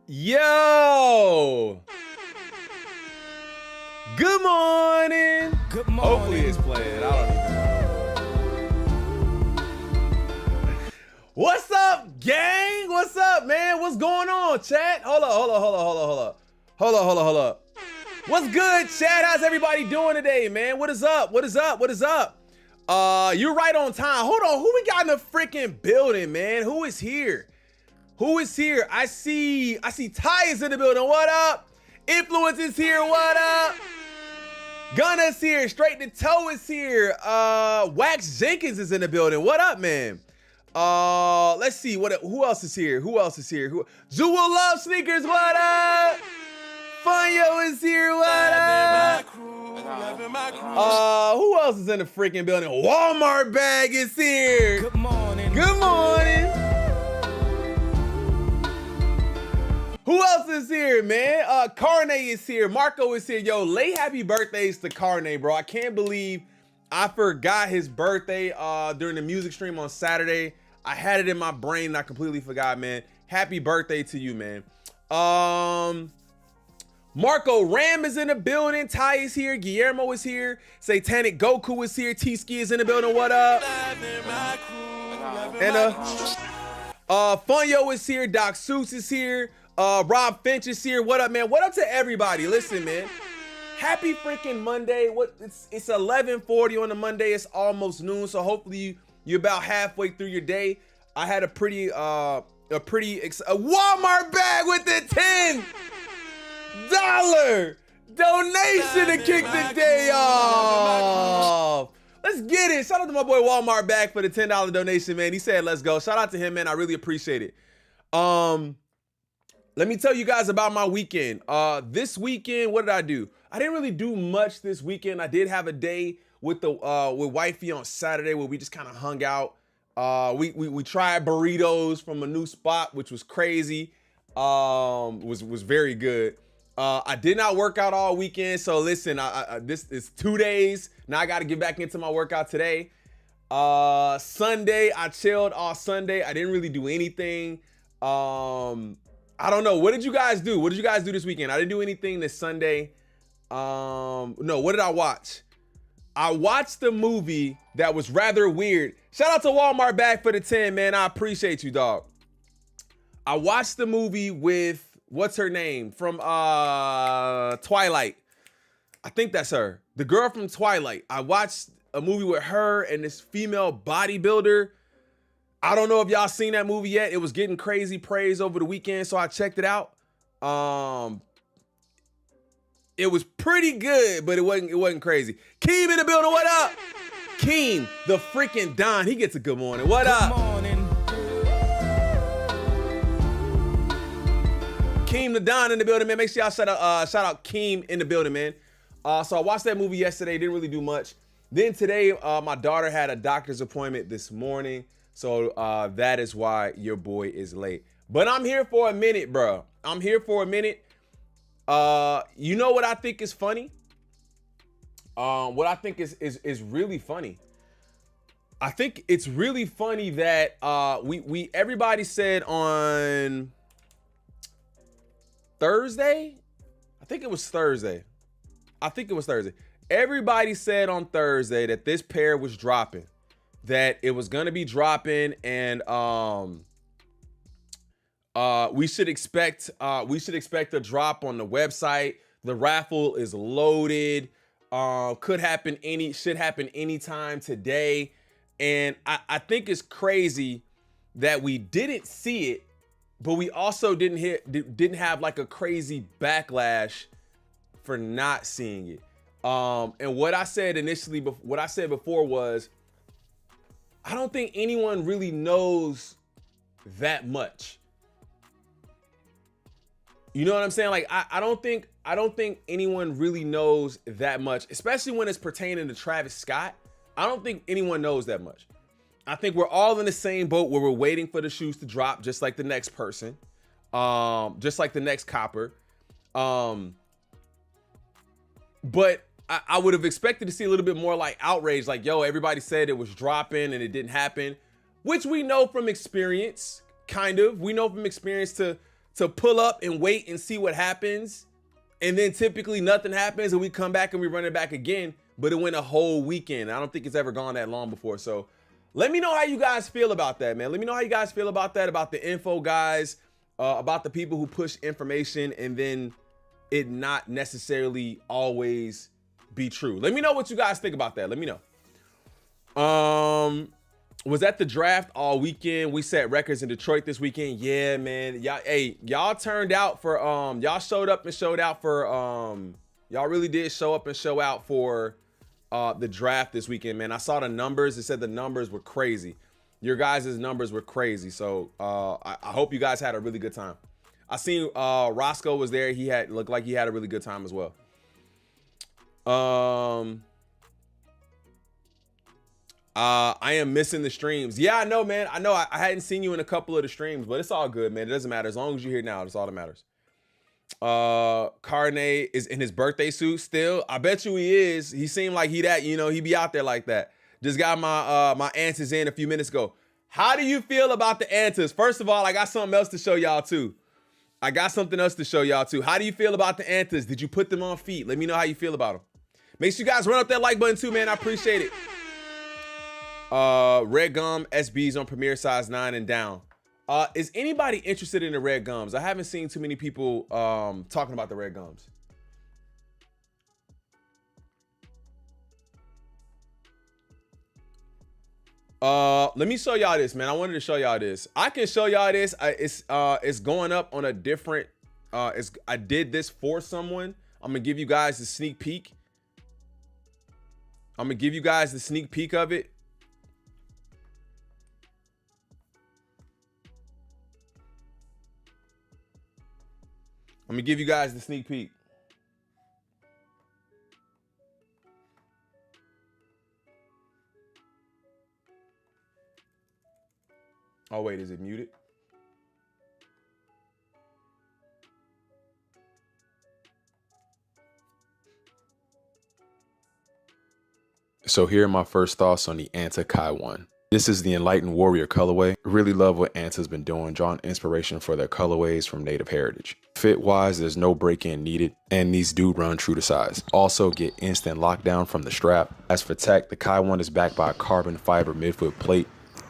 Yo! Good morning. Good morning. Hopefully it's playing. I don't even know. What's up, gang? What's up, man? What's going on, chat? Hold up. What's good, chat? How's everybody doing today, man? What is up? You're right on time. Hold on. Who we got in the freaking building, man? Who is here? I see Ty is in the building. What up? Influence is here. What up? Gunna's here. Straight to Toe is here. Wax Jenkins is in the building. What up, man? Let's see. Who else is here? Jewel Love Sneakers. What up? Funyo is here. What up? Who else is in the freaking building? Walmart Bag is here. Good morning. Who else is here, man? Carne is here. Marco is here. Yo, late happy birthdays to Carne, bro. I can't believe I forgot his birthday during the music stream on Saturday. I had it in my brain and I completely forgot, man. Happy birthday to you, man. Marco Ram is in the building. Ty is here. Guillermo is here. Satanic Goku is here. T-Ski is in the building. What up? And Funyo is here. Doc Seuss is here. Rob Finch is here. What up, man? What up to everybody? Listen, man. Happy freaking Monday. It's 11:40 on a Monday. It's almost noon, so hopefully you're about halfway through your day. I had a Walmart bag with the $10 donation to kick the day off. Let's get it. Shout out to my boy Walmart bag for the $10 donation, man. He said, let's go. Shout out to him, man. I really appreciate it. Let me tell you guys about my weekend. This weekend, what did I do? I didn't really do much this weekend. I did have a day with wifey on Saturday where we just kind of hung out. We tried burritos from a new spot, which was crazy. Was very good. I did not work out all weekend, so listen, this is 2 days. Now I got to get back into my workout today. Sunday, I chilled all Sunday. I didn't really do anything. I don't know. What did you guys do? What did you guys do this weekend? I didn't do anything this Sunday. No, what did I watch? I watched a movie that was rather weird. Shout out to Walmart Bag for the 10, man. I appreciate you, dog. I watched the movie with, what's her name? From Twilight. I think that's her. The girl from Twilight. I watched a movie with her and this female bodybuilder. I don't know if y'all seen that movie yet. It was getting crazy praise over the weekend, so I checked it out. It was pretty good, but it wasn't crazy. Keem in the building, what up? Keem, the freaking Don, he gets a good morning. What up? Good morning. Keem the Don in the building, man. Make sure y'all shout out Keem in the building, man. So I watched that movie yesterday, didn't really do much. Then today, my daughter had a doctor's appointment this morning. So that is why your boy is late. But I'm here for a minute, bro. I'm here for a minute. You know what I think is funny? What I think is really funny. I think it's really funny that everybody said on Thursday. I think it was Thursday. Everybody said on Thursday that this pair was dropping. That it was gonna be dropping, and we should expect a drop on the website. The raffle is loaded. Should happen anytime today. And I think it's crazy that we didn't see it, but we also didn't have like a crazy backlash for not seeing it. And what I said before was, I don't think anyone really knows that much. You know what I'm saying? Like, I don't think anyone really knows that much, especially when it's pertaining to Travis Scott. I don't think anyone knows that much. I think we're all in the same boat where we're waiting for the shoes to drop, just like the next person, just like the next copper. But I would have expected to see a little bit more like outrage, like, yo, everybody said it was dropping and it didn't happen, which we know from experience, kind of. We know from experience to to pull up and wait and see what happens. And then typically nothing happens and we come back and we run it back again. But it went a whole weekend. I don't think it's ever gone that long before. So let me know how you guys feel about that, man. Let me know how you guys feel about that, about the info guys, about the people who push information and then it not necessarily always be true. Let me know what you guys think about that. Let me know. Was at the draft all weekend. We set records in Detroit this weekend. Yeah, man. Y'all turned out for y'all showed up and showed out for y'all really did show up and show out for the draft this weekend, man. I saw the numbers. It said the numbers were crazy. Your guys' numbers were crazy. So I hope you guys had a really good time. I seen Roscoe was there. He looked like he had a really good time as well. I am missing the streams. Yeah, I know, man. I know I hadn't seen you in a couple of the streams, but it's all good, man. It doesn't matter. As long as you're here now, that's all that matters. Carney is in his birthday suit still. I bet you he is. He seemed like he be out there like that. Just got my my answers in a few minutes ago. How do you feel about the answers? First of all, I got something else to show y'all too. How do you feel about the answers? Did you put them on feet? Let me know how you feel about them. Make sure you guys run up that like button too, man. I appreciate it. Red gum SBs on Premier size 9 and down. Is anybody interested in the red gums? I haven't seen too many people talking about the red gums. Let me show y'all this, man. I wanted to show y'all this. I can show y'all this. It's going up on a different I did this for someone. I'm gonna give you guys the sneak peek. of it. I'm gonna give you guys the sneak peek. Oh wait, is it muted? So here are my first thoughts on the Anta Kai one. This is the Enlightened Warrior colorway. Really love what Anta's been doing, drawing inspiration for their colorways from native heritage. Fit wise, there's no break-in needed, and these do run true to size. Also get instant lockdown from the strap. As for tech, the Kai one is backed by a carbon fiber midfoot plate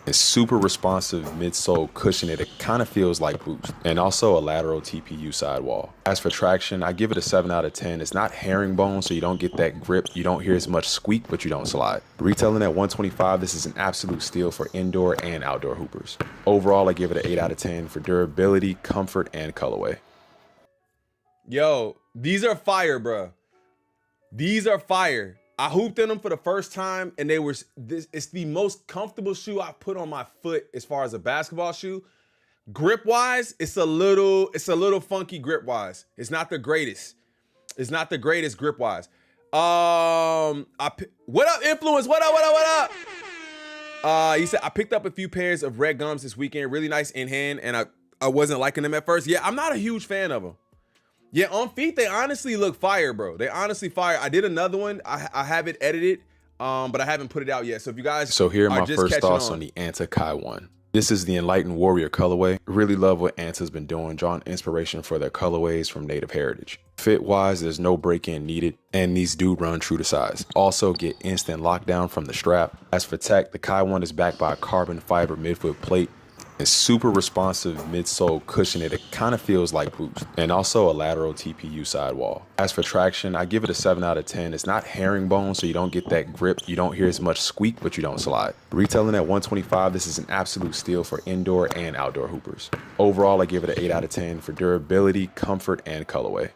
and super responsive midsole cushion. It kind of feels like boost, and also a lateral TPU sidewall. As for traction, I give it a 7 out of 10. It's not herringbone, so you don't get that grip. You don't hear as much squeak, but you don't slide. Retailing at $125, this is an absolute steal for indoor and outdoor hoopers. Overall, I give it an 8 out of 10 for durability, comfort, and colorway. Yo, these are fire, bro. These are fire. I hooped in them for the first time, and it's the most comfortable shoe I've put on my foot as far as a basketball shoe. Grip wise, it's a little funky grip wise. It's not the greatest. Grip wise. What up, Influence? What up? He said I picked up a few pairs of red gums this weekend, really nice in hand, and I wasn't liking them at first. Yeah, I'm not a huge fan of them. Yeah, on feet, they honestly look fire, bro. They honestly fire. I did another one. I have it edited, but I haven't put it out yet. So if you guys here are my first thoughts on the Anta Kai one. This is the Enlightened Warrior colorway. Really love what Anta's been doing, drawing inspiration for their colorways from native heritage. Fit wise, there's no break-in needed, and these do run true to size. Also get instant lockdown from the strap. As for tech, the Kai one is backed by a carbon fiber midfoot plate and super responsive midsole cushion. It kind of feels like boost, and also a lateral TPU sidewall. As for traction, I give it a 7 out of 10. It's not herringbone, so you don't get that grip. You don't hear as much squeak, but you don't slide. Retailing at $125, this is an absolute steal for indoor and outdoor hoopers. Overall, I give it an 8 out of 10 for durability, comfort, and colorway.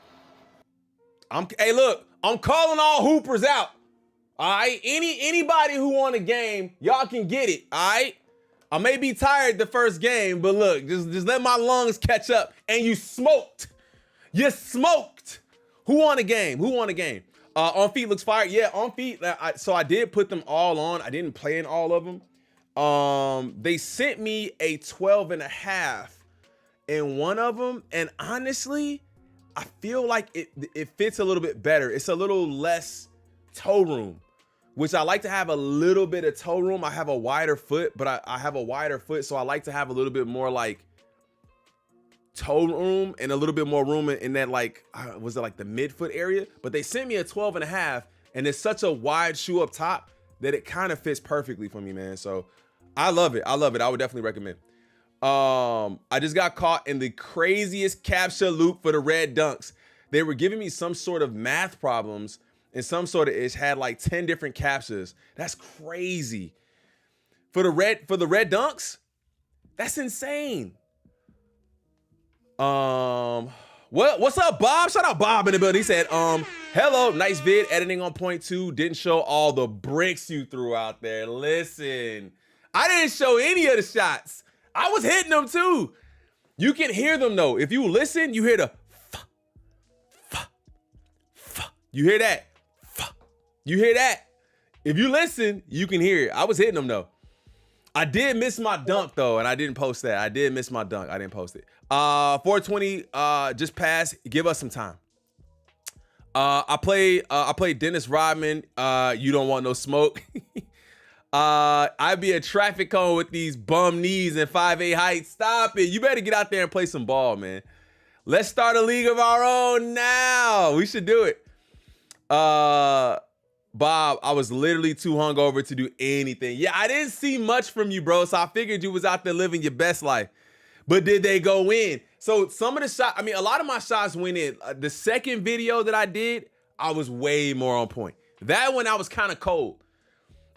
Hey, look, I'm calling all hoopers out. All right, anybody who want a game, y'all can get it. All right. I may be tired the first game, but look, just let my lungs catch up. And you smoked. Who won a game? On feet looks fire. Yeah, on feet. So I did put them all on. I didn't play in all of them. They sent me a 12.5 in one of them. And honestly, I feel like it fits a little bit better. It's a little less toe room, which I like to have a little bit of toe room. I have a wider foot, but I have a wider foot, so I like to have a little bit more like toe room and a little bit more room in that, like, was it like the midfoot area? But they sent me a 12.5, and it's such a wide shoe up top that it kind of fits perfectly for me, man. So I love it. I love it. I would definitely recommend. I just got caught in the craziest captcha loop for the red dunks. They were giving me some sort of math problems, and some sort of ish had like 10 different captchas. That's crazy. For the red dunks? That's insane. What's up, Bob? Shout out Bob in the building. He said, hello, nice vid, editing on point 2. Didn't show all the bricks you threw out there. Listen, I didn't show any of the shots. I was hitting them too. You can hear them though. If you listen, you hear the you hear that. You hear that. If you listen, you can hear it. I was hitting them though. I did miss my dunk though, and I didn't post that. I did miss my dunk. I didn't post it. 420 just passed. Give us some time. I played Dennis Rodman. You don't want no smoke. I'd be a traffic cone with these bum knees and 5'8" height. Stop it. You better get out there and play some ball, man. Let's start a league of our own now. We should do it. Bob, I was literally too hungover to do anything. Yeah, I didn't see much from you, bro, so I figured you was out there living your best life. But did they go in? So some of the shots, I mean, a lot of my shots went in. The second video that I did, I was way more on point. That one, I was kind of cold.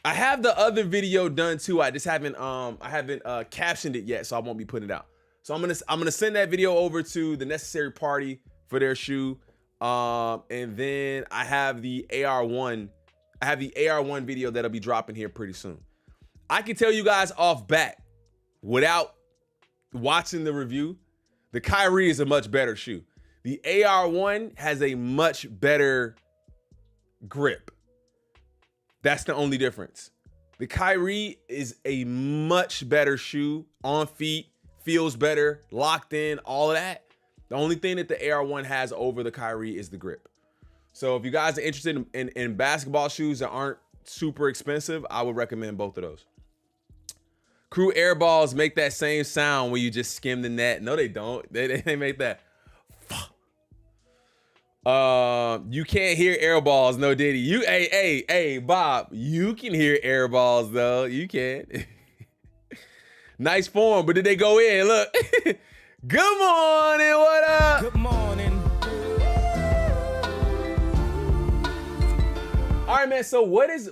I have the other video done too. I just haven't captioned it yet, so I won't be putting it out. So I'm gonna send that video over to the necessary party for their shoe. And then I have the AR1. I have the AR1 video that'll be dropping here pretty soon. I can tell you guys off bat, without watching the review, the Kyrie is a much better shoe. The AR1 has a much better grip. That's the only difference. The Kyrie is a much better shoe on feet, feels better, locked in, all of that. The only thing that the AR1 has over the Kyrie is the grip. So if you guys are interested in basketball shoes that aren't super expensive, I would recommend both of those. Crew air balls make that same sound when you just skim the net. No, they don't. They make that. You can't hear air balls, no Diddy. Hey, Bob, you can hear air balls though. You can. Nice form, but did they go in? Look. Good morning, what up? Good morning. All right, man. So what has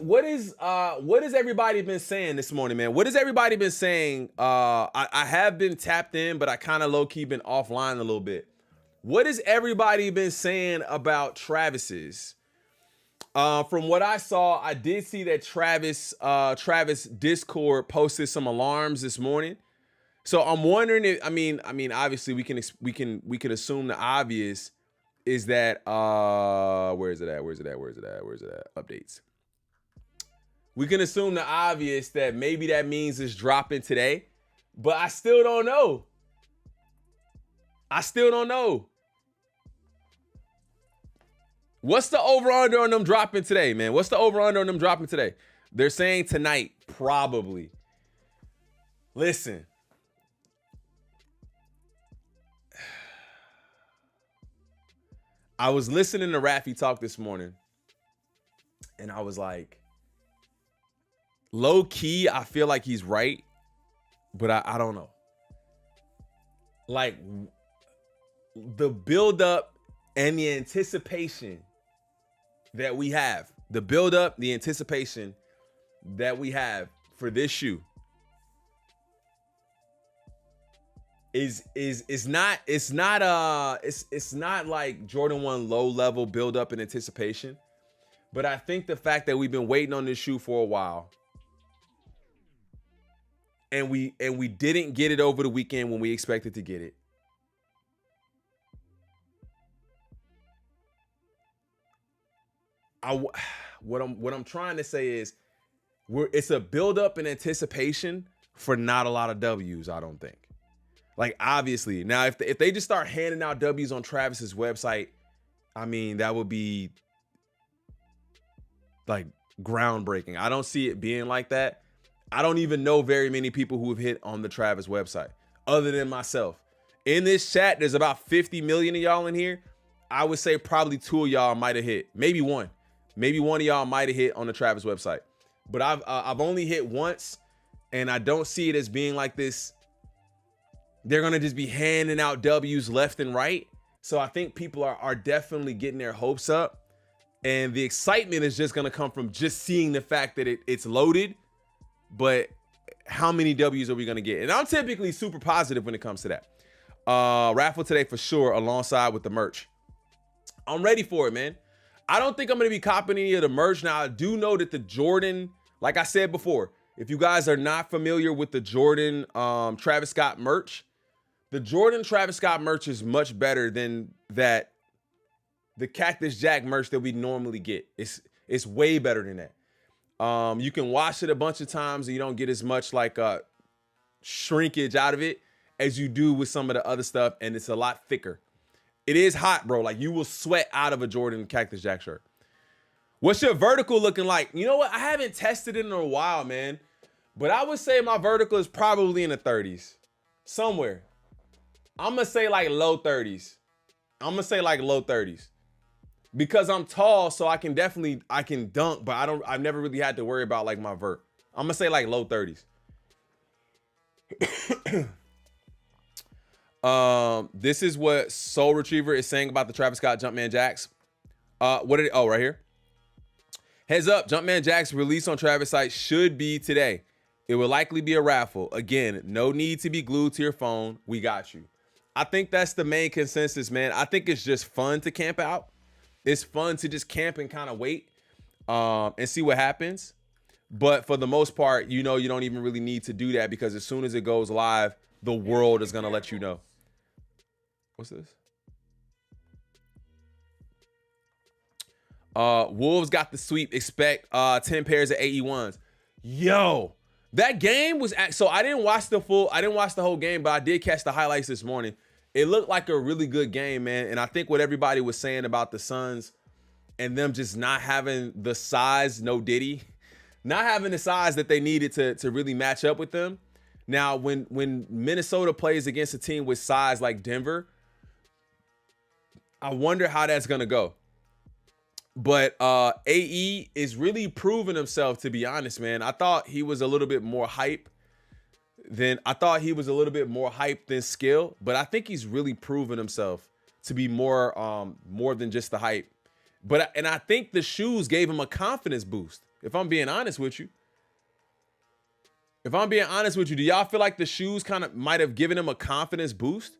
everybody been saying this morning, man? What has everybody been saying? I have been tapped in, but I kind of low key been offline a little bit. What has everybody been saying about Travis's? From what I saw, I did see that Travis Discord posted some alarms this morning. So I'm wondering if I mean obviously we can assume the obvious is that where is it at? Updates. We can assume the obvious that maybe that means it's dropping today, but I still don't know. What's the over-under on them dropping today, man? What's the over-under on them dropping today? They're saying tonight, probably. Listen. I was listening to Raffy talk this morning, and I was like, low key, I feel like he's right, but I don't know. Like, the buildup and the anticipation that we have, the anticipation that we have for this shoe it's not like Jordan 1 low level build up in anticipation, but I think the fact that we've been waiting on this shoe for a while and we didn't get it over the weekend when we expected to get it. What I'm trying to say is it's a build up in anticipation for not a lot of W's, I don't think. Like, obviously, now if they just start handing out W's on Travis's website, I mean, that would be like groundbreaking. I don't see it being like that. I don't even know very many people who have hit on the Travis website other than myself. In this chat, there's about 50 million of y'all in here. I would say probably 2 of y'all might have hit. Maybe one. Maybe one of y'all might have hit on the Travis website. But I've only hit once, and I don't see it as being like this. They're going to just be handing out W's left and right. So I think people are definitely getting their hopes up. And the excitement is just going to come from just seeing the fact that it's loaded. But how many W's are we going to get? And I'm typically super positive when it comes to that. Raffle today for sure, alongside with the merch. I'm ready for it, man. I don't think I'm going to be copying any of the merch. Now, I do know that the Jordan, like I said before, if you guys are not familiar with the Jordan Travis Scott merch, the Jordan Travis Scott merch is much better than the Cactus Jack merch that we normally get. It's way better than that. You can wash it a bunch of times and you don't get as much like shrinkage out of it as you do with some of the other stuff, and it's a lot thicker. It is hot, bro. Like, you will sweat out of a Jordan Cactus Jack shirt. What's your vertical looking like? You know what? I haven't tested it in a while, man. But I would say my vertical is probably in the 30s. Somewhere. I'm going to say like low 30s. I'm going to say like low 30s. Because I'm tall, so I can dunk, but I've never really had to worry about like my vert. I'm going to say like low 30s. This is what Soul Retriever is saying about the Travis Scott Jumpman Jacks. Right here. Heads up, Jumpman Jack's release on Travis site should be today. It will likely be a raffle. Again, no need to be glued to your phone. We got you. I think that's the main consensus, man. I think it's just fun to camp out. It's fun to just camp and kind of wait and see what happens. But for the most part, you know, you don't even really need to do that, because as soon as it goes live, the world is going to let you know. What's this? Wolves got the sweep. Expect 10 pairs of AE1s. Yo, that game was so I didn't watch the whole game, but I did catch the highlights this morning. It looked like a really good game, man. And I think what everybody was saying about the Suns and them just not having the size, no Diddy, not having the size that they needed to really match up with them. Now, when Minnesota plays against a team with size like Denver, I wonder how that's going to go. But AE is really proving himself, to be honest, man. I thought he was a little bit more hype than skill, but I think he's really proven himself to be more than just the hype. And I think the shoes gave him a confidence boost. If I'm being honest with you. Do y'all feel like the shoes kind of might have given him a confidence boost?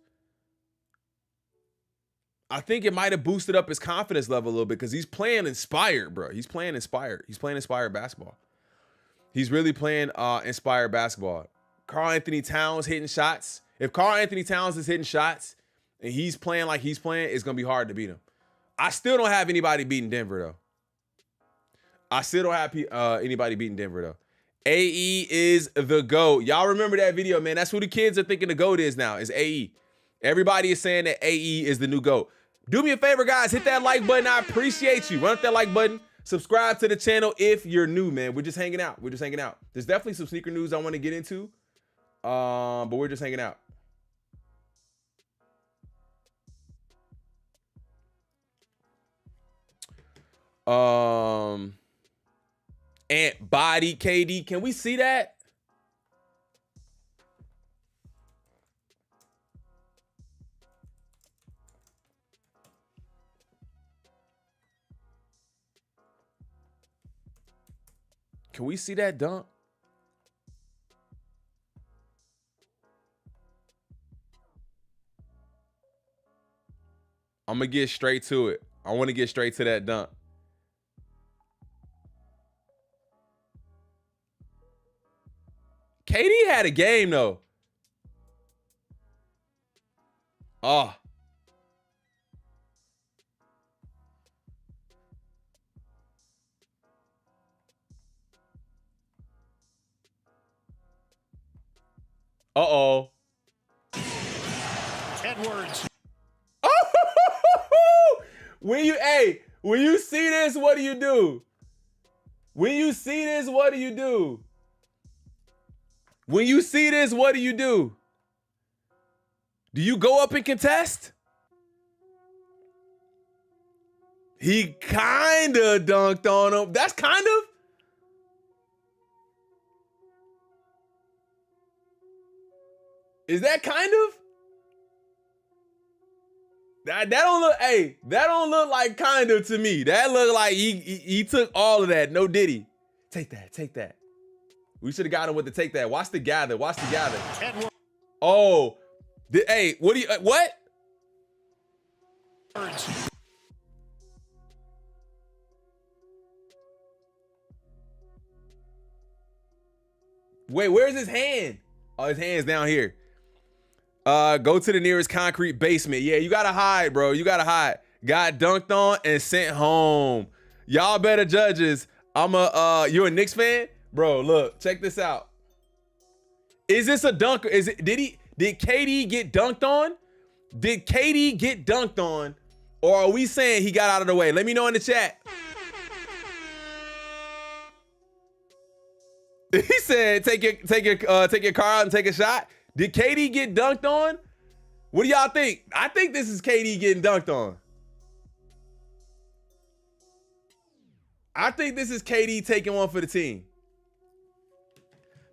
I think it might have boosted up his confidence level a little bit, because he's playing inspired, bro. He's playing inspired basketball. He's really playing inspired basketball. Karl Anthony Towns hitting shots. If Karl Anthony Towns is hitting shots and he's playing like he's playing, it's going to be hard to beat him. I still don't have anybody beating Denver, though. AE is the GOAT. Y'all remember that video, man. That's who the kids are thinking the GOAT is now, is AE. Everybody is saying that AE is the new GOAT. Do me a favor, guys. Hit that like button. I appreciate you. Run up that like button. Subscribe to the channel if you're new, man. We're just hanging out. There's definitely some sneaker news I want to get into, but we're just hanging out. Ant Body KD. Can we see that? Can we see that dunk? I'm going to get straight to it. I want to get straight to that dunk. KD had a game, though. Oh. Uh-oh. Edwards. When you see this, what do you do? When you see this, what do you do? Do you go up and contest? He kind of dunked on him. That's kind of. Is that kind of? That don't look, hey, that don't look like kind of to me. That look like he took all of that. No diddy. Take that, take that. We should have got him with the take that. Watch the gather, watch the gather. Oh, hey, what do you, what? Wait, where's his hand? Oh, his hand's down here. Go to the nearest concrete basement. Yeah, you gotta hide, bro. You gotta hide. Got dunked on and sent home. Y'all better judges. You a Knicks fan? Bro, look, check this out. Is this a dunker? Did KD get dunked on? Did KD get dunked on? Or are we saying he got out of the way? Let me know in the chat. He said, take your car out and take a shot. Did KD get dunked on? What do y'all think? I think this is KD getting dunked on. I think this is KD taking one for the team.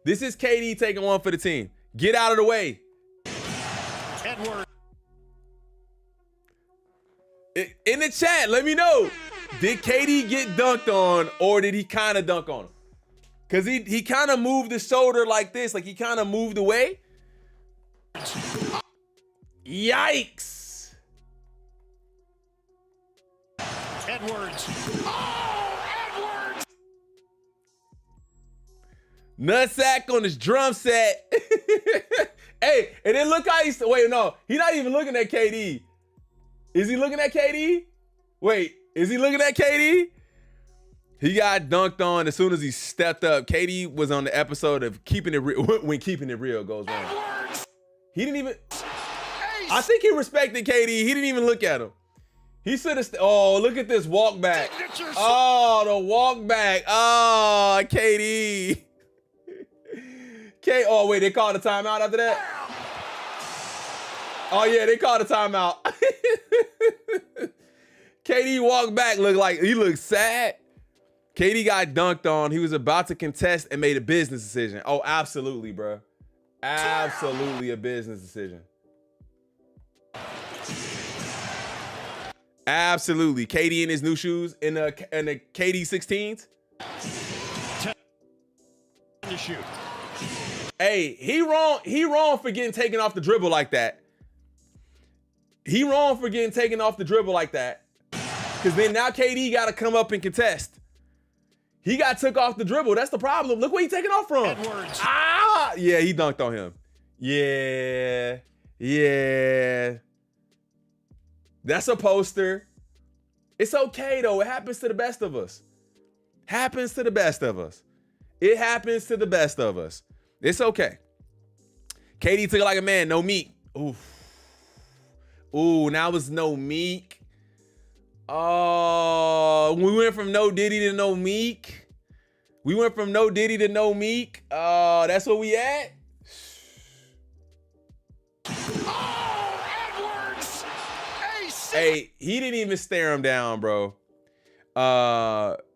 This is KD taking one for the team. Get out of the way. Edward. In the chat, let me know. Did KD get dunked on or did he kind of dunk on him? Because he kind of moved his shoulder like this. Like he kind of moved away. Yikes. Edwards. Oh, Edwards. Nutsack on his drum set. Hey, and then look how he's, wait, no, he's not even looking at KD. Is he looking at KD? Wait, is he looking at KD? He got dunked on as soon as he stepped up. KD was on the episode of Keeping It Real, when Keeping It Real goes wrong. Edwards. He didn't even, I think he respected KD. He didn't even look at him. He should have, oh, look at this walk back. Oh, the walk back. Oh, KD. Oh, wait, they called a timeout after that? Oh, yeah, they called a timeout. KD walked back, looked like, he looked sad. KD got dunked on. He was about to contest and made a business decision. Oh, absolutely, bro. Absolutely a business decision. Absolutely. KD in his new shoes in the KD 16s. To shoot. Hey, he wrong for getting taken off the dribble like that. He wrong for getting taken off the dribble like that. Because then now KD got to come up and contest. He got took off the dribble. That's the problem. Look where he taking off from. Edwards. Ah, yeah, he dunked on him. Yeah, yeah. That's a poster. It's okay, though. It happens to the best of us. Happens to the best of us. It happens to the best of us. It's okay. KD took it like a man. No meek. Oof. Ooh, now it's no meek. Oh, we went from no Diddy to no meek. We went from no Diddy to no meek. Oh, that's where we at? Oh, Edwards. Hey, he didn't even stare him down, bro.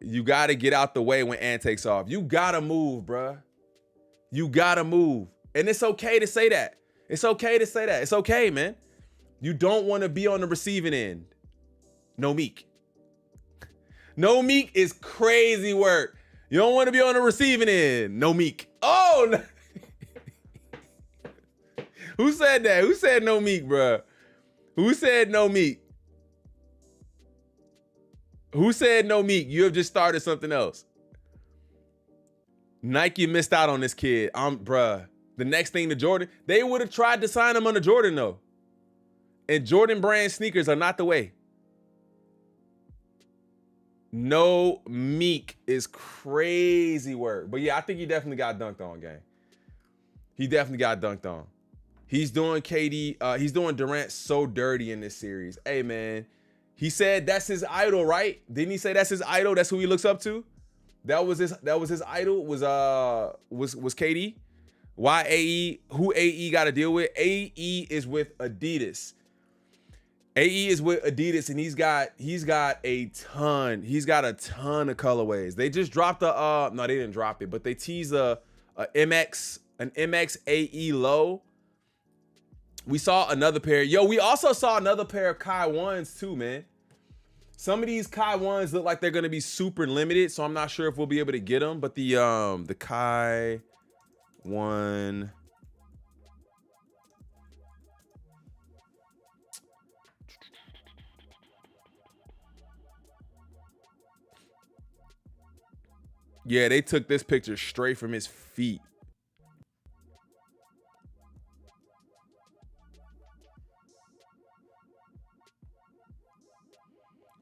You got to get out the way when Ant takes off. You got to move, bro. You got to move. And it's okay to say that. It's okay to say that. It's okay, man. You don't want to be on the receiving end. No meek. No meek is crazy work. You don't want to be on the receiving end. No meek. Oh, no. Who said that? Who said no meek, bro? Who said no meek? Who said no meek? You have just started something else. Nike missed out on this kid. Bruh. The next thing to Jordan, they would have tried to sign him under Jordan, though. And Jordan brand sneakers are not the way. No meek is crazy work. But yeah, I think he definitely got dunked on, gang. He definitely got dunked on. He's doing KD, he's doing Durant so dirty in this series. Hey, man. He said that's his idol, right? Didn't he say that's his idol? That's who he looks up to? That was his idol, was KD. Why AE? Who AE got to deal with? AE is with Adidas. AE is with Adidas, and he's got a ton. He's got a ton of colorways. They just dropped no, they didn't drop it, but they teased an MX AE low. We saw another pair. Yo, we also saw another pair of Kai 1s too, man. Some of these Kai 1s look like they're gonna be super limited, so I'm not sure if we'll be able to get them. But the Kai 1. Yeah, they took this picture straight from his feet.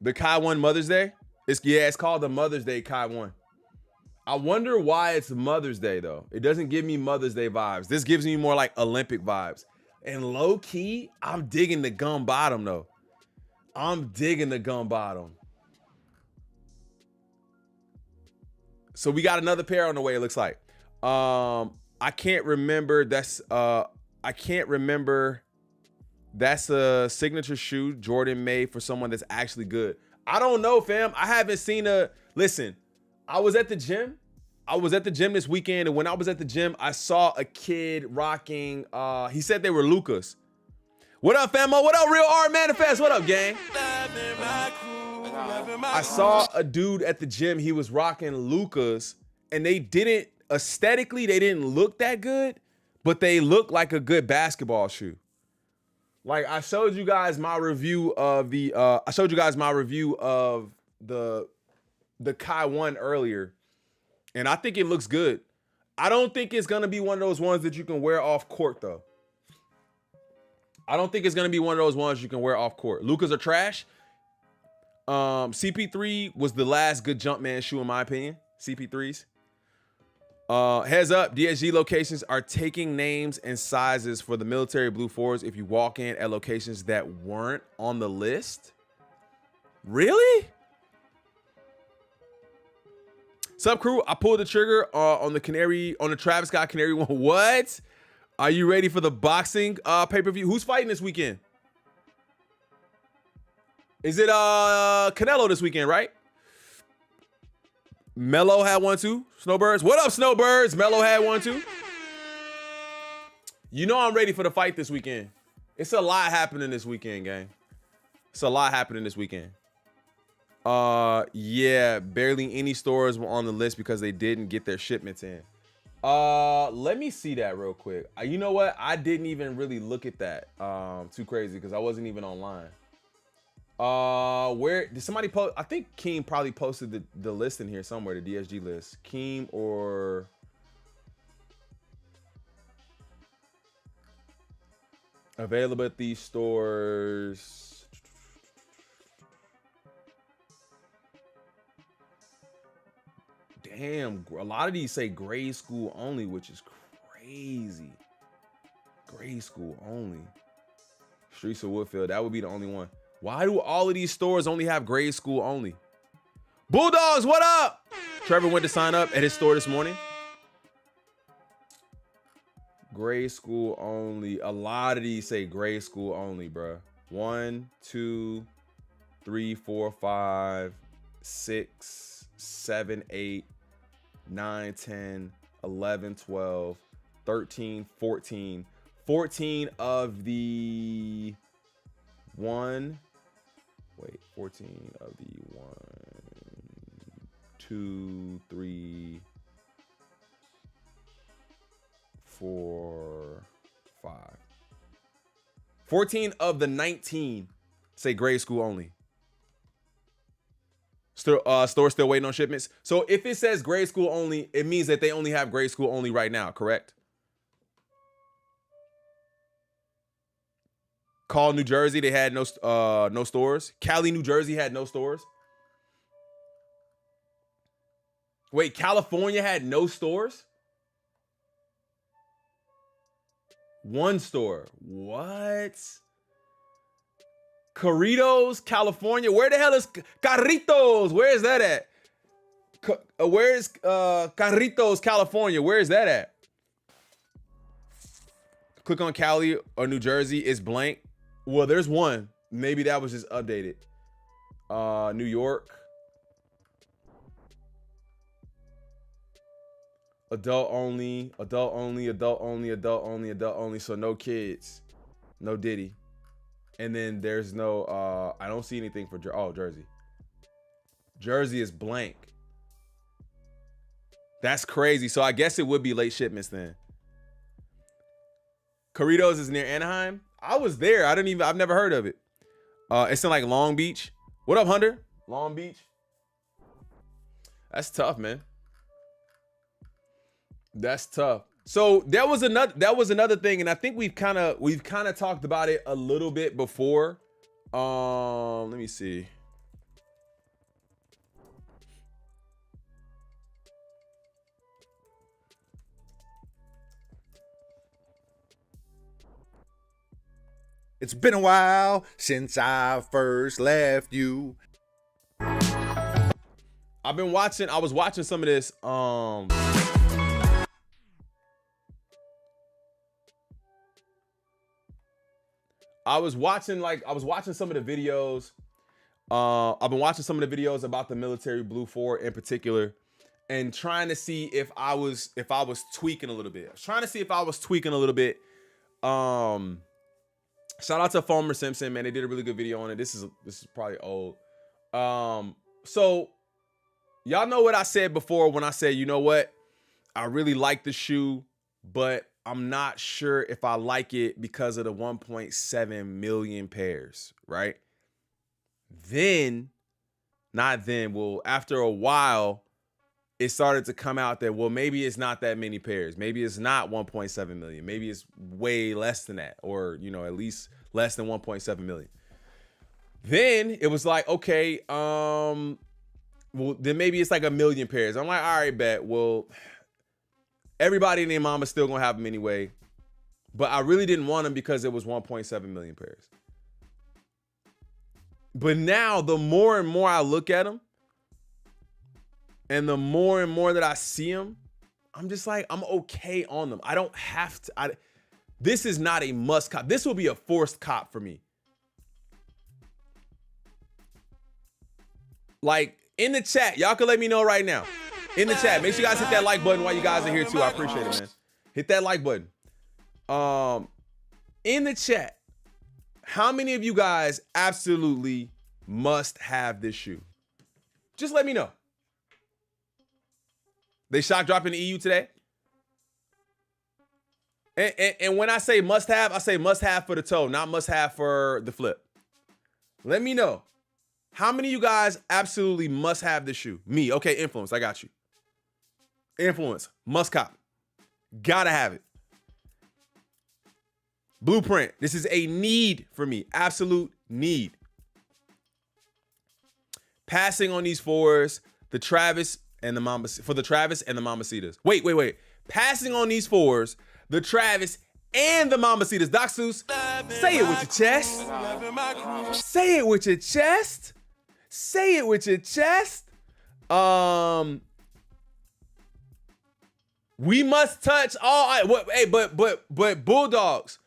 The Kai 1 Mother's Day? It's called the Mother's Day Kai 1. I wonder why it's Mother's Day though. It doesn't give me Mother's Day vibes. This gives me more like Olympic vibes. And low key, I'm digging the gum bottom though. I'm digging the gum bottom. So we got another pair on the way, it looks like. I can't remember. That's a signature shoe Jordan made for someone that's actually good. I don't know, fam. I haven't seen listen, I was at the gym. This weekend, and when I was at the gym, I saw a kid rocking, he said they were Lucas. What up, famo? What up, Real Art Manifest? What up, gang? I saw a dude at the gym, he was rocking Lucas, and they didn't look that good, but they looked like a good basketball shoe. Like I showed you guys my review of the Kai 1 earlier, and I think it looks good. I don't think it's gonna be one of those ones that you can wear off court though. I don't think it's gonna be one of those ones you can wear off court. Lucas are trash. CP3 was the last good Jumpman shoe in my opinion. CP3s. Heads up, DSG locations are taking names and sizes for the military Blue 4s if you walk in at locations that weren't on the list. Really? Sup, crew? I pulled the trigger on the Travis Scott Canary one. What? Are you ready for the boxing pay-per-view? Who's fighting this weekend? Is it Canelo this weekend, right? Mello had one too. Snowbirds. What up, Snowbirds? Mello had one too. You know I'm ready for the fight this weekend. It's a lot happening this weekend, gang. It's a lot happening this weekend. Yeah, barely any stores were on the list because they didn't get their shipments in. Let me see that real quick. You know what? I didn't even really look at that. Too crazy because I wasn't even online. Where did somebody post? I think Keem probably posted the list in here somewhere, the DSG list. Keem or available at these stores. Damn, a lot of these say grade school only, which is crazy. Grade school only. Streets of Woodfield, that would be the only one. Why do all of these stores only have grade school only? Bulldogs, what up? Trevor went to sign up at his store this morning. Grade school only. A lot of these say grade school only, bro. 1, 2, 3, 4, 5, 6, 7, 8, 9, 10, 11, 12, 13, 14. 14 of the 14 of the 1, 2, 3, 4, 5. 14 of the 19 say grade school only. Store still waiting on shipments. So if it says grade school only, it means that they only have grade school only right now, correct? Call New Jersey, they had no stores. Cali, New Jersey had no stores. Wait, California had no stores? One store. What? Carritos, California. Where the hell is Carritos? Where is that at? Where is Carritos, California? Where is that at? Click on Cali or New Jersey. It's blank. Well, there's one. Maybe that was just updated. New York. Adult only, adult only, adult only, adult only, adult only. So no kids, no Diddy. And then there's no, I don't see anything for, Jersey. Jersey is blank. That's crazy. So I guess it would be late shipments then. Corritos is near Anaheim. I was there. I've never heard of it. It's in like Long Beach. What up, Hunter? Long Beach. That's tough, man. That's tough. So that was another thing, and I think we've kind of talked about it a little bit before. Let me see. It's been a while since I first left you. I was watching some of this. I was watching some of the videos. I've been watching some of the videos about the military Blue 4 in particular, and trying to see if I was tweaking a little bit. I was trying to see if I was tweaking a little bit. Shout out to Foamer Simpson, man. They did a really good video on it. This is probably old. So y'all know what I said before when I said, you know what? I really like the shoe, but I'm not sure if I like it because of the 1.7 million pairs, right? Well, after a while, it started to come out that, well, maybe it's not that many pairs. Maybe it's not 1.7 million. Maybe it's way less than that, or, at least less than 1.7 million. Then it was like, okay, well, then maybe it's like 1 million pairs. I'm like, all right, bet. Well, everybody and their mama's still gonna have them anyway. But I really didn't want them because it was 1.7 million pairs. But now, the more and more I look at them, and the more and more that I see them, I'm just like, I'm okay on them. I don't have to. This is not a must cop. This will be a forced cop for me. Like, in the chat, y'all can let me know right now. In the chat, make sure you guys hit that like button while you guys are here too. I appreciate it, man. Hit that like button. In the chat, how many of you guys absolutely must have this shoe? Just let me know. They shock dropping the EU today. And when I say must have, I say must have for the toe, not must have for the flip. Let me know. How many of you guys absolutely must have this shoe? Me. Okay, Influence. I got you. Influence. Must cop. Gotta have it. Blueprint. This is a need for me. Absolute need. Passing on these fours. The Travis and the Mamacitas. Wait. Passing on these fours. The Travis and the Mamacitas. Doc Seuss, say it with your chest. Say it with your chest. Say it with your chest. We must touch all. Hey, but Bulldogs.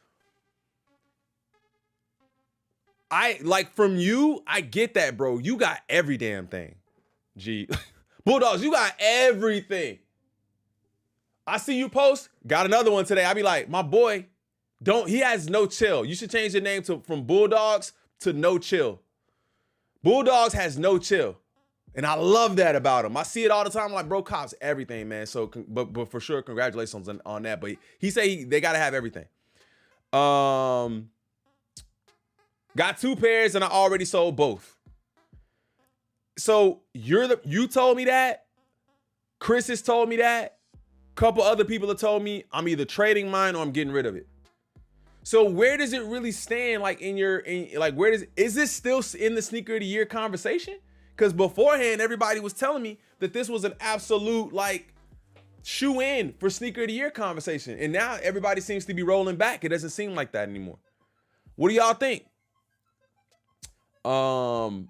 From you, I get that, bro. You got every damn thing. G. Bulldogs, you got everything. I see you post, got another one today. I be like, my boy, he has no chill. You should change your name from Bulldogs to No Chill. Bulldogs has no chill. And I love that about him. I see it all the time. I'm like, bro, cops everything, man. So, but for sure, congratulations on that. But he say they got to have everything. Got 2 pairs and I already sold both. So you told me that. Chris has told me that. Couple other people have told me I'm either trading mine or I'm getting rid of it. So where does it really stand? Is this still in the sneaker of the year conversation? Because beforehand, everybody was telling me that this was an absolute shoe in for sneaker of the year conversation. And now everybody seems to be rolling back. It doesn't seem like that anymore. What do y'all think? And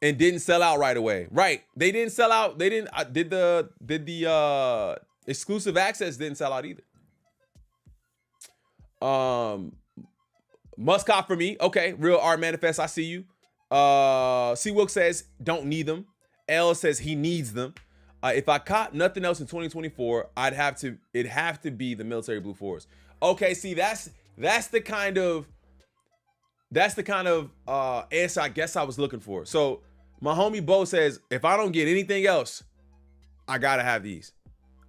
didn't sell out right away. Right. They didn't sell out. They didn't did the exclusive access didn't sell out either. Must cop for me. Okay, real art manifest. I see you. C Wilk says don't need them. L says he needs them. If I cop nothing else in 2024, it'd have to be the military blue fours. Okay, see that's the kind of answer I guess I was looking for. So my homie Bo says if I don't get anything else, I gotta have these.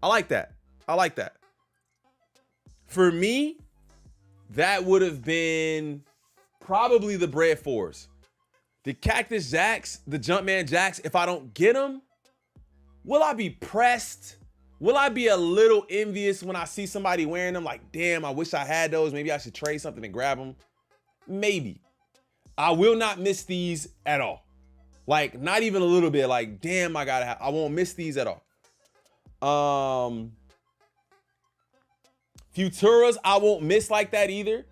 I like that. For me, that would have been probably the bread fours. The Cactus Jacks, the Jumpman Jacks, if I don't get them, will I be pressed? Will I be a little envious when I see somebody wearing them? Like, damn, I wish I had those. Maybe I should trade something and grab them. Maybe. I will not miss these at all. Like, not even a little bit. Like, damn, I won't miss these at all. Futuras, I won't miss like that either.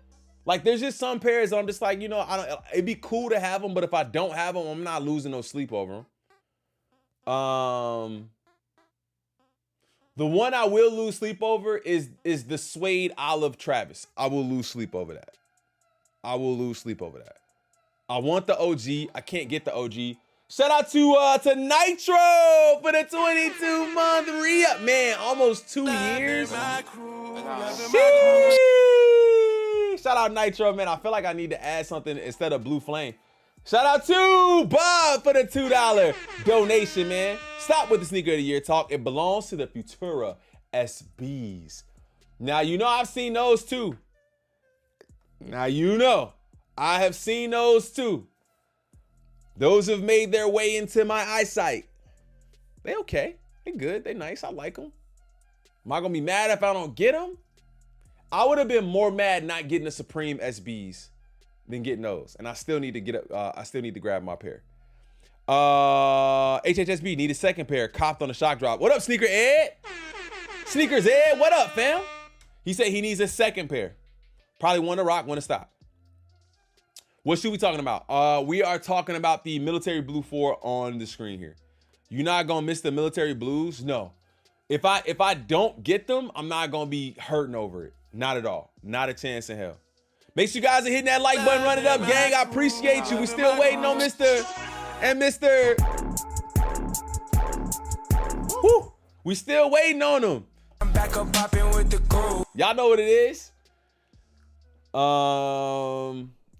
Like, there's just some pairs that I'm just like, it'd be cool to have them, but if I don't have them, I'm not losing no sleep over them. The one I will lose sleep over is the suede Olive Travis. I will lose sleep over that. I want the OG. I can't get the OG. Shout out to Nitro for the 22-month re-up. Man, almost 2 years. Sheesh. Shout out Nitro, man. I feel like I need to add something instead of Blue Flame. Shout out to Bob for the $2 donation, man. Stop with the Sneaker of the Year talk. It belongs to the Futura SBs. Now, I've seen those too. I have seen those too. Those have made their way into my eyesight. They okay. They good. They nice. I like them. Am I going to be mad if I don't get them? I would have been more mad not getting the Supreme SBs than getting those. And I still need to grab my pair. HHSB need a second pair. Copped on the shock drop. What up, Sneaker Ed? Sneakers Ed, what up, fam? He said he needs a second pair. Probably one to rock, one to stop. What should we talking about? We are talking about the military blue 4 on the screen here. You're not gonna miss the military blues? No. If I don't get them, I'm not gonna be hurting over it. Not at all. Not a chance in hell. Make sure you guys are hitting that like button, run it up, gang. I appreciate you. We still waiting on Mr. Woo. We still waiting on him. I'm back up popping with the gold. Y'all know what it is.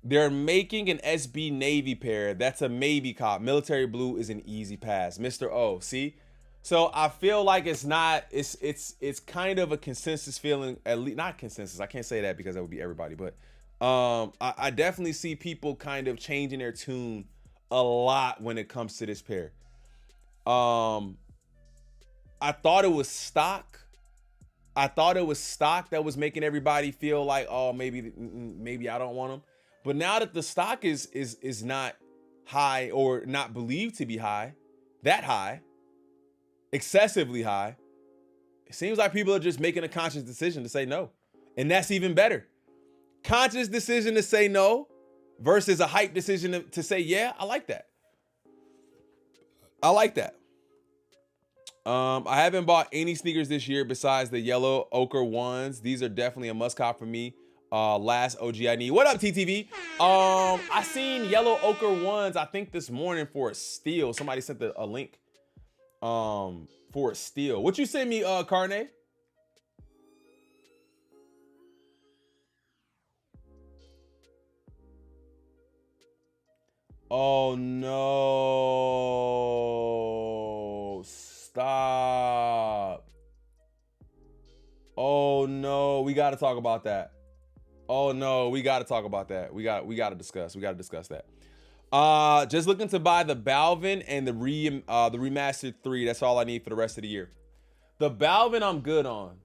They're making an SB Navy pair. That's a maybe cop. Military blue is an easy pass. Mr. O, see? So I feel like it's kind of a consensus feeling, at least not consensus. I can't say that because that would be everybody, but I definitely see people kind of changing their tune a lot when it comes to this pair. I thought it was stock. That was making everybody feel like, oh, maybe I don't want them. But now that the stock is not high or not believed to be high, excessively high, it seems like people are just making a conscious decision to say no. And that's even better. Conscious decision to say no versus a hype decision to say, yeah, I like that. I haven't bought any sneakers this year besides the yellow ochre ones. These are definitely a must cop for me. Last OG I need. What up, TTV? I seen yellow ochre ones, I think this morning for a steal. Somebody sent a link for a steal. What you send me, Carne? Oh no. Stop. Oh no, we got to talk about that. Oh no, we got to talk about that. We got to discuss that. Just looking to buy the Balvin and the remastered 3. That's all I need for the rest of the year. The Balvin I'm good on.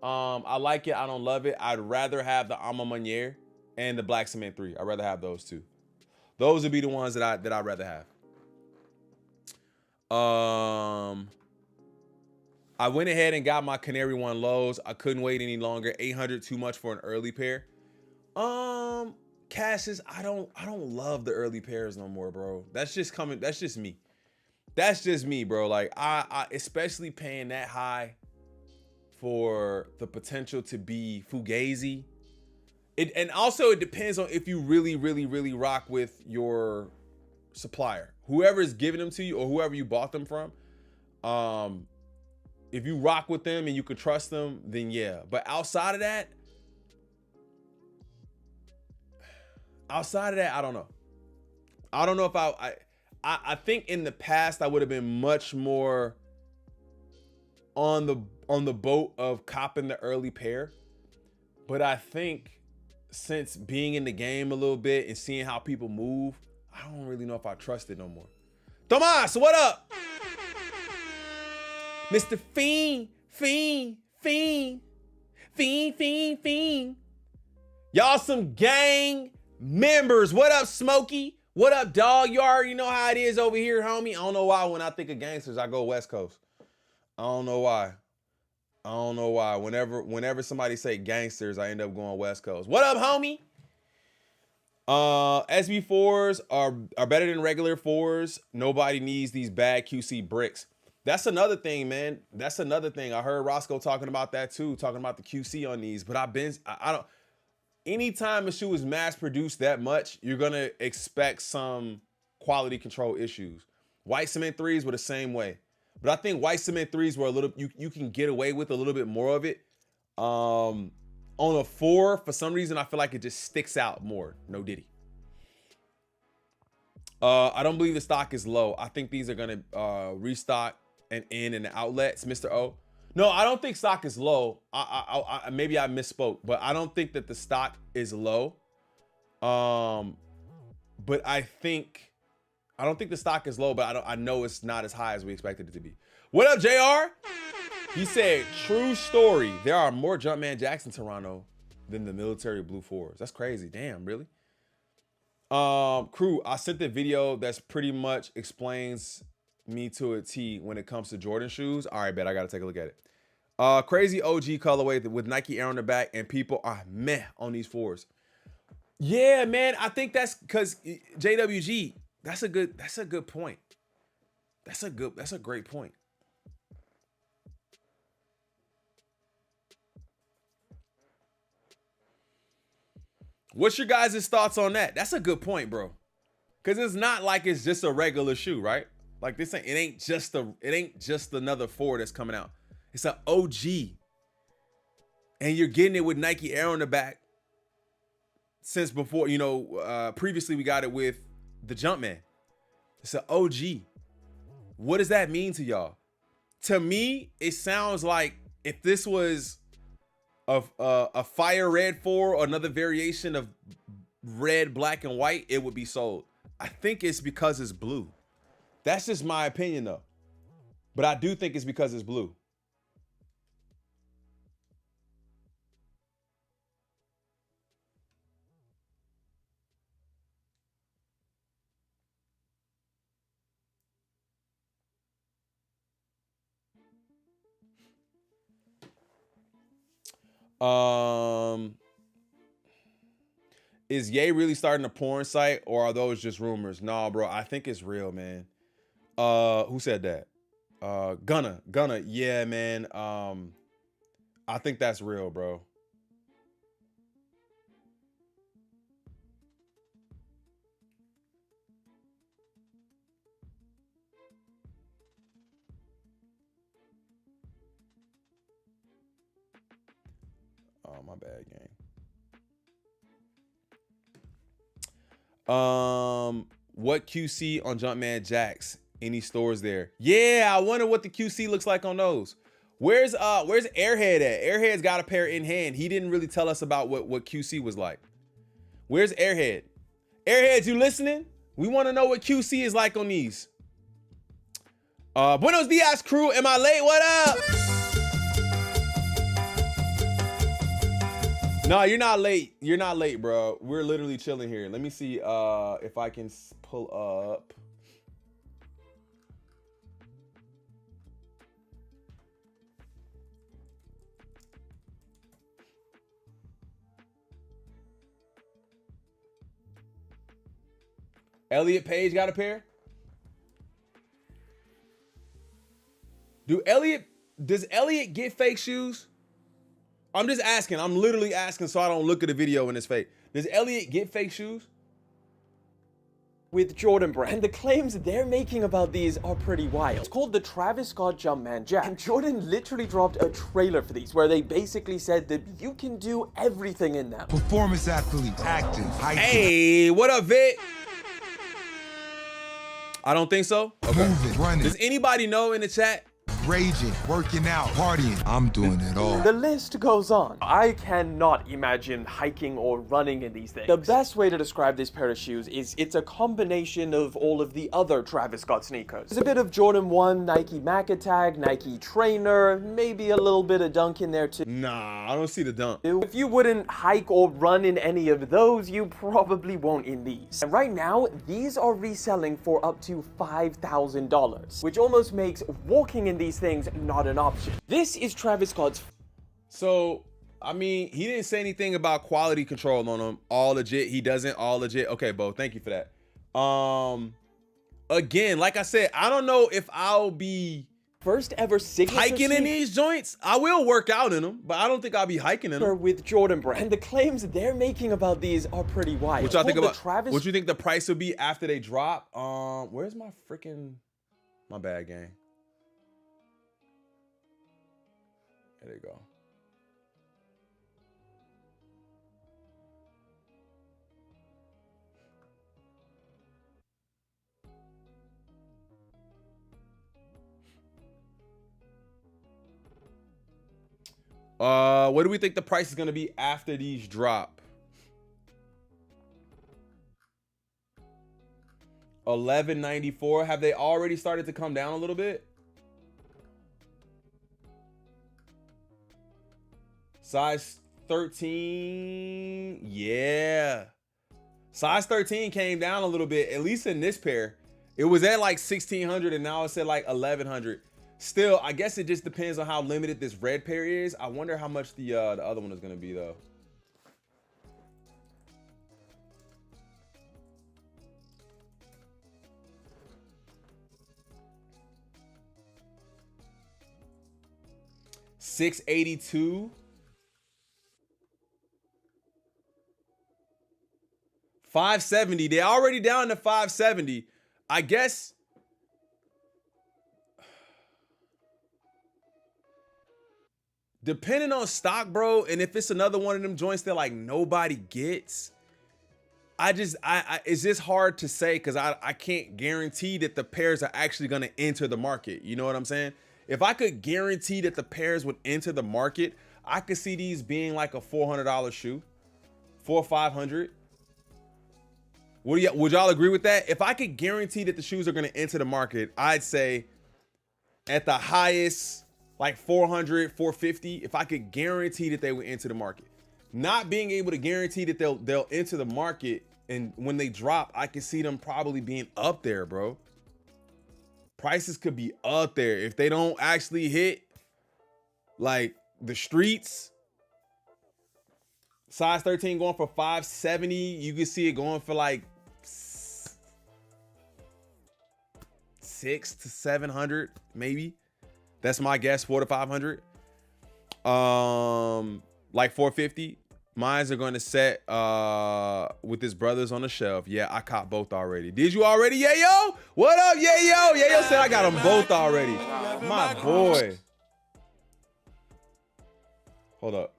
I like it. I don't love it. I'd rather have the Alma Manier and the Black Cement 3. I'd rather have those two. Those would be the ones that I'd rather have. I went ahead and got my Canary One lows. I couldn't wait any longer. 800 too much for an early pair. Cashes, I don't love the early pairs no more, bro. That's just me. That's just me, bro. Like I especially paying that high for the potential to be fugazi. And also it depends on if you really, really, really rock with your supplier, whoever is giving them to you or whoever you bought them from. If you rock with them and you can trust them, then yeah. But outside of that, I don't know. I don't know if I think in the past I would have been much more on the boat of copping the early pair. But I think since being in the game a little bit and seeing how people move, I don't really know if I trust it no more. Tomas, what up? Mr. Fiend. Y'all some gang members. What up, Smokey? What up, dog? You already know how it is over here, homie. I don't know why when I think of gangsters, I go West Coast. I don't know why. Whenever somebody say gangsters, I end up going West Coast. What up, homie? SB4s are better than regular 4s. Nobody needs these bad QC bricks. That's another thing, man. That's another thing. I heard Roscoe talking about that too, talking about the QC on these. But I don't. Anytime a shoe is mass produced that much, you're gonna expect some quality control issues. White cement 3s were the same way. But I think white cement 3s were a little, you can get away with a little bit more of it. On a 4, for some reason, I feel like it just sticks out more. No diddy. I don't believe the stock is low. I think these are gonna restock and in and outlets, Mr. O. No, I don't think stock is low. Maybe I misspoke, but I don't think that the stock is low. But I don't think the stock is low, but I know it's not as high as we expected it to be. What up, JR? He said, true story. There are more Jumpman Jacks in Toronto than the military blue 4s. That's crazy. Damn, really? Crew, I sent the video that's pretty much explains me to a T when it comes to Jordan shoes. All right, bet I got to take a look at it. Crazy OG colorway with Nike Air on the back, and people are meh on these 4s. Yeah, man. I think that's because JWG. That's a good point. That's a great point. What's your guys' thoughts on that? That's a good point, bro. Cause it's not like it's just a regular shoe, right? Like it ain't just another 4 that's coming out. It's an OG. And you're getting it with Nike Air on the back since before, previously we got it with the Jumpman. It's an OG. What does that mean to y'all? To me, it sounds like if this was a fire red 4 or another variation of red, black, and white, it would be sold. I think it's because it's blue. That's just my opinion though. But I do think it's because it's blue. Is Ye really starting a porn site or are those just rumors? Nah, bro, I think it's real, man. Who said that? Gunna, yeah, man. I think that's real, bro. Oh, my bad, gang. What QC on Jumpman Jacks? Any stores there? Yeah, I wonder what the QC looks like on those. Where's Airhead at? Airhead's got a pair in hand. He didn't really tell us about what QC was like. Where's Airhead? Airhead, you listening? We want to know what QC is like on these. Buenos dias, crew. Am I late? What up? No, you're not late. You're not late, bro. We're literally chilling here. Let me see if I can pull up. Elliot Page got a pair? Does Elliot get fake shoes? I'm just asking. I'm literally asking so I don't look at the video and it's fake. Does Elliot get fake shoes? With Jordan brand. And the claims they're making about these are pretty wild. It's called the Travis Scott Jumpman Jack. And Jordan literally dropped a trailer for these where they basically said that you can do everything in them. Performance athletes, active, hiking. Hey, what up, Vic? I don't think so. Okay. Moving, running, Does anybody know in the chat? raging, working out, partying. I'm doing it all. The list goes on. I cannot imagine hiking or running in these things. The best way to describe this pair of shoes is it's a combination of all of the other Travis Scott sneakers. There's a bit of Jordan 1, Nike Mac Attack, Nike Trainer, maybe a little bit of Dunk in there too. Nah, I don't see the dunk. If you wouldn't hike or run in any of those, you probably won't in these. And right now, these are reselling for up to $5,000, which almost makes walking in these things not an option. This is Travis Scott's. So, I mean, he didn't say anything about quality control on them. All legit. He doesn't. All legit. Okay, Bo, thank you for that. Again, like I said, I don't know if I'll be First ever signature hiking in these joints. I will work out in them, but I don't think I'll be hiking in them. with Jordan brand. And the claims they're making about these are pretty wild. What y'all think Called the about? Travis? What you think the price will be after they drop? Where's my freaking? My bad, gang. There you go. What do we think the price is gonna be after these drop? $11.94. Have they already started to come down a little bit? Size 13. Yeah. Size 13 came down a little bit, at least in this pair. It was at like 1,600 and now it's at like 1,100. Still, I guess it just depends on how limited this red pair is. I wonder how much the other one is going to be though. $682. $570. They're already down to $570. I guess. Depending on stock, bro, and if it's another one of them joints that like nobody gets, it's just hard to say because I can't guarantee that the pairs are actually gonna enter the market. You know what I'm saying? If I could guarantee that the pairs would enter the market, I could see these being like a $400 shoe, $400 or $500. Would y'all agree with that? If I could guarantee that the shoes are gonna enter the market, I'd say at the highest, like 400, 450, if I could guarantee that they would enter the market. Not being able to guarantee that they'll enter the market, and when they drop, I can see them probably being up there, bro. Prices could be up there if they don't actually hit like the streets. Size 13 going for $570. You can see it going for like $600 to $700, maybe. That's my guess, $400 to $500. Like $450. Mines are going to set with his brothers on the shelf. Yeah, I caught both already. Did you already, Yayo? What up, Yayo? Yayo said I got them both already. My boy. Hold up.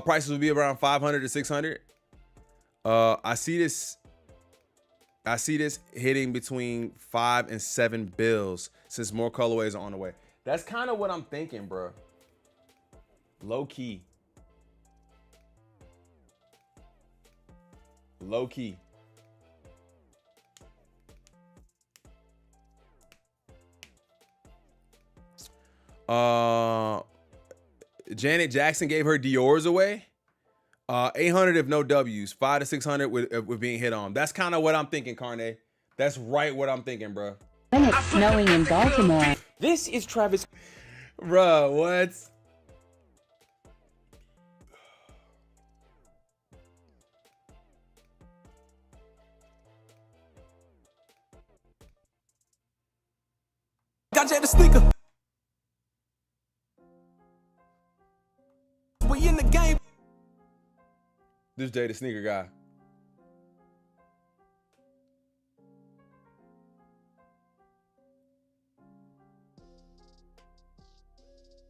Prices will be around 500 to 600. I see this hitting between 5 and 7 bills since more colorways are on the way. That's kind of what I'm thinking, bro. Low key. Low key. Janet Jackson gave her Dior's away. 800 if no W's. 500 to 600 with being hit on. That's kind of what I'm thinking, Carne. That's right what I'm thinking, bro. When it's snowing in Baltimore. This is Travis. Bro, what? Got Jay the sneaker. We in the game. This Jay the sneaker guy.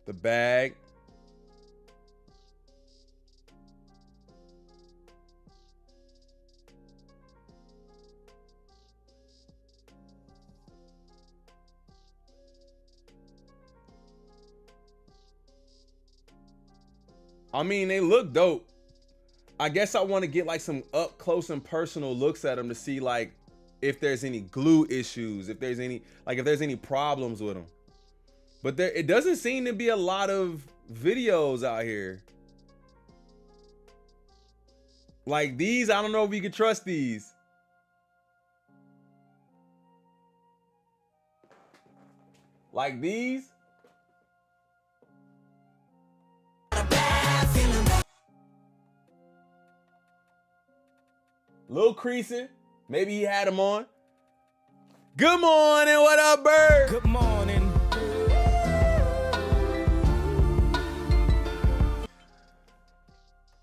The bag. I mean, they look dope. I guess I want to get like some up close and personal looks at them to see like if there's any glue issues, if there's any problems with them. But it doesn't seem to be a lot of videos out here. Like these, I don't know if you can trust these. Like these. Little creasing. Maybe he had them on. Good morning. What up, Bird? Good morning.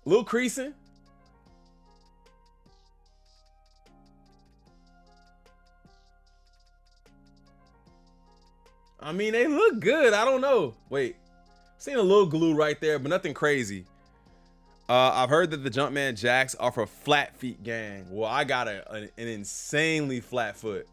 Little creasing. I mean, they look good. I don't know. Wait. Seen a little glue right there, but nothing crazy. I've heard that the Jumpman Jacks are for flat feet gang. Well, I got an insanely flat foot.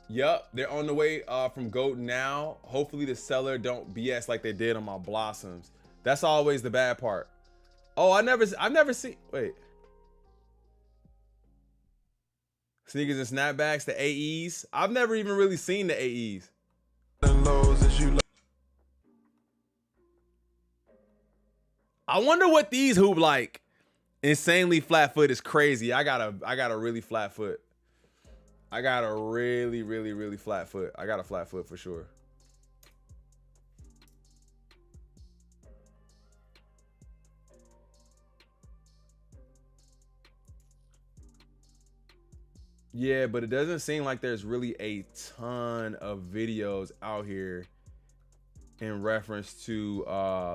Yep, they're on the way from GOAT now. Hopefully the seller don't BS like they did on my Blossoms. That's always the bad part. Oh, I've never seen, wait. Sneakers and snapbacks, the AEs. I've never even really seen the AEs. I wonder what these hoop like. Insanely flat foot is crazy. I got a really flat foot. I got a really flat foot. I got a flat foot for sure. Yeah, but it doesn't seem like there's really a ton of videos out here in reference to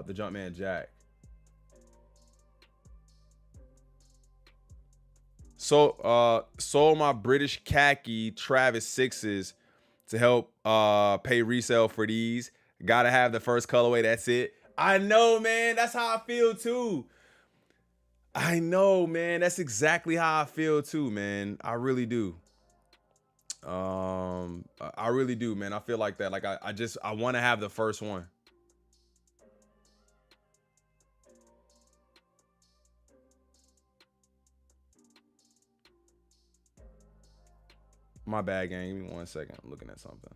the Jumpman Jack. So sold my British khaki Travis 6s to help pay resale for these. Gotta have the first colorway, that's it. I know, man, that's how I feel too. I know, man, that's exactly how I feel too, man. I really do. I really do, man. I feel like that. Like I want to have the first one. My bad, gang. Give me 1 second. I'm looking at something.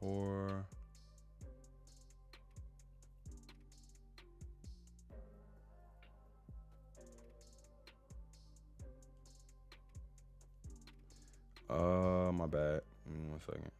Or my bad. Give me 1 second.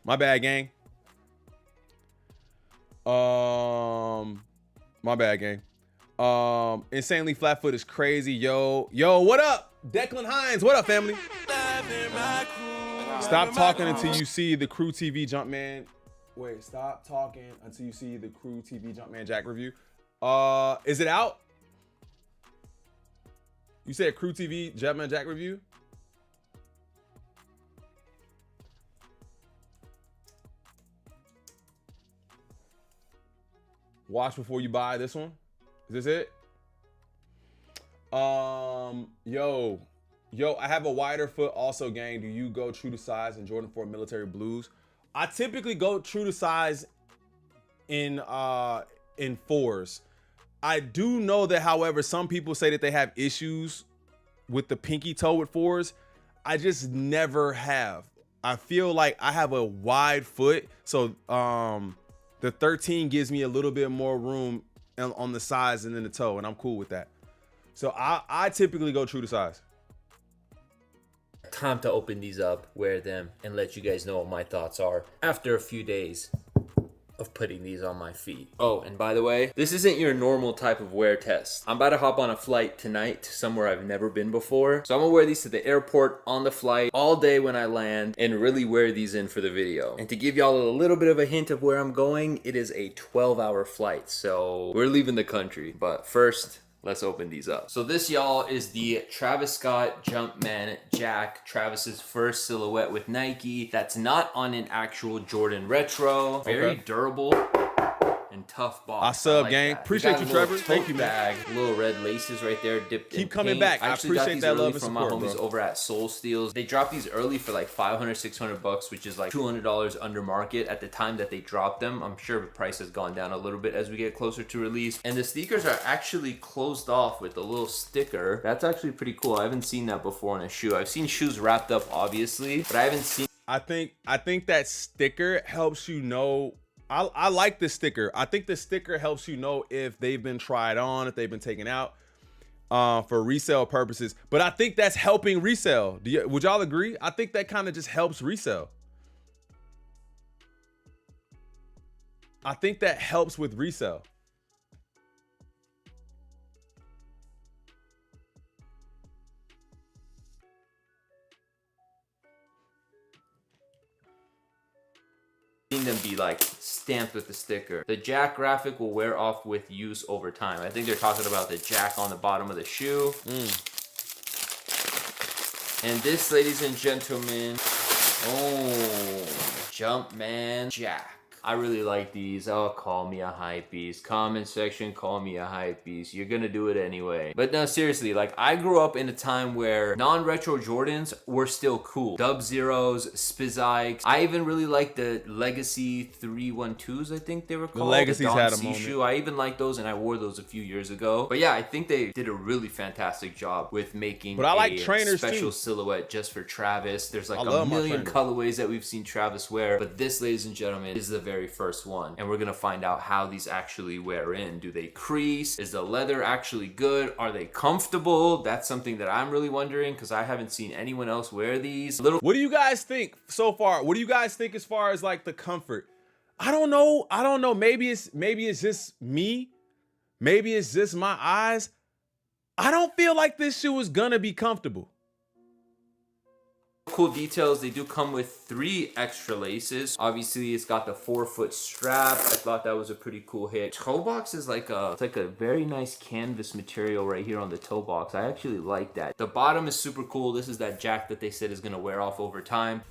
My bad, gang. My bad, gang. Insanely flat foot is crazy. Yo, what up? Declan Hines, what up, family? Stop talking until you see the Crew TV Jumpman. Wait, stop talking until you see the Crew TV Jumpman Jack review. Is it out? You said Crew TV Jumpman Jack review? Watch before you buy this one. Is this it? Yo, I have a wider foot also, gang. Do you go true to size in Jordan 4 military blues? I typically go true to size in 4s. I do know that, however, some people say that they have issues with the pinky toe with 4s. I just never have. I feel like I have a wide foot, so the 13 gives me a little bit more room on the size and then the toe, and I'm cool with that. So I typically go true to size. Time to open these up, wear them, and let you guys know what my thoughts are after a few days of putting these on my feet. Oh, and by the way, this isn't your normal type of wear test. I'm about to hop on a flight tonight to somewhere I've never been before. So I'm gonna wear these to the airport, on the flight, all day when I land, and really wear these in for the video. And to give y'all a little bit of a hint of where I'm going, it is a 12-hour flight. So we're leaving the country. But first, let's open these up. So this, y'all, is the Travis Scott Jumpman Jack, Travis's first silhouette with Nike. That's not on an actual Jordan retro. Very durable and tough box. I sub, like gang. that. Appreciate you, Trevor. Thank you, man. Bag, little red laces right there, dipped in Keep coming paint. back. I appreciate that love and from support, my homies bro. over at Soul Steals. They dropped these early for like $500-600, which is like $200 under market at the time that they dropped them. I'm sure the price has gone down a little bit as we get closer to release. And the sneakers are actually closed off with a little sticker. That's actually pretty cool. I haven't seen that before on a shoe. I've seen shoes wrapped up, obviously, but I haven't seen. I think that sticker helps you know. I like the sticker. I think the sticker helps you know if they've been tried on, if they've been taken out for resale purposes. But I think that's helping resale. Would y'all agree? I think that kind of just helps resale. I think that helps with resale. Them be like stamped with the sticker. The Jack graphic will wear off with use over time. I think they're talking about the Jack on the bottom of the shoe. And this, ladies and gentlemen, Jumpman Jack. I really like these. Oh, call me a hypebeast. Comment section, call me a hypebeast. You're gonna do it anyway. But no, seriously, like, I grew up in a time where non-retro Jordans were still cool. Dub Zeros, Spizikes. I even really liked the Legacy 312s, I think they were called. The Legacies had a C moment. shoe. I even liked those, and I wore those a few years ago. But yeah, I think they did a really fantastic job with making But I like a trainers special too. silhouette just for Travis. There's like I a love my million trainers. colorways that we've seen Travis wear, but this, ladies and gentlemen, is the very first one, and we're gonna find out how these actually wear in. Do they crease? Is the leather actually good? Are they comfortable? That's something that I'm really wondering, because I haven't seen anyone else wear these. What do you guys think so far? What do you guys think as far as like the comfort? I don't know. Maybe it's just me. Maybe it's just my eyes. I don't feel like this shoe is gonna be comfortable. Cool details, they do come with 3 extra laces. Obviously, it's got the 4-foot strap. I thought that was a pretty cool hit. Toe box is like a very nice canvas material right here on the toe box. I actually like that. The bottom is super cool. This is that Jack that they said is gonna wear off over time.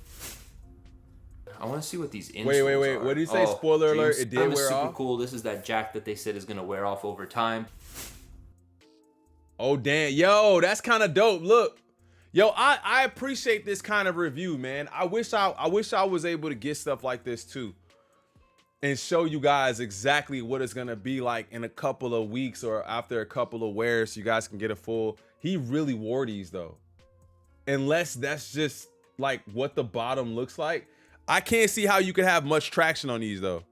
I want to see what these insoles are. Wait. What did you say? Spoiler alert, it did wear super off? cool. This is that Jack that they said is gonna wear off over time. Oh damn, yo, that's kind of dope. Look. Yo, I appreciate this kind of review, man. I wish I was able to get stuff like this too, and show you guys exactly what it's gonna be like in a couple of weeks or after a couple of wears, so you guys can get a full. He really wore these though, unless that's just like what the bottom looks like. I can't see how you could have much traction on these though.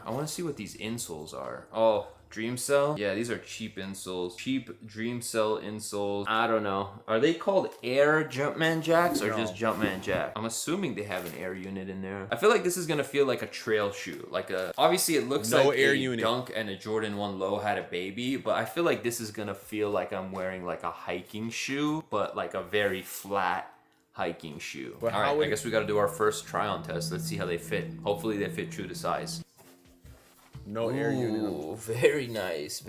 I want to see what these insoles are. Oh, Dream Cell? Yeah, these are cheap insoles. Cheap Dream Cell insoles. I don't know. Are they called Air Jumpman Jacks or just Jumpman Jack? I'm assuming they have an air unit in there. I feel like this is gonna feel like a trail shoe. Like a, obviously it looks like air a unit. Dunk and a Jordan 1 Low had a baby, but I feel like this is gonna feel like I'm wearing like a hiking shoe, but like a very flat hiking shoe. All right, I guess we gotta do our first try-on test. Let's see how they fit. Hopefully they fit true to size. No air unit. Ooh, very nice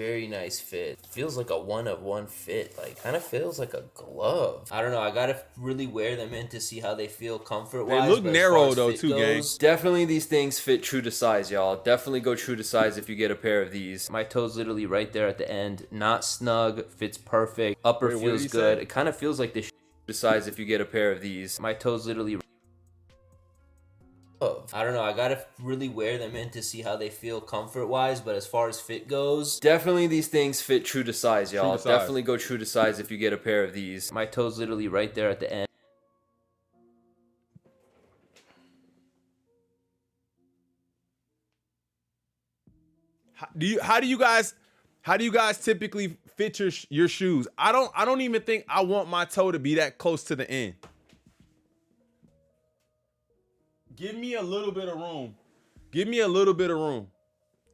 fit. Feels like a one-of-one fit. Like, kind of feels like a glove. I don't know. I gotta really wear them in to see how they feel comfort-wise. They look narrow though, too, gang. Definitely these things fit true to size, y'all. Definitely go true to size if you get a pair of these. My toe's literally right there at the end. Not snug. Fits perfect. Upper feels good. It kind of feels like this to size if you get a pair of these. My toe's literally. I don't know, I gotta really wear them in to see how they feel comfort-wise, but as far as fit goes, definitely these things fit true to size, y'all. Definitely go true to size if you get a pair of these. My toe's literally right there at the end. How do you guys typically fit your shoes? I don't even think I want my toe to be that close to the end. Give me a little bit of room. Give me a little bit of room.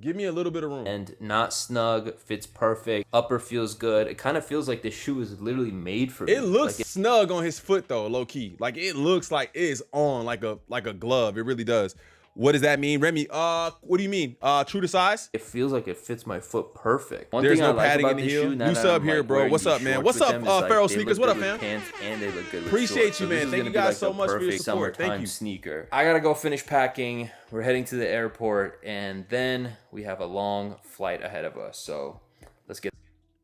Give me a little bit of room. And not snug, fits perfect. Upper feels good. It kind of feels like this shoe is literally made for me. It looks like snug on his foot though, low key. Like it looks like it is on like a glove. It really does. What does that mean, Remy? What do you mean? True to size? It feels like it fits my foot perfect. There's no padding in the heel. New sub here, bro. What's up, man? What's up, Feral Sneakers? What up, fam? Pants and they look good with Appreciate shorts. you, man. Thank you guys so much for your support. Thank you. Sneaker. I gotta go finish packing. We're heading to the airport, and then we have a long flight ahead of us. So let's get.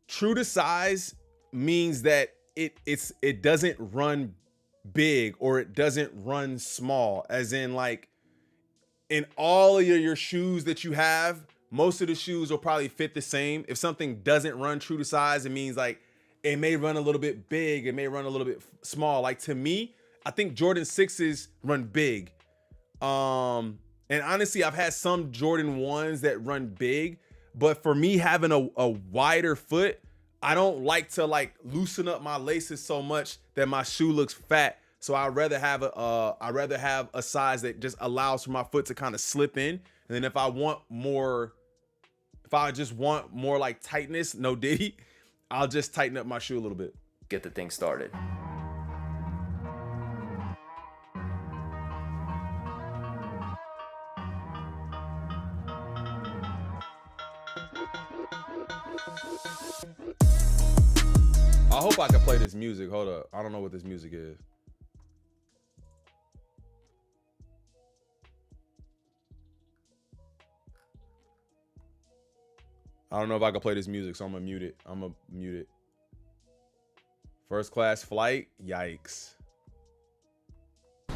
True to size means that it doesn't run big or it doesn't run small, as in like. In all of your shoes that you have, most of the shoes will probably fit the same. If something doesn't run true to size, it means like it may run a little bit big, it may run a little bit small. Like to me, I think Jordan 6s run big. And honestly, I've had some Jordan 1s that run big, but for me having a wider foot, I don't like to like loosen up my laces so much that my shoe looks fat. So I'd rather have a size that just allows for my foot to kind of slip in. And then if I just want more like tightness, no diddy, I'll just tighten up my shoe a little bit. Get the thing started. I hope I can play this music. Hold up. I don't know what this music is. I don't know if I can play this music, so I'm gonna mute it. First class flight, yikes.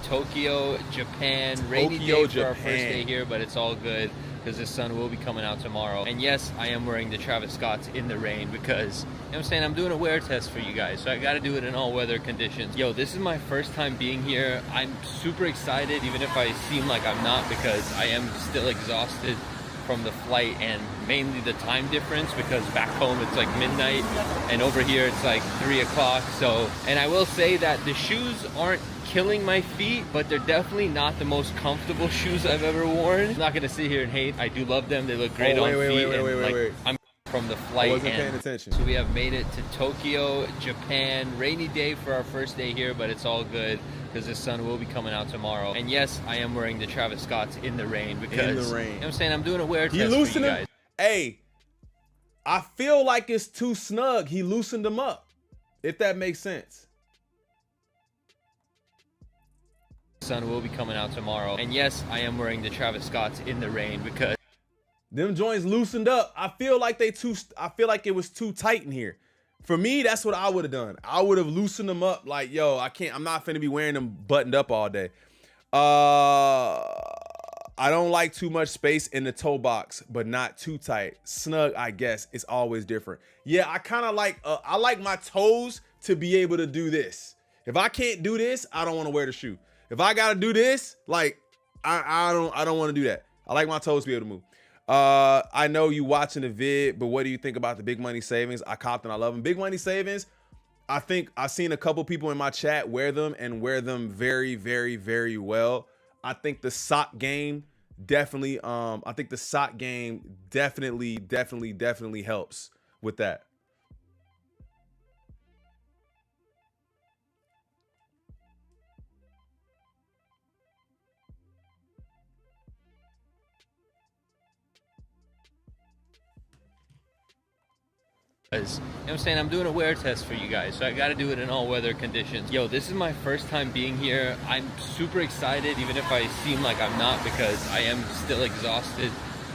Tokyo, Japan. Rainy day for our first day here, but it's all good because the sun will be coming out tomorrow. And yes, I am wearing the Travis Scotts in the rain because, you know what I'm saying, I'm doing a wear test for you guys, so I got to do it in all weather conditions. Yo, this is my first time being here. I'm super excited, even if I seem like I'm not, because I am still exhausted from the flight and mainly the time difference, because back home it's like midnight and over here it's like 3 o'clock. So, and I will say that the shoes aren't killing my feet, but they're definitely not the most comfortable shoes I've ever worn. I'm not gonna sit here and hate. I do love them. They look great on feet. Wait. I'm from the flight. I wasn't paying attention. So we have made it to Tokyo, Japan. Rainy day for our first day here, but it's all good because the sun will be coming out tomorrow. And yes, I am wearing the Travis Scotts in the rain because, you know what I'm saying, I'm doing a wear test for you guys. Hey, I feel like it's too snug. He loosened them up, if that makes sense. Sun will be coming out tomorrow. And yes, I am wearing the Travis Scotts in the rain because them joints loosened up. I feel like it was too tight in here. For me, that's what I would have done. I would have loosened them up. Like, yo, I'm not finna be wearing them buttoned up all day. I don't like too much space in the toe box, but not too tight. Snug, I guess, is always different. Yeah, I kind of like, I like my toes to be able to do this. If I can't do this, I don't want to wear the shoe. If I got to do this, like, I don't want to do that. I like my toes to be able to move. I know you watching the vid, but what do you think about the big money savings? I copped and I love them. Big money savings. I think I've seen a couple people in my chat wear them and wear them very, very, very well. I think the sock game definitely, definitely helps with that. Because, you know what I'm saying, I'm doing a wear test for you guys, so I got to do it in all weather conditions. Yo, this is my first time being here. I'm super excited, even if I seem like I'm not, because I am still exhausted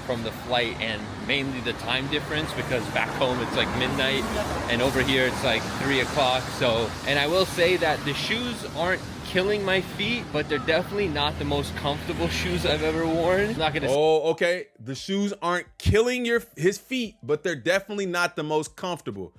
from the flight and mainly the time difference, because back home it's like midnight and over here it's like 3 o'clock. So, and I will say that the shoes aren't killing my feet, but they're definitely not the most comfortable shoes I've ever worn. I'm not gonna. Oh, okay. The shoes aren't killing his feet, but they're definitely not the most comfortable.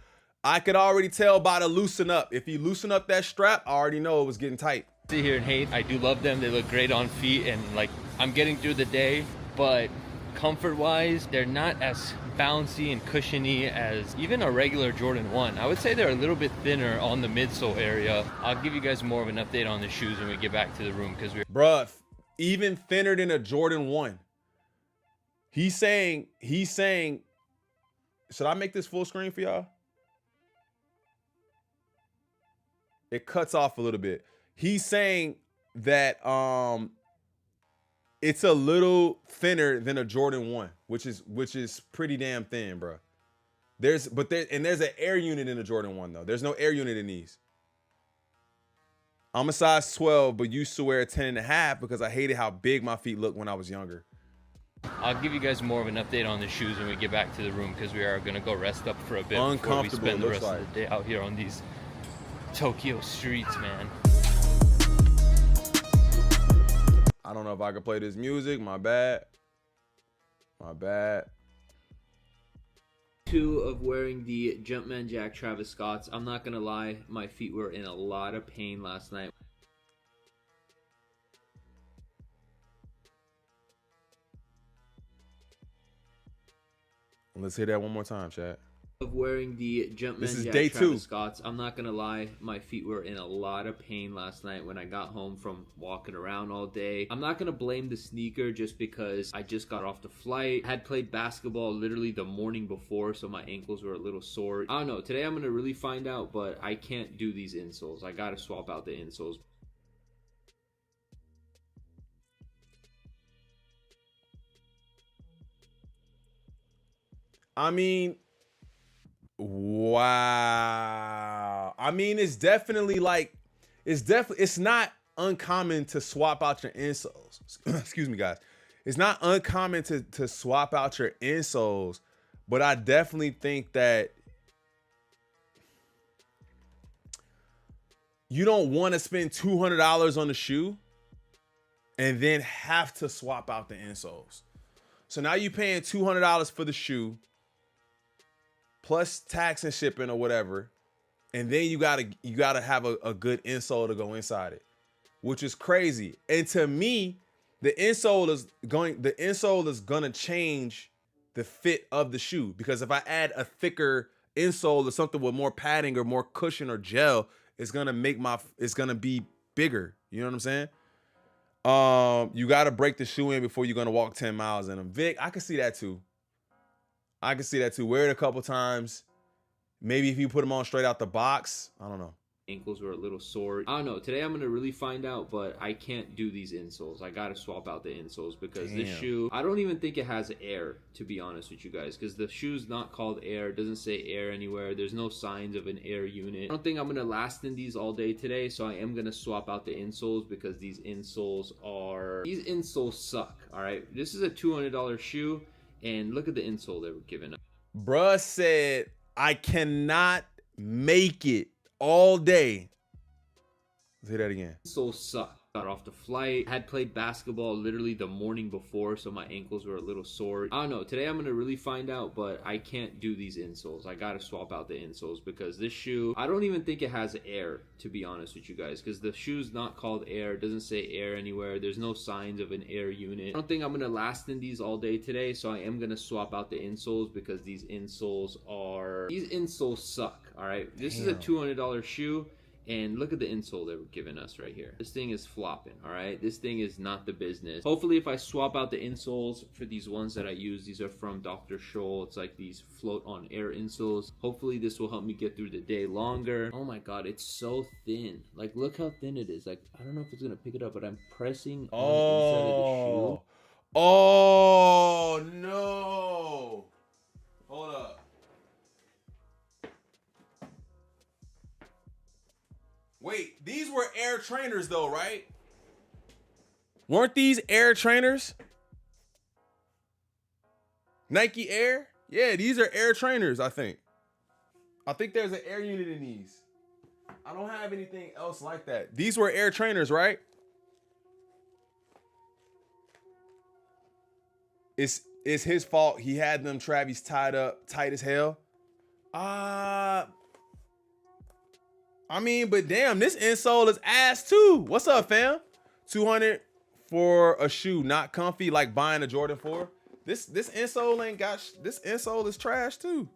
I could already tell by the loosen up. If you loosen up that strap, I already know it was getting tight. Sit here and hate. I do love them. They look great on feet, and like I'm getting through the day, but comfort-wise, they're not as bouncy and cushiony as even a regular Jordan 1. I would say they're a little bit thinner on the midsole area. I'll give you guys more of an update on the shoes when we get back to the room, because we're... Bruh, even thinner than a Jordan 1. He's saying, should I make this full screen for y'all? It cuts off a little bit. He's saying that it's a little thinner than a Jordan 1, which is pretty damn thin, bro. There's an air unit in the Jordan 1 though. There's no air unit in these. I'm a size 12, but used to wear a 10.5 because I hated how big my feet looked when I was younger. I'll give you guys more of an update on the shoes when we get back to the room, because we are gonna go rest up for a bit before we spend the rest of the day out here on these Tokyo streets, man. I don't know if I can play this music. My bad. Two of wearing the Jumpman Jack Travis Scotts. I'm not gonna lie, my feet were in a lot of pain last night. Let's hear that one more time, chat. Of wearing the Jumpman Jack day 2. Travis Scotts. I'm not gonna lie, my feet were in a lot of pain last night when I got home from walking around all day. I'm not gonna blame the sneaker just because I just got off the flight. I had played basketball literally the morning before, so my ankles were a little sore. I don't know, today I'm gonna really find out, but I can't do these insoles. I gotta swap out the insoles. I mean, wow. I mean, it's definitely like, it's not uncommon to swap out your insoles. Excuse me, guys. It's not uncommon to swap out your insoles, but I definitely think that you don't want to spend $200 on the shoe and then have to swap out the insoles. So now you're paying $200 for the shoe, plus tax and shipping or whatever, and then you gotta have a good insole to go inside it, which is crazy. And to me, the insole is gonna change the fit of the shoe, because if I add a thicker insole or something with more padding or more cushion or gel, it's gonna be bigger. You know what I'm saying? You gotta break the shoe in before you're gonna walk 10 miles in them. Vic, I can see that too. Wear it a couple times. Maybe if you put them on straight out the box, I don't know. Ankles were a little sore. I don't know. Today I'm going to really find out, but I can't do these insoles. I got to swap out the insoles because this shoe, I don't even think it has air, to be honest with you guys, because the shoe's not called air. It doesn't say air anywhere. There's no signs of an air unit. I don't think I'm going to last in these all day today, so I am going to swap out the insoles because these insoles suck, all right? This is a $200 shoe. And look at the insole they were giving up. Bruh said, I cannot make it all day. Say that again. Insoles suck. Got off the flight, had played basketball literally the morning before, so my ankles were a little sore. I don't know, today I'm gonna really find out, but I can't do these insoles. I gotta swap out the insoles because this shoe, I don't even think it has air, to be honest with you guys, because the shoe's not called Air. It doesn't say air anywhere. There's no signs of an air unit. I don't think I'm gonna last in these all day today, so I am gonna swap out the insoles because these insoles suck. All right, this is a $200 shoe. And look at the insole they were giving us right here. This thing is flopping, all right? This thing is not the business. Hopefully, if I swap out the insoles for these ones that I use, these are from Dr. Scholl. It's like these float on air insoles. Hopefully, this will help me get through the day longer. Oh my God, it's so thin. Like, look how thin it is. Like, I don't know if it's gonna pick it up, but I'm pressing on the inside of the shoe. Oh, no. Hold up. Wait, these were Air trainers though, right? Weren't these Air trainers? Nike Air? Yeah, these are Air trainers, I think. I think there's an Air unit in these. I don't have anything else like that. These were Air trainers, right? It's his fault. He had them Travis tied up tight as hell. I mean, but damn, this insole is ass too. What's up, fam? 200 for a shoe, not comfy, like buying a Jordan 4. This insole ain't got. This insole is trash too.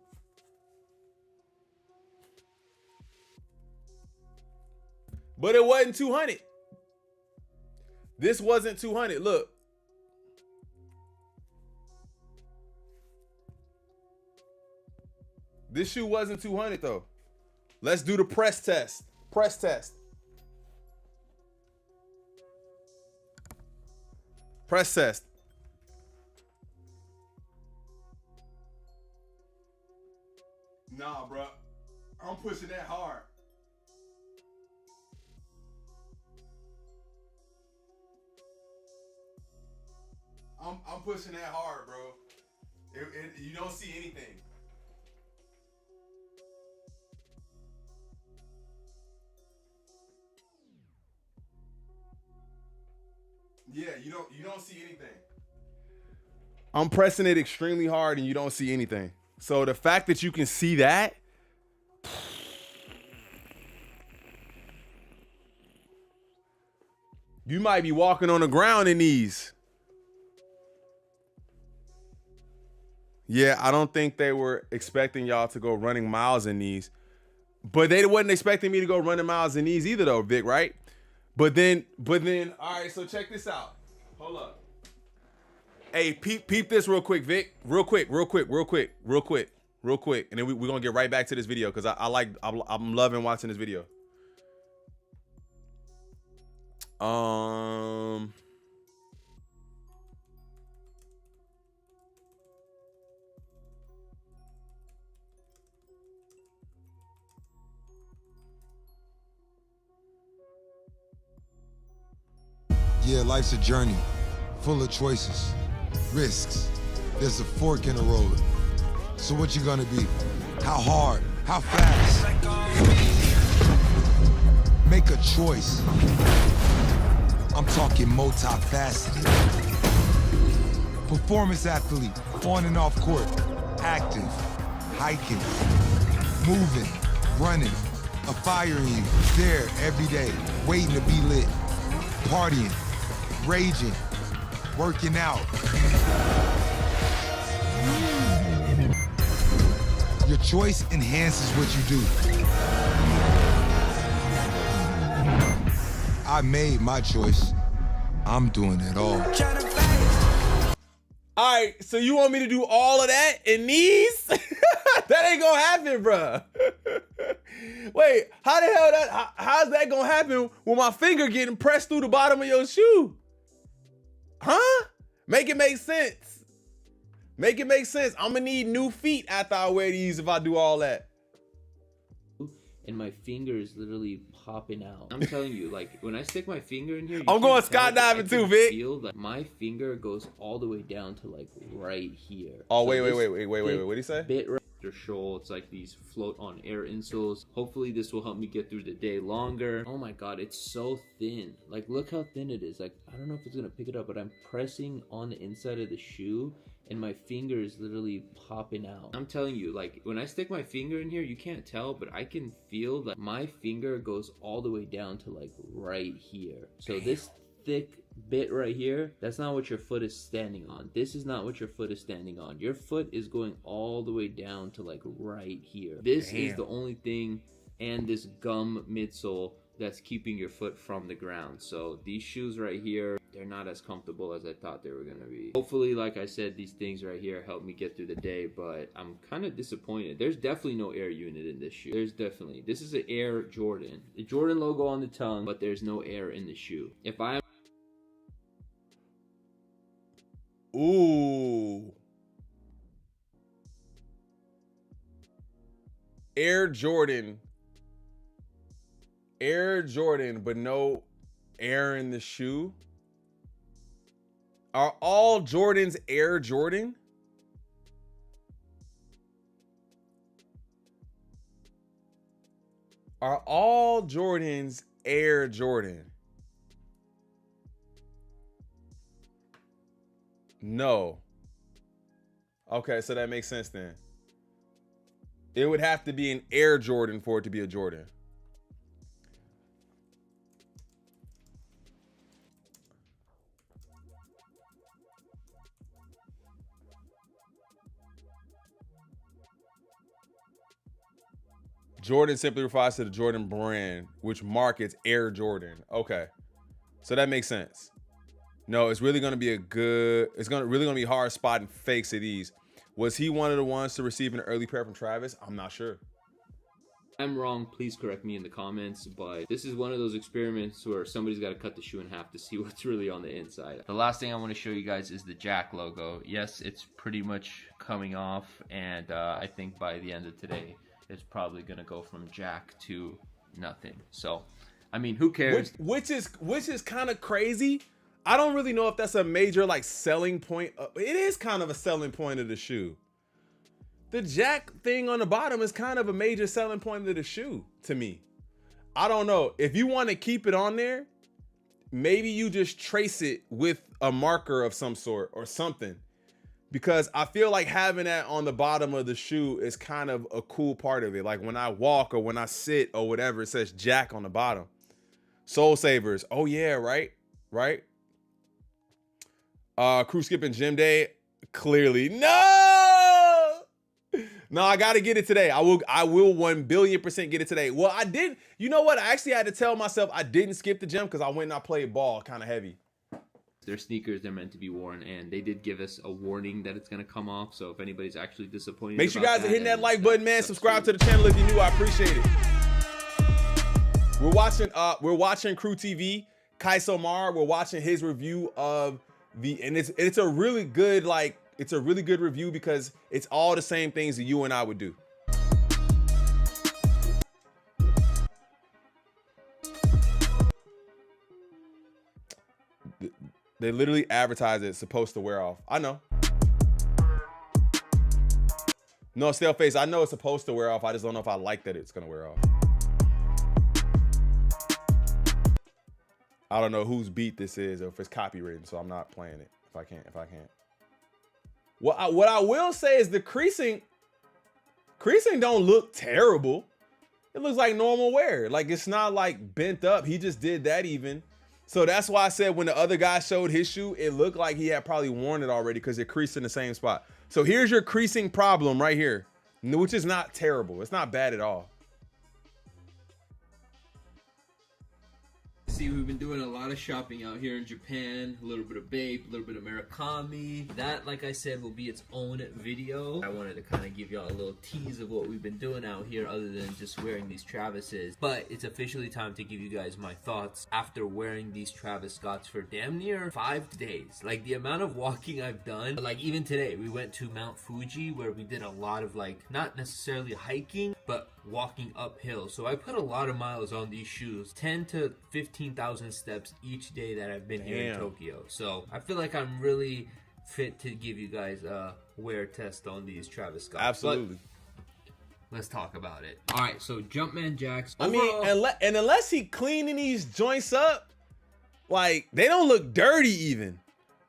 But it wasn't 200. This wasn't 200. Look. This shoe wasn't 200 though. Let's do the press test. Press test. Press test. Nah, bro. I'm pushing that hard. I'm pushing that hard, bro. You don't see anything. Yeah, you don't see anything. I'm pressing it extremely hard and you don't see anything. So the fact that you can see that, you might be walking on the ground in these. Yeah, I don't think they were expecting y'all to go running miles in these. But they wasn't expecting me to go running miles in these either though, Vic, right? But then, all right, so check this out. Hold up. Hey, peep this real quick, Vic. Real quick. And then we're gonna get right back to this video because I'm loving watching this video. Yeah, life's a journey, full of choices, risks. There's a fork in the road. So what you gonna be? How hard? How fast? Make a choice. I'm talking multifaceted. Performance athlete, on and off court, active, hiking, moving, running, a fire in you, there every day, waiting to be lit, partying, raging, working out. Your choice enhances what you do. I made my choice. I'm doing it all. All right, so you want me to do all of that in these? That ain't gonna happen, bruh. Wait, how's that gonna happen with my finger getting pressed through the bottom of your shoe? Huh? Make it make sense. Make it make sense. I'm gonna need new feet after I wear these if I do all that. And my finger is literally popping out. I'm telling you, like when I stick my finger in here, I'm going skydiving too, Vic. Feel like my finger goes all the way down to like right here. Oh, so wait. What did he say? Bit right Shoal. It's like these float on air insoles. Hopefully this will help me get through the day longer. Oh my god, it's so thin. Like, look how thin it is. Like, I don't know if it's gonna pick it up, but I'm pressing on the inside of the shoe and my finger is literally popping out. I'm telling you, like, when I stick my finger in here, you can't tell, but I can feel that my finger goes all the way down to like right here. So this thick bit right here, that's not what your foot is standing on. This is not what your foot is standing on. Your foot is going all the way down to like right here. This is the only thing, and this gum midsole, that's keeping your foot from the ground. So these shoes right here, they're not as comfortable as I thought they were gonna be. Hopefully, like I said, these things right here help me get through the day, but I'm kind of disappointed. There's definitely no air unit in this shoe. This is an Air Jordan. The Jordan logo on the tongue, but there's no air in the shoe. If I Ooh. Air Jordan, but no air in the shoe. Are all Jordans Air Jordan? Are all Jordans Air Jordan? No. Okay, so that makes sense then. It would have to be an Air Jordan for it to be a Jordan. Jordan simply refers to the Jordan brand, which markets Air Jordan. Okay, so that makes sense. No, it's really gonna be really gonna be hard spotting fakes of these. Was he one of the ones to receive an early pair from Travis? I'm not sure. I'm wrong, please correct me in the comments, but this is one of those experiments where somebody's got to cut the shoe in half to see what's really on the inside. The last thing I want to show you guys is the Jack logo. Yes, it's pretty much coming off, and I think by the end of today, it's probably gonna go from Jack to nothing. So, I mean, who cares? Which is kind of crazy. I don't really know if that's a major like selling point. It is kind of a selling point of the shoe. The Jack thing on the bottom is kind of a major selling point of the shoe to me. I don't know. If you want to keep it on there, maybe you just trace it with a marker of some sort or something. Because I feel like having that on the bottom of the shoe is kind of a cool part of it. Like when I walk or when I sit or whatever, it says Jack on the bottom. Soul Savers. Oh yeah, right? Right? Crew skipping gym day. Clearly. No! No, I gotta get it today. I will 1,000,000,000% get it today. Well, I did. You know what? I actually had to tell myself I didn't skip the gym because I went and I played ball kind of heavy. They're sneakers, they're meant to be worn, and they did give us a warning that it's gonna come off. So if anybody's actually disappointed, make sure you guys are hitting that like button, man. Subscribe to the channel if you're new. I appreciate it. We're watching Crew TV. Kaiso Mar. We're watching his review of and it's a really good review because it's all the same things that you and I would do. They literally advertise it's supposed to wear off. I know. No, stale face. I know it's supposed to wear off. I just don't know if I like that it's gonna wear off. I don't know whose beat this is or if it's copywritten, so I'm not playing it if I can't. What I will say is the creasing don't look terrible. It looks like normal wear. Like it's not like bent up. He just did that even. So that's why I said when the other guy showed his shoe, it looked like he had probably worn it already because it creased in the same spot. So here's your creasing problem right here, which is not terrible. It's not bad at all. See, we've been doing a lot of shopping out here in Japan, a little bit of Bape, a little bit of Murakami. That, like I said, will be its own video. I wanted to kind of give y'all a little tease of what we've been doing out here other than just wearing these Travises. But it's officially time to give you guys my thoughts after wearing these Travis Scotts for damn near 5 days. Like the amount of walking I've done, like even today, we went to Mount Fuji where we did a lot of like, not necessarily hiking, but walking uphill. So I put a lot of miles on these shoes, 10 to 15,000 steps each day that I've been here in Tokyo. So I feel like I'm really fit to give you guys a wear test on these Travis Scotts. Absolutely. let's talk about it. All right, so Jumpman Jacks. I mean, overall- and unless he cleaning these joints up, like they don't look dirty even.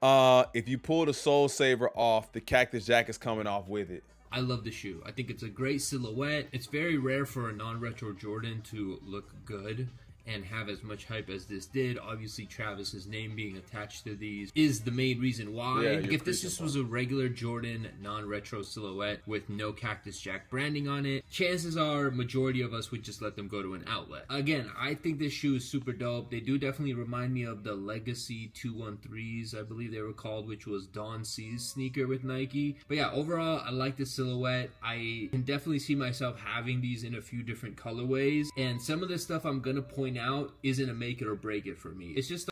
If you pull the Soul Saver off, the Cactus Jack is coming off with it. I love the shoe. I think it's a great silhouette. It's very rare for a non-retro Jordan to look good and have as much hype as this did. Obviously, Travis's name being attached to these is the main reason why. Yeah, if this just was a regular Jordan non-retro silhouette with no Cactus Jack branding on it, chances are majority of us would just let them go to an outlet. Again, I think this shoe is super dope. They do definitely remind me of the Legacy 213s, I believe they were called, which was Don C's sneaker with Nike. But yeah, overall, I like the silhouette. I can definitely see myself having these in a few different colorways. And some of the stuff I'm gonna point out isn't a make it or break it for me. It's just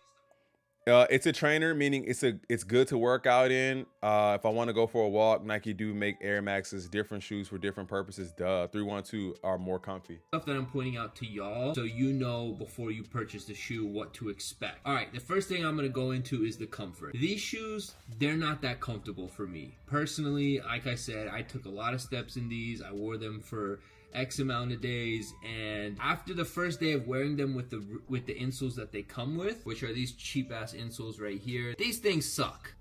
it's a trainer, meaning it's good to work out in. If I want to go for a walk, Nike do make Air Maxes, different shoes for different purposes. 312 are more comfy. Stuff that I'm pointing out to y'all so you know before you purchase the shoe what to expect. All right, the first thing I'm going to go into is the comfort. These shoes, they're not that comfortable for me. Personally, like I said, I took a lot of steps in these. I wore them for X amount of days, and after the first day of wearing them with the insoles that they come with, which are these cheap ass insoles right here, these things suck.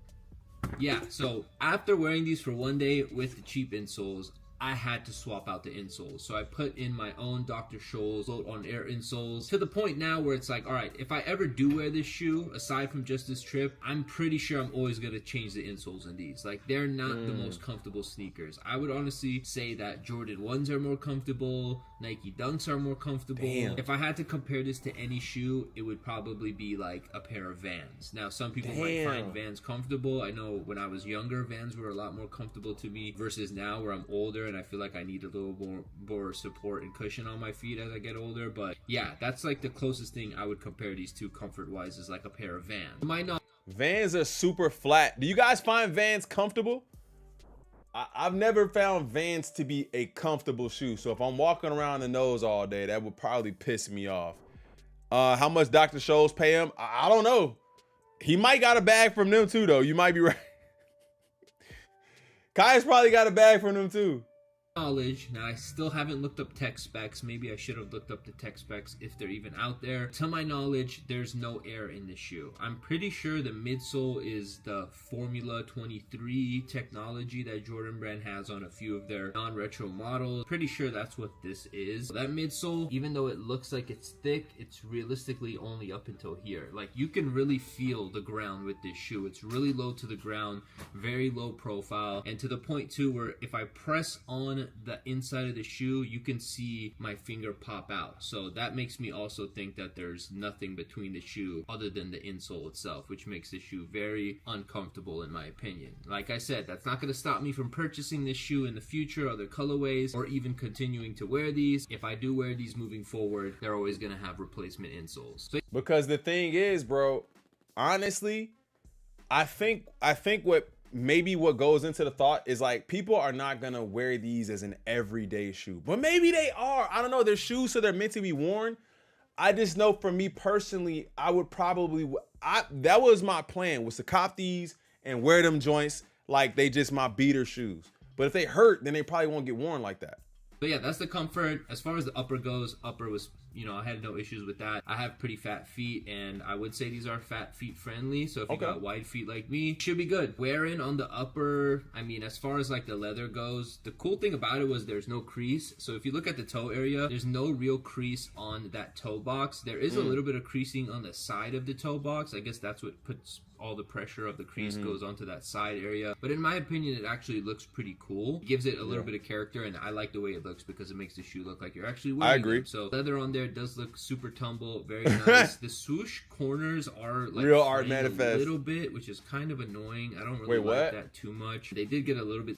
Yeah, so after wearing these for one day with the cheap insoles, I had to swap out the insoles. So I put in my own Dr. Scholl's float on air insoles to the point now where it's like, all right, if I ever do wear this shoe, aside from just this trip, I'm pretty sure I'm always going to change the insoles in these. Like, they're not the most comfortable sneakers. I would honestly say that Jordan 1s are more comfortable, Nike Dunks are more comfortable. Damn. If I had to compare this to any shoe, it would probably be like a pair of Vans. Now, some people might find Vans comfortable. I know when I was younger, Vans were a lot more comfortable to me versus now where I'm older and I feel like I need a little more support and cushion on my feet as I get older. But yeah, that's like the closest thing I would compare these two comfort wise is like a pair of Vans. Might not. Vans are super flat. Do you guys find Vans comfortable? I've never found Vans to be a comfortable shoe. So if I'm walking around in those all day, that would probably piss me off. How much Dr. Scholl's pay him? I don't know. He might got a bag from them too, though. You might be right. Kai's probably got a bag from them too. Knowledge. Now, I still haven't looked up tech specs. Maybe I should have looked up the tech specs if they're even out there. To my knowledge, there's no air in this shoe. I'm pretty sure the midsole is the Formula 23 technology that Jordan Brand has on a few of their non-retro models. Pretty sure that's what this is. That midsole, even though it looks like it's thick, it's realistically only up until here. Like, you can really feel the ground with this shoe. It's really low to the ground, very low profile, and to the point too where if I press on the inside of the shoe, you can see my finger pop out. So that makes me also think that there's nothing between the shoe other than the insole itself, which makes the shoe very uncomfortable in my opinion. Like I said, that's not going to stop me from purchasing this shoe in the future, other colorways, or even continuing to wear these. If I do wear these moving forward, they're always going to have replacement insoles. So because the thing is, bro, honestly, I think what goes into the thought is like people are not gonna wear these as an everyday shoe, but maybe they are. I don't know. They're shoes, so they're meant to be worn. I just know for me personally, I would probably that was my plan, was to cop these and wear them joints like they just my beater shoes. But if they hurt, then they probably won't get worn like that. But yeah, that's the comfort. As far as the upper goes, upper was, I had no issues with that. I have pretty fat feet, and I would say these are fat feet friendly. So if you got wide feet like me, should be good. Wearing on the upper, I mean, as far as like the leather goes, the cool thing about it was there's no crease. So if you look at the toe area, there's no real crease on that toe box. There is a little bit of creasing on the side of the toe box. I guess that's what puts all the pressure of the crease goes onto that side area. But in my opinion, it actually looks pretty cool. It gives it a little bit of character, and I like the way it looks because it makes the shoe look like you're actually wearing I agree. them. So leather on there does look super tumble, very nice. The swoosh corners are like real art frayed manifest a little bit, which is kind of annoying. I don't really like that too much. They did get a little bit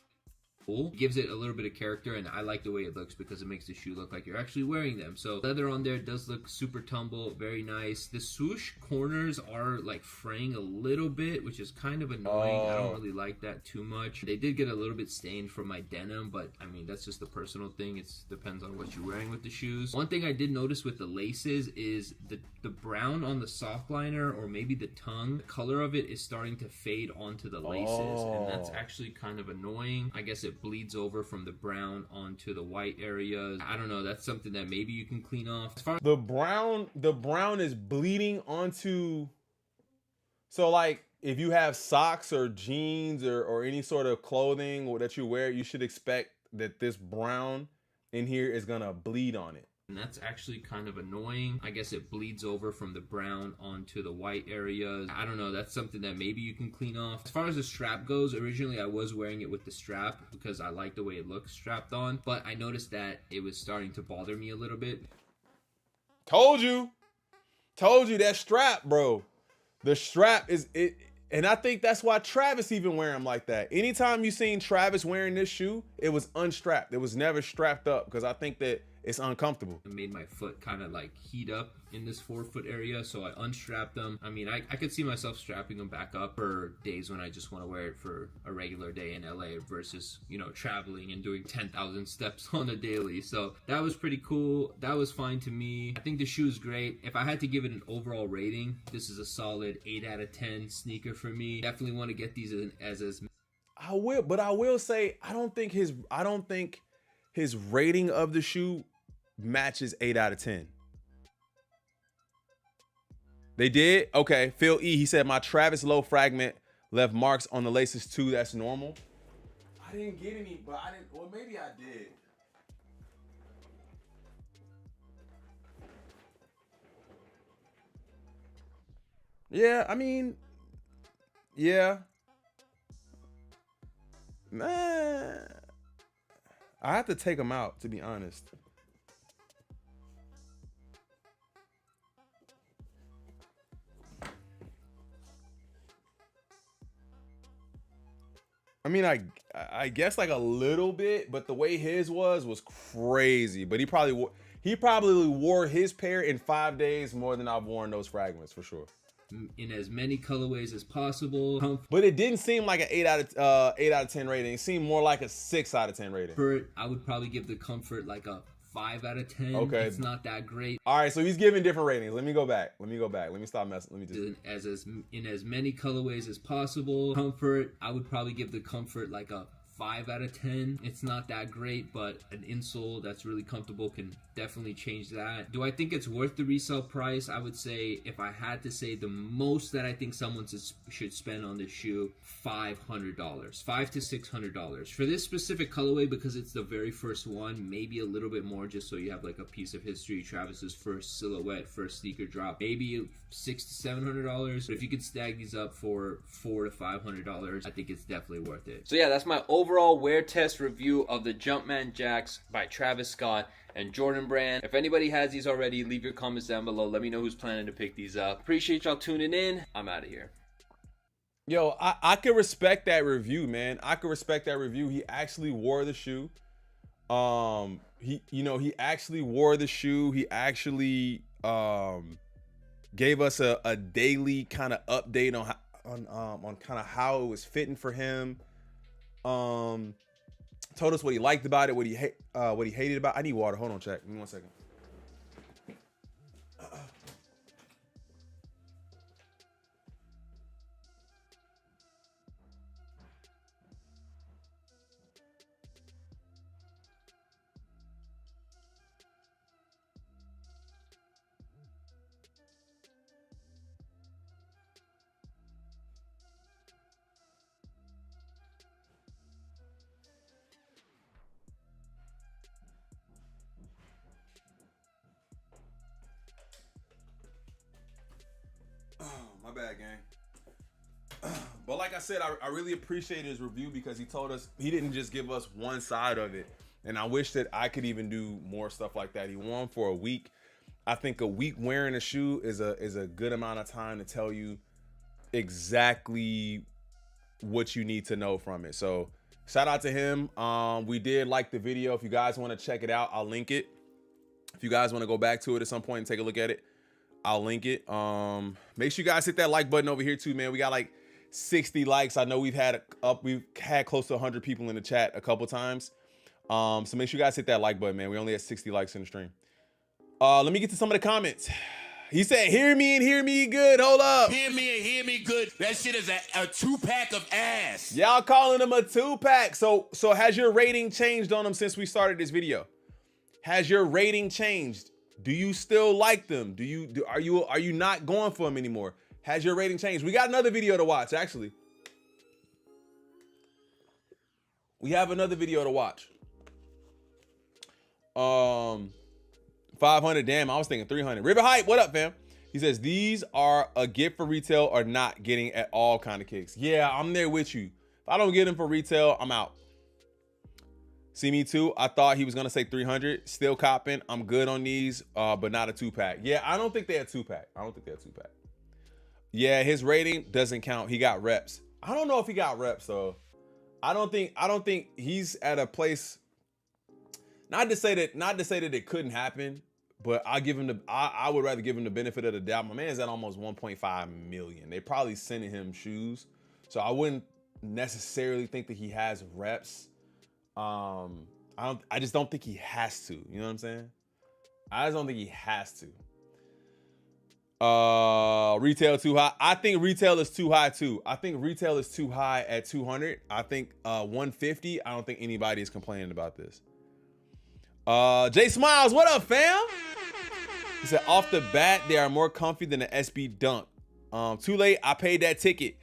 cool. It gives it a little bit of character, and I like the way it looks because it makes the shoe look like you're actually wearing them. So leather on there does look super tumble, very nice. The swoosh corners are like fraying a little bit, which is kind of annoying. I don't really like that too much. They did get a little bit stained from my denim, but I mean, that's just a personal thing. It depends on what you're wearing with the shoes. One thing I did notice with the laces is the brown on the soft liner, or maybe the tongue, the color of it is starting to fade onto the laces, and that's actually kind of annoying. I guess it it bleeds over from the brown onto the white areas. I don't know, that's something that maybe you can clean off. As far The brown is bleeding onto, so like if you have socks or jeans or any sort of clothing that you wear, you should expect that this brown in here is gonna bleed on it. and that's actually kind of annoying. I guess it bleeds over from the brown onto the white areas. I don't know, that's something that maybe you can clean off. As far as the strap goes, originally I was wearing it with the strap because I like the way it looks strapped on, but I noticed that it was starting to bother me a little bit. Told you that strap, bro. The strap is it, and I think that's why Travis even wear them like that. Anytime you seen Travis wearing this shoe, it was unstrapped. It was never strapped up because I think that it's uncomfortable. It made my foot kind of like heat up in this forefoot area, so I unstrapped them. I mean, I could see myself strapping them back up for days when I just want to wear it for a regular day in LA versus, you know, traveling and doing 10,000 steps on a daily. So that was pretty cool. That was fine to me. I think the shoe is great. If I had to give it an overall rating, this is a solid 8 out of 10 sneaker for me. Definitely want to get these as I will say I don't think his rating of the shoe matches 8 out of 10. They did? Okay. Phil E, he said my Travis Low fragment left marks on the laces too. That's normal. I didn't get any, but I didn't, well, maybe I did. Yeah, I mean, yeah. Man, I have to take them out, to be honest. I mean, I guess like a little bit, but the way his was crazy. But he probably wore his pair in 5 days more than I've worn those fragments for sure. in as many colorways as possible. But it didn't seem like an 8 out of 10 rating. It seemed more like a 6 out of 10 rating. Comfort, I would probably give the Comfort like a 5 out of 10. Okay. It's not that great. All right, so he's giving different ratings. Let me go back. Let me stop messing. Let me just In as many colorways as possible. Comfort, I would probably give the Comfort like a 5 out of 10. It's not that great, but an insole that's really comfortable can definitely change that. Do I think it's worth the resale price? I would say, if I had to say the most that I think someone should spend on this shoe, $500. $500 to $600. For this specific colorway, because it's the very first one, maybe a little bit more just so you have like a piece of history. Travis's first silhouette, first sneaker drop. Maybe $600 to $700. But if you could stag these up for $400 to $500, I think it's definitely worth it. So yeah, that's my overall wear test review of the Jumpman Jacks by Travis Scott and Jordan Brand. If anybody has these already, leave your comments down below. Let me know who's planning to pick these up. Appreciate y'all tuning in. I'm out of here. Yo, I can respect that review, man. I can respect that review. He actually wore the shoe. He actually wore the shoe. He actually gave us a daily kind of update on kind of how it was fitting for him. Told us what he liked about it, what he hated about it. I need water. Hold on, check. Give me 1 second. My bad, gang. But like I said, I really appreciate his review because he told us he didn't just give us one side of it. And I wish that I could even do more stuff like that. He wore them for a week. I think a week wearing a shoe is a good amount of time to tell you exactly what you need to know from it. So shout out to him. We did like the video. If you guys want to check it out, I'll link it. If you guys want to go back to it at some point and take a look at it, I'll link it. Make sure you guys hit that like button over here too, man. We got like 60 likes. I know we've had close to 100 people in the chat a couple times. So make sure you guys hit that like button, man. We only had 60 likes in the stream. Let me get to some of the comments. He said, hear me and hear me good. Hold up. Hear me and hear me good. That shit is a 2-pack of ass. Y'all calling him a 2-pack. So has your rating changed on him since we started this video? Has your rating changed? Do you still like them? Are you not going for them anymore? Has your rating changed? We got another video to watch, actually. We have another video to watch. 500, damn, I was thinking 300. River Hype, what up, fam? He says, these are a gift for retail or not getting at all kind of kicks. Yeah, I'm there with you. If I don't get them for retail, I'm out. See me too. I thought he was gonna say 300. Still copping. I'm good on these, but not a 2-pack. Yeah, I don't think they're a 2-pack. Yeah, his rating doesn't count. He got reps. I don't know if he got reps, though. I don't think he's at a place. Not to say that it couldn't happen, but I would rather give him the benefit of the doubt. My man's at almost 1.5 million. They probably sending him shoes, so I wouldn't necessarily think that he has reps. I just don't think he has to. You know what I'm saying? I just don't think he has to. Retail too high. I think retail is too high too. I think retail is too high at 200. I think 150. I don't think anybody is complaining about this. Jay Smiles, what up, fam? He said, off the bat, they are more comfy than the SB Dunk. Too late, I paid that ticket.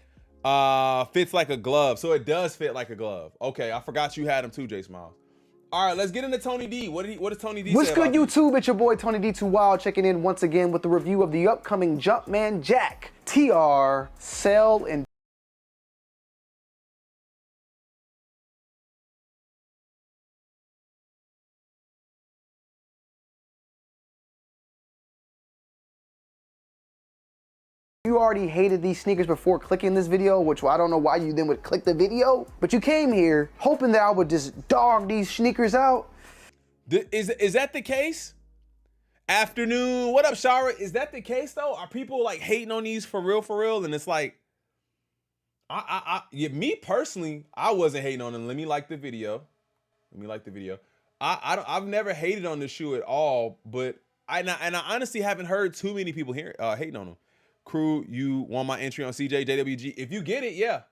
Fits like a glove. So it does fit like a glove. Okay, I forgot you had them too, Jay Smiles. All right, let's get into Tony D. What does Tony D say? What's good, YouTube? It's your boy Tony D Too Wild checking in once again with the review of the upcoming Jumpman Jack TR sale and you already hated these sneakers before clicking this video, which I don't know why you then would click the video, but you came here hoping that I would just dog these sneakers out. Is that the case? Afternoon, what up, Shara? Is that the case though? Are people like hating on these for real? And it's like, me personally, I wasn't hating on them. Let me like the video. I've never hated on this shoe at all, but I honestly haven't heard too many people here hating on them. Crew, you want my entry on CJ JWG? If you get it, yeah.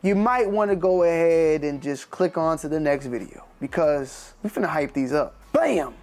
You might want to go ahead and just click on to the next video because we finna hype these up. Bam!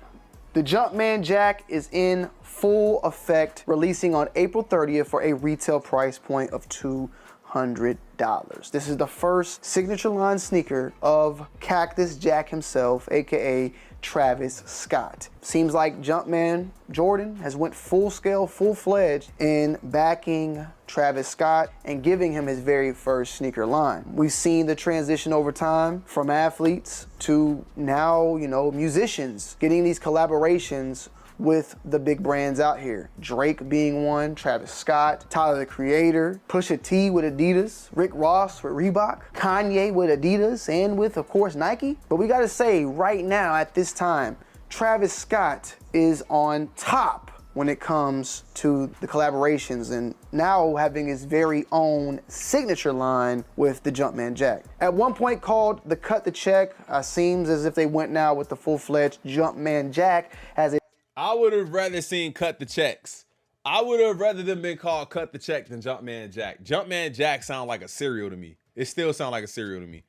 The Jumpman Jack is in full effect, releasing on April 30th for a retail price point of $200. This is the first signature line sneaker of Cactus Jack himself, aka Travis Scott. Seems like Jumpman Jordan has went full scale, full-fledged in backing Travis Scott and giving him his very first sneaker line. We've seen the transition over time from athletes to now, musicians getting these collaborations with the big brands out here. Drake being one, Travis Scott, Tyler the Creator, Pusha T with Adidas, Rick Ross with Reebok, Kanye with Adidas, and with, of course, Nike. But we gotta say, right now, at this time, Travis Scott is on top when it comes to the collaborations and now having his very own signature line with the Jumpman Jack. At one point called the Cut the Check, seems as if they went now with the full-fledged Jumpman Jack as a I would have rather seen Cut the Checks. I would have rather them been called Cut the Check than Jumpman Jack. Jumpman Jack sound like a cereal to me. It still sounds like a cereal to me.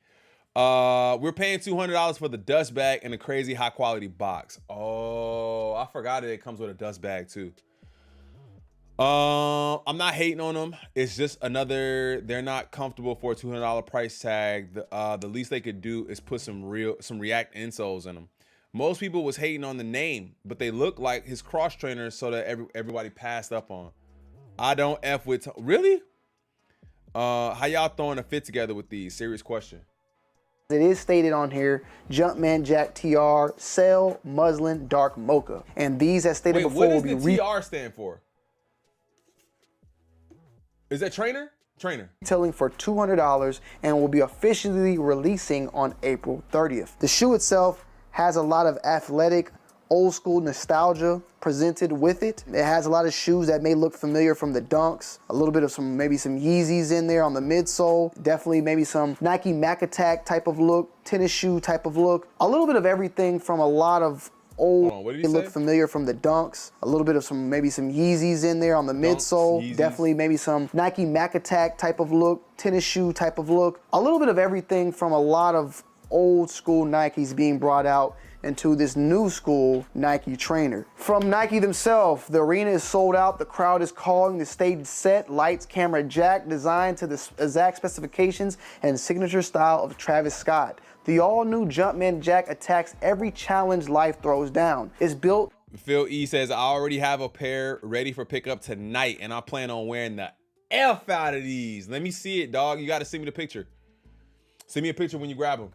We're paying $200 for the dust bag and a crazy high quality box. Oh, I forgot it comes with a dust bag too. I'm not hating on them. It's just they're not comfortable for a $200 price tag. The least they could do is put some React insoles in them. Most people was hating on the name, but they look like his cross trainers, so that everybody passed up on. I don't F with really? How y'all throwing a fit together with these? Serious question. It is stated on here, Jumpman Jack TR, Cell Muslin Dark Mocha. And these, as stated before, what does the TR stand for? Is that trainer? Trainer. Retailing for $200 and will be officially releasing on April 30th. The shoe itself has a lot of athletic, old school nostalgia presented with it. It has a lot of shoes that may look familiar from the Dunks, a little bit of maybe some Yeezys in there on the midsole, definitely maybe some Nike Mac Attack type of look, tennis shoe type of look, a little bit of everything from a lot of old. Hold on, what did he They look say? familiar from the dunks. A little bit of maybe some Yeezys in there on the midsole. Yeezys. Definitely maybe some Nike Mac Attack type of look, tennis shoe type of look. A little bit of everything from a lot of old school Nikes being brought out into this new school Nike trainer. From Nike themselves, the arena is sold out, the crowd is calling, the stage is set, lights, camera, jack, designed to the exact specifications and signature style of Travis Scott. The all-new Jumpman Jack attacks every challenge life throws down. It's built. Phil E says, I already have a pair ready for pickup tonight, and I plan on wearing the F out of these. Let me see it, dog. You got to send me the picture. Send me a picture when you grab them.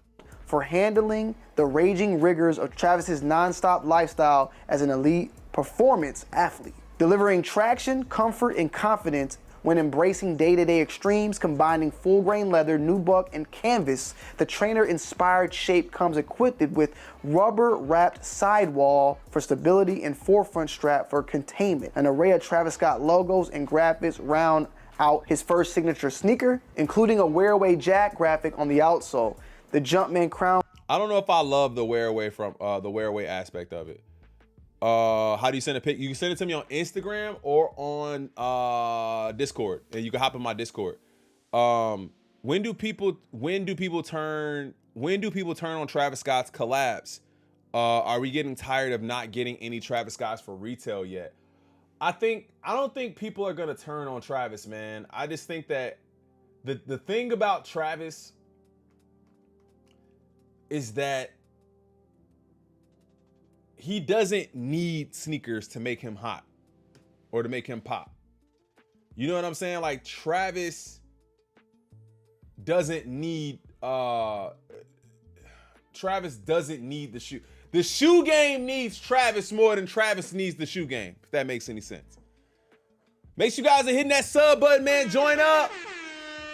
For handling the raging rigors of Travis's non-stop lifestyle as an elite performance athlete. Delivering traction, comfort, and confidence when embracing day-to-day extremes, combining full-grain leather, nubuck, and canvas, the trainer-inspired shape comes equipped with rubber-wrapped sidewall for stability and forefront strap for containment. An array of Travis Scott logos and graphics round out his first signature sneaker, including a wear-away Jack graphic on the outsole. The Jumpman crown. I don't know if I love the wear away from the wear away aspect of it. How do you send a pic? You can send it to me on Instagram or on Discord, and you can hop in my Discord. When do people turn on Travis Scott's collabs? Are we getting tired of not getting any Travis Scotts for retail yet? I don't think people are gonna turn on Travis, man. I just think that the thing about Travis is that he doesn't need sneakers to make him hot or to make him pop. You know what I'm saying? Like Travis doesn't need the shoe. The shoe game needs Travis more than Travis needs the shoe game, if that makes any sense. Make sure you guys are hitting that sub button, man. Join up.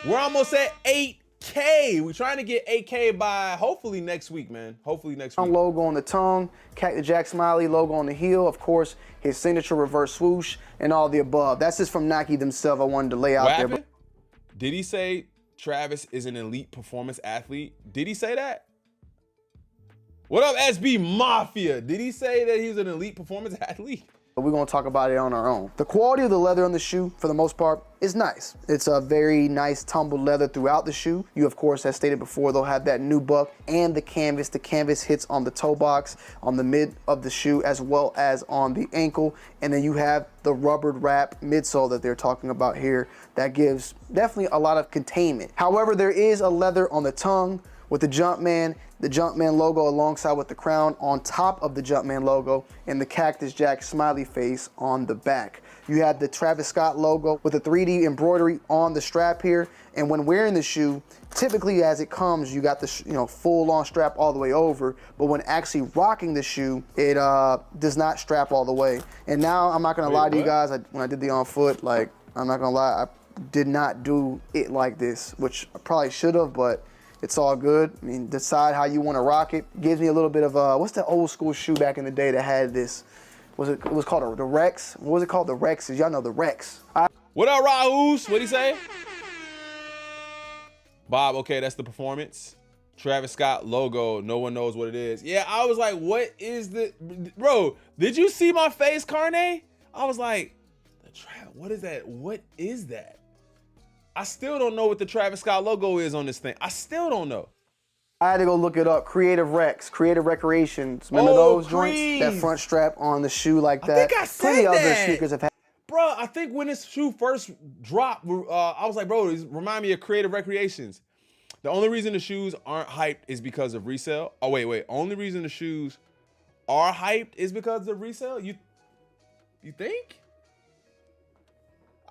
We're almost at 8K. We're trying to get 8K by hopefully next week, man. Hopefully next week. Logo on the tongue, Cactus Jack Smiley logo on the heel, of course, his signature reverse swoosh, and all the above. That's just from Nike themselves. I wanted to lay out there. But did he say Travis is an elite performance athlete? Did he say that? What up, SB Mafia? Did he say that he's an elite performance athlete? We're going to talk about it on our own. The quality of the leather on the shoe, for the most part, is nice. It's a very nice tumbled leather throughout the shoe. You, of course, as stated before, they'll have that nubuck and the canvas. The canvas hits on the toe box, on the mid of the shoe, as well as on the ankle. And then you have the rubbered wrap midsole that they're talking about here. That gives definitely a lot of containment. However, there is a leather on the tongue with the Jumpman logo alongside with the crown on top of the Jumpman logo, and the Cactus Jack smiley face on the back. You have the Travis Scott logo with the 3D embroidery on the strap here, and when wearing the shoe, typically as it comes, you got the full on strap all the way over, but when actually rocking the shoe, it does not strap all the way. And now I'm not gonna lie to you guys, when I did the on foot, like, I'm not gonna lie, I did not do it like this, which I probably should have, but it's all good. I mean, decide how you want to rock it. Gives me a little bit of what's the old school shoe back in the day that had this? It was called the Rex. What was it called? The Rexes. Y'all know the Rex. What up, Rahus? What'd he say? Bob, okay, that's the performance. Travis Scott logo, no one knows what it is. Yeah, I was like, what is the... Bro, did you see my face, Carne? I was like, what is that? What is that? I still don't know what the Travis Scott logo is on this thing. I still don't know. I had to go look it up. Creative Rex, Creative Recreations. Remember those joints? That front strap on the shoe like that. I think I said that. Other sneakers have had. Bro, I think when this shoe first dropped, I was like, bro, it remind me of Creative Recreations. The only reason the shoes aren't hyped is because of resale. Oh, wait. Only reason the shoes are hyped is because of resale? You think?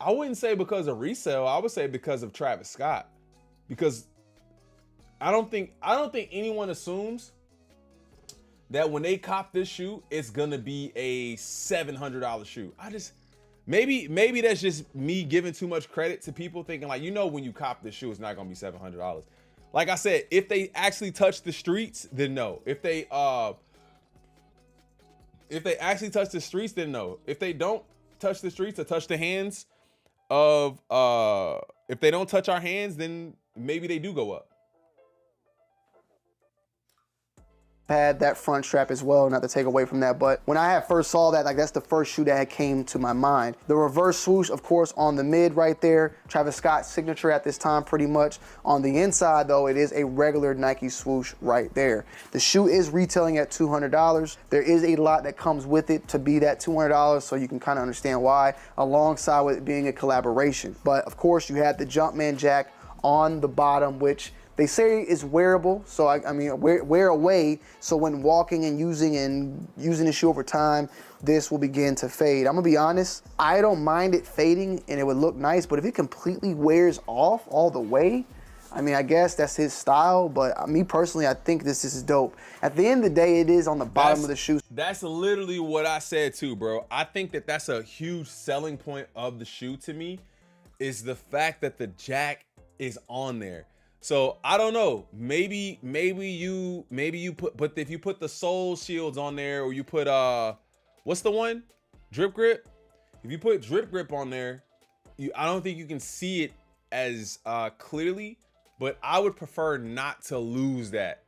I wouldn't say because of resale. I would say because of Travis Scott. Because I don't think anyone assumes that when they cop this shoe, it's gonna be a $700 shoe. Maybe that's just me giving too much credit to people thinking like, when you cop this shoe, it's not gonna be $700. Like I said, if they actually touch the streets, then no. If they actually touch the streets, then no. If they don't touch the streets or touch the hands of if they don't touch our hands, then maybe they do go up. had that front strap as well, not to take away from that, but when I first saw that, like, that's the first shoe that had came to my mind. The reverse swoosh, of course, on the mid right there, Travis Scott's signature at this time pretty much. On the inside though, it is a regular Nike swoosh right there. The shoe is retailing at $200. There is a lot that comes with it to be that $200, so you can kind of understand why, alongside with it being a collaboration. But of course, you had the Jumpman Jack on the bottom, which they say is wearable, so I mean wear away, so when walking and using the shoe over time, this will begin to fade. I'm gonna be honest, I don't mind it fading and it would look nice, but if it completely wears off all the way, I mean, I guess that's his style, but me personally, I think this is dope. At the end of the day, it is on the bottom of the shoe. That's literally what I said too, bro. I think that that's a huge selling point of the shoe to me, is the fact that the Jack is on there. So I don't know, maybe you put, but if you put the sole shields on there, or you put what's the one, drip grip, if you put drip grip on there, I don't think you can see it as clearly, but I would prefer not to lose that.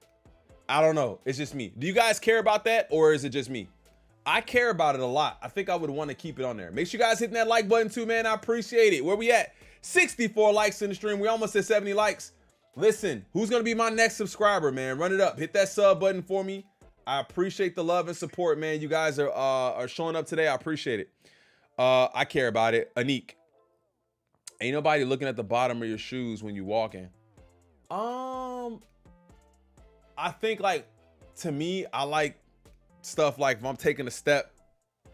I don't know, it's just me. Do you guys care about that, or is it just me? I care about it a lot. I think I would want to keep it on there. Make sure you guys hitting that like button too, man. I appreciate it. Where we at? 64 likes in the stream. We almost at 70 likes. Listen, who's gonna be my next subscriber, man? Run it up. Hit that sub button for me. I appreciate the love and support, man. You guys are showing up today. I appreciate it. I care about it. Anik, ain't nobody looking at the bottom of your shoes when you walking. I think, like, to me, I like stuff like if I'm taking a step,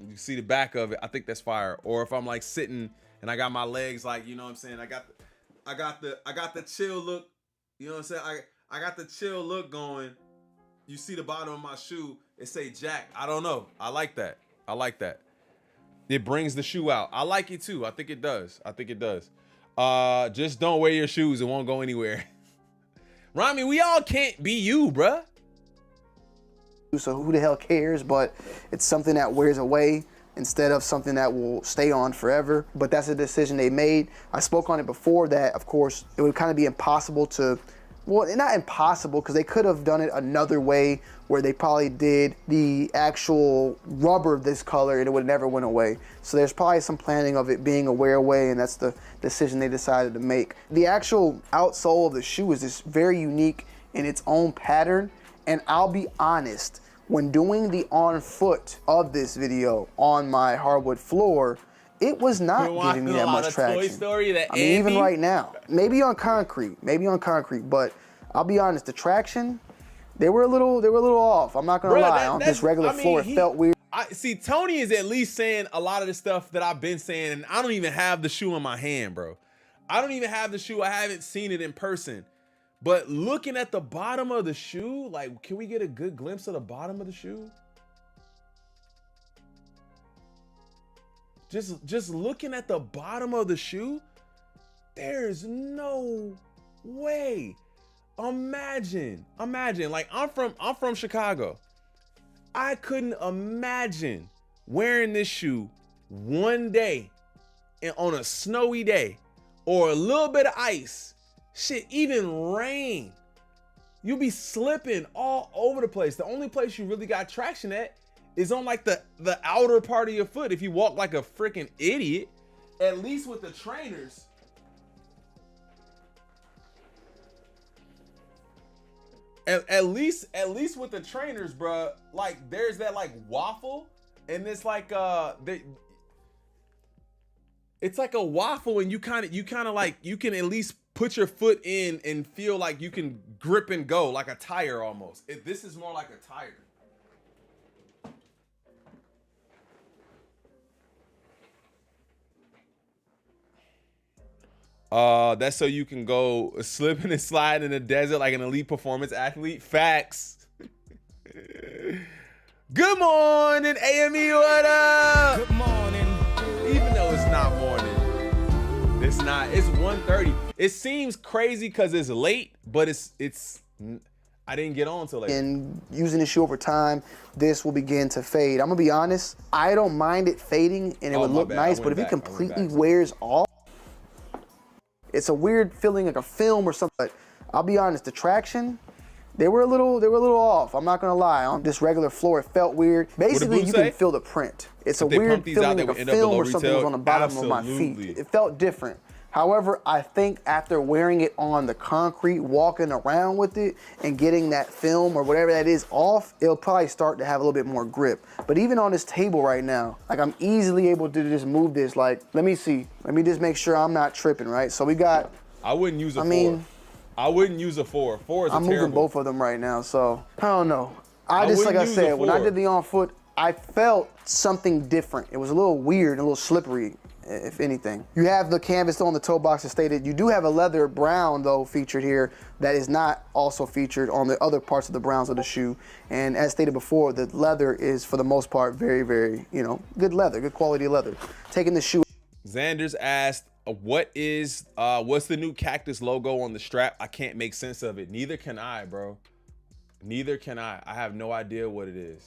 you see the back of it, I think that's fire. Or if I'm like sitting and I got my legs, like, you know what I'm saying, I got the chill look. You know what I'm saying? I got the chill look going. You see the bottom of my shoe, it say Jack. I don't know. I like that. I like that. It brings the shoe out. I like it too. I think it does. I think it does. Just don't wear your shoes. It won't go anywhere. Rami, we all can't be you, bruh. So who the hell cares? But it's something that wears away instead of something that will stay on forever. But that's a decision they made. I spoke on it before that, of course, it would kind of be impossible to, well, not impossible, because they could have done it another way where they probably did the actual rubber of this color and it would never went away. So there's probably some planning of it being a wear away, and that's the decision they decided to make. The actual outsole of the shoe is just very unique in its own pattern. And I'll be honest, when doing the on foot of this video on my hardwood floor, it was not giving me that much traction. Toy Story, that I mean, even right now, maybe on concrete, but I'll be honest, the traction, they were a little off. I'm not gonna lie. On this regular floor, it felt weird. See, Tony is at least saying a lot of the stuff that I've been saying, and I don't even have the shoe in my hand, bro. I don't even have the shoe. I haven't seen it in person. But looking at the bottom of the shoe, like, can we get a good glimpse of the bottom of the shoe? Just looking at the bottom of the shoe, there's no way. Imagine, like, I'm from Chicago. I couldn't imagine wearing this shoe one day and on a snowy day or a little bit of ice. Shit, even rain, you'll be slipping all over the place. The only place you really got traction at is on like the outer part of your foot. If you walk like a freaking idiot, at least with the trainers. At least with the trainers, bruh, like there's that like waffle, and it's like it's like a waffle, and you kind of like, you can at least put your foot in and feel like you can grip and go like a tire almost. This is more like a tire. That's so you can go slipping and slide in the desert like an elite performance athlete. Facts. Good morning, AME, what up? Good morning. Even though it's not morning. It's not. It's 1:30. It seems crazy because it's late, but it's. I didn't get on till late. And using the shoe over time, this will begin to fade. I'm gonna be honest. I don't mind it fading, and it would look nice. But if it completely wears off, it's a weird feeling, like a film or something. But I'll be honest. The traction, They were a little off. I'm not gonna lie. On this regular floor, it felt weird. Basically, you can feel the print. It's a weird feeling, like a film or something was on the bottom of my feet. It felt different. However, I think after wearing it on the concrete, walking around with it, and getting that film or whatever that is off, it'll probably start to have a little bit more grip. But even on this table right now, like I'm easily able to just move this. Like, let me see. Let me just make sure I'm not tripping, right? So we got. I wouldn't use a 4. I wouldn't use a 4. 4 is I'm moving both of them right now, so I don't know. I just, like I said, when I did the on foot, I felt something different. It was a little weird, a little slippery, if anything. You have the canvas on the toe box as stated. You do have a leather brown though featured here that is not also featured on the other parts of the browns of the shoe. And as stated before, the leather is for the most part very, very, you know, good leather, good quality leather. Taking the shoe. Xander's asked, what's the new cactus logo on the strap? I can't make sense of it. Neither can I, bro. Neither can I. I have no idea what it is.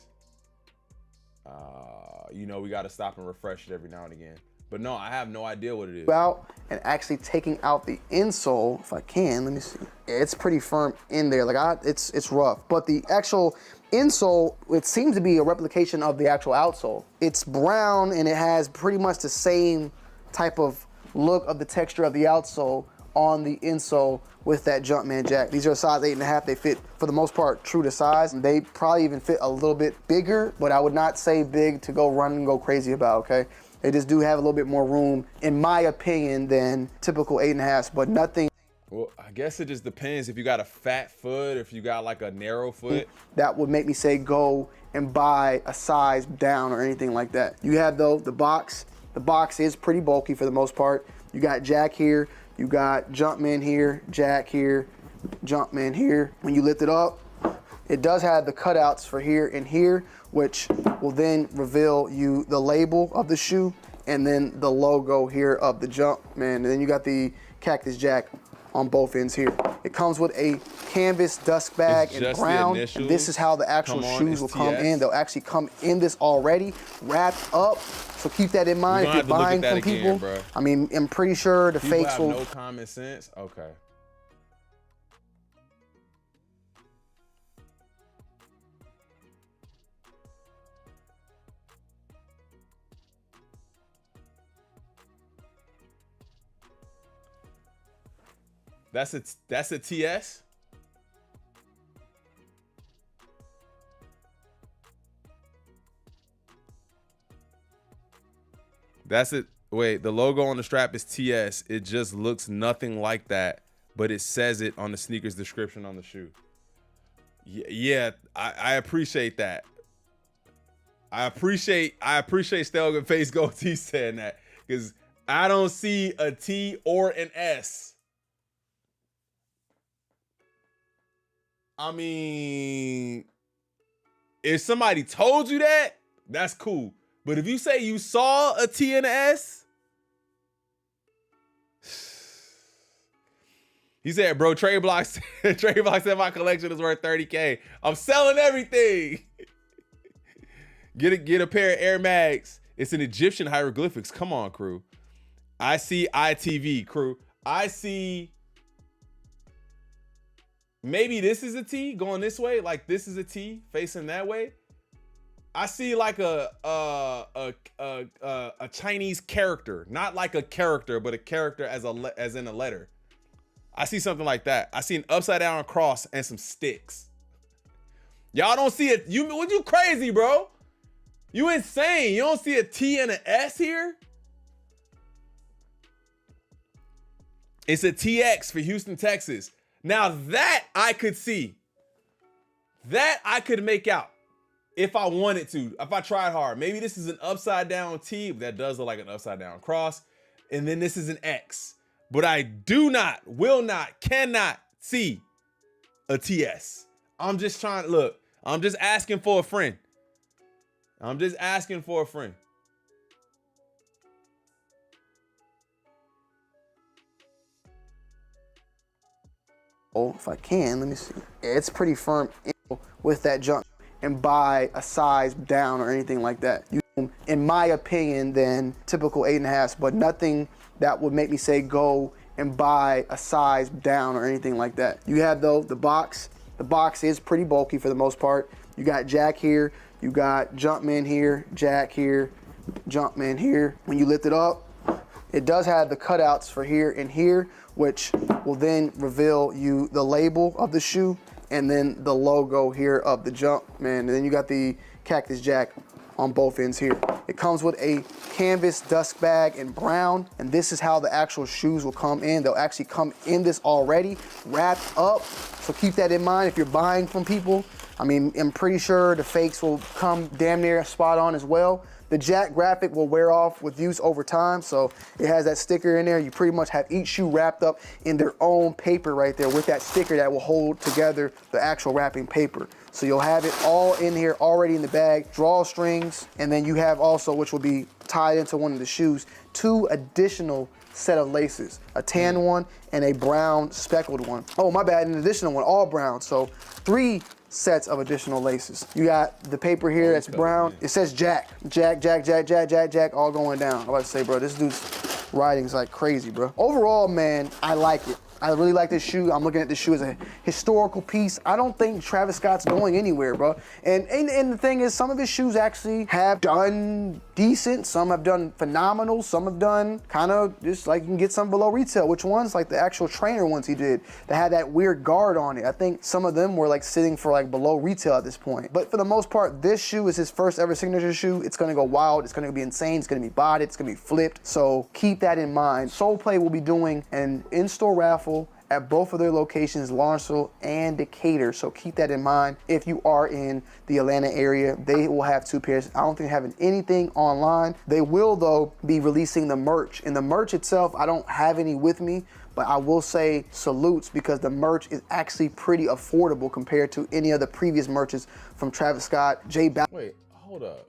You know, we got to stop and refresh it every now and again. But no, I have no idea what it is. Out and actually taking out the insole, if I can, let me see. It's pretty firm in there. Like it's rough. But the actual insole, it seems to be a replication of the actual outsole. It's brown and it has pretty much the same type of look of the texture of the outsole on the insole with that Jumpman Jack. These are a size 8.5. They fit, for the most part, true to size. They probably even fit a little bit bigger, but I would not say big to go run and go crazy about, okay? They just do have a little bit more room, in my opinion, than typical 8.5s, but nothing. Well, I guess it just depends if you got a fat foot, if you got like a narrow foot. That would make me say go and buy a size down or anything like that. You have though the box. The box is pretty bulky for the most part. You got Jack here, you got Jumpman here, Jack here, Jumpman here. When you lift it up, it does have the cutouts for here and here, which will then reveal you the label of the shoe and then the logo here of the Jumpman. And then you got the Cactus Jack on both ends here. It comes with a canvas dust bag in brown, and this is how the actual shoes will come in. They'll actually come in this already, wrapped up. So keep that in mind if you're buying from people. Bro. I mean, I'm pretty sure the fakes will. No common sense. Okay. That's a TS? That's it. Wait, the logo on the strap is TS. It just looks nothing like that, but it says it on the sneakers description on the shoe. Yeah, I appreciate that. I appreciate Stelgan Face Goatee saying that, because I don't see a T or an S. I mean, if somebody told you that, that's cool. But if you say you saw a T and an S, he said, bro, trade blocks said my collection is worth 30K. I'm selling everything. Get a pair of Air Mags. It's an Egyptian hieroglyphics. Come on, crew. I see ITV, crew. I see. Maybe this is a T going this way, like this is a T facing that way. I see like a Chinese character, not like a character, but a character as in a letter. I see something like that. I see an upside down cross and some sticks. Y'all don't see it. You crazy, bro? You insane? You don't see a T and an S here? It's a TX for Houston, Texas. Now that I could see, that I could make out if I wanted to, if I tried hard. Maybe this is an upside down T, but that does look like an upside down cross. And then this is an X. But I do not, will not, cannot see a TS. I'm just trying to look. I'm just asking for a friend. I'm just asking for a friend. Oh, if I can, let me see. It's pretty firm with that jump and buy a size down or anything like that. In my opinion, than typical 8.5s, but nothing that would make me say go and buy a size down or anything like that. You have though the box. The box is pretty bulky for the most part. You got Jack here, you got Jumpman here, Jack here, Jumpman here. When you lift it up, it does have the cutouts for here and here, which will then reveal you the label of the shoe and then the logo here of the Jumpman. And then you got the Cactus Jack on both ends here. It comes with a canvas dust bag in brown, and this is how the actual shoes will come in. They'll actually come in this already, wrapped up. So keep that in mind if you're buying from people. I mean, I'm pretty sure the fakes will come damn near spot on as well. The Jack graphic will wear off with use over time, so it has that sticker in there. You pretty much have each shoe wrapped up in their own paper right there with that sticker that will hold together the actual wrapping paper. So you'll have it all in here already in the bag, drawstrings, and then you have also, which will be tied into one of the shoes, 2 additional set of laces, a tan one and a brown speckled one. Oh, my bad, an additional one, all brown. So 3 sets of additional laces. You got the paper here that's brown. It says Jack, Jack, Jack, Jack, Jack, Jack, Jack, all going down. I'm about to say, bro, this dude's writing is like crazy, bro. Overall, man, I like it. I really like this shoe. I'm looking at this shoe as a historical piece. I don't think Travis Scott's going anywhere, bro. And the thing is, some of his shoes actually have done decent. Some have done phenomenal. Some have done kind of just like you can get some below retail. Which ones? Like the actual trainer ones he did that had that weird guard on it. I think some of them were like sitting for like below retail at this point. But for the most part, this shoe is his first ever signature shoe. It's gonna go wild. It's gonna be insane. It's gonna be bodied. It's gonna be flipped. So keep that in mind. Soul Play will be doing an in-store raffle at both of their locations, Lawrenceville and Decatur. So keep that in mind. If you are in the Atlanta area, they will have 2 pairs. I don't think they're having anything online. They will, though, be releasing the merch. And the merch itself, I don't have any with me, but I will say salutes because the merch is actually pretty affordable compared to any of the previous merches from Travis Scott, J Balvin. Wait, hold up.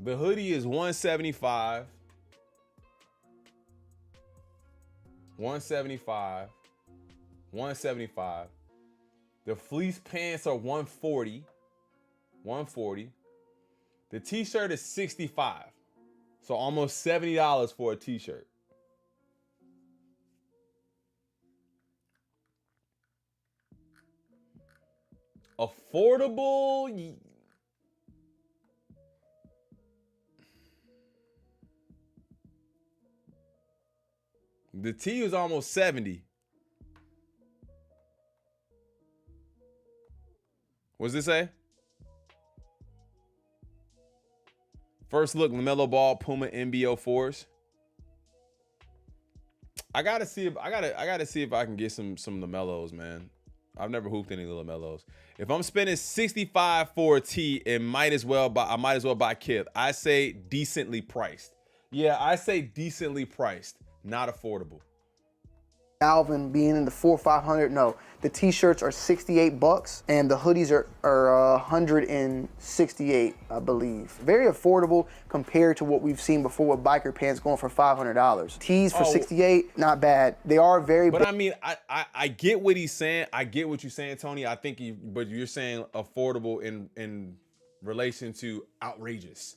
The hoodie is $175. $175. The fleece pants are $140. The t-shirt is $65. So almost $70 for a t-shirt. Affordable. The T is almost 70. What's this say? First look, LaMelo Ball, Puma MB04s. I gotta see if I can get some LaMelos, man. I've never hooped any LaMelos. If I'm spending $65 for a T, I might as well buy Kith. I say decently priced. Yeah, I say decently priced. Not affordable. Alvin being in the 400-500, no. The t-shirts are $68 and the hoodies are $168, I believe. Very affordable compared to what we've seen before with biker pants going for $500. Tees for $68, not bad. They are very But I mean, I get what he's saying. I get what you're saying, Tony. I think but you're saying affordable in relation to outrageous.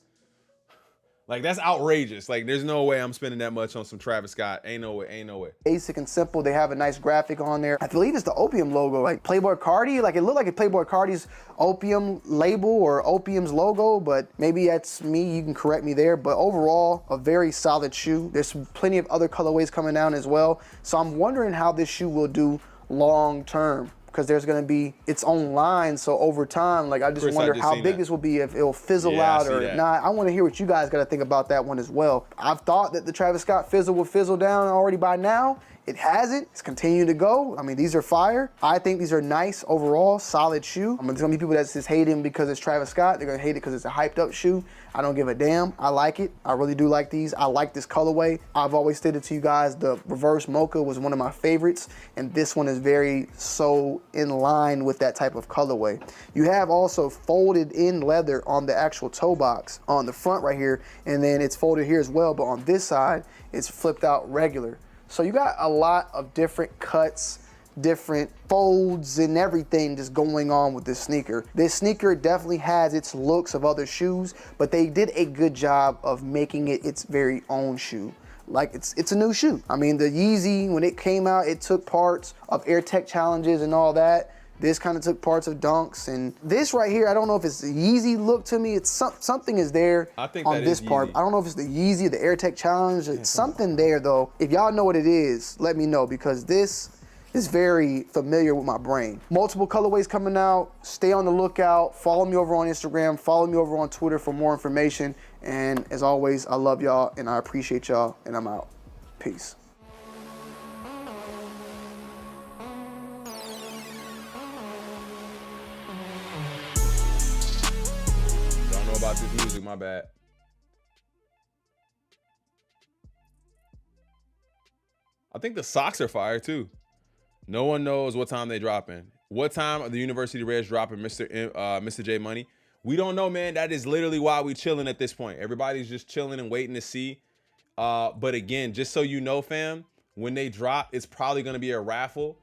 Like, that's outrageous. Like, there's no way I'm spending that much on some Travis Scott. Ain't no way. Basic and simple. They have a nice graphic on there. I believe it's the Opium logo, like Playboy Cardi. Like, it looked like a Playboy Cardi's Opium label or Opium's logo, but maybe that's me. You can correct me there. But overall, a very solid shoe. There's plenty of other colorways coming down as well. So I'm wondering how this shoe will do long term, because there's going to be its own line. So over time, like, I just wonder how big this will be, if it'll fizzle out or not. I want to hear what you guys got to think about that one as well. I've thought that the Travis Scott fizzle would fizzle down already by now. It hasn't. It's continuing to go. I mean, these are fire. I think these are nice overall, solid shoe. There's gonna be people that just hate him because it's Travis Scott. They're gonna hate it because it's a hyped up shoe. I don't give a damn. I like it. I really do like these. I like this colorway. I've always stated to you guys the reverse mocha was one of my favorites, and this one is very so in line with that type of colorway. You have also folded in leather on the actual toe box on the front right here, and then it's folded here as well, but on this side, it's flipped out regular. So you got a lot of different cuts, different folds and everything just going on with this sneaker. This sneaker definitely has its looks of other shoes, but they did a good job of making it its very own shoe. Like it's a new shoe. I mean, the Yeezy, when it came out, it took parts of Air Tech challenges and all that. This kind of took parts of Dunks, and this right here, I don't know if it's the Yeezy look to me. It's something is there on this part. I don't know if it's the Yeezy or the Air Tech challenge. It's something there though. If y'all know what it is, let me know, because this is very familiar with my brain. Multiple colorways coming out. Stay on the lookout. Follow me over on Instagram. Follow me over on Twitter for more information. And as always, I love y'all and I appreciate y'all, and I'm out. Peace. Don't know about this music, my bad. I think the socks are fire too. No one knows what time they dropping. What time are the University Reds dropping Mr. J Money? We don't know, man. That is literally why we chilling at this point. Everybody's just chilling and waiting to see. But again, just so you know, fam, when they drop, it's probably going to be a raffle.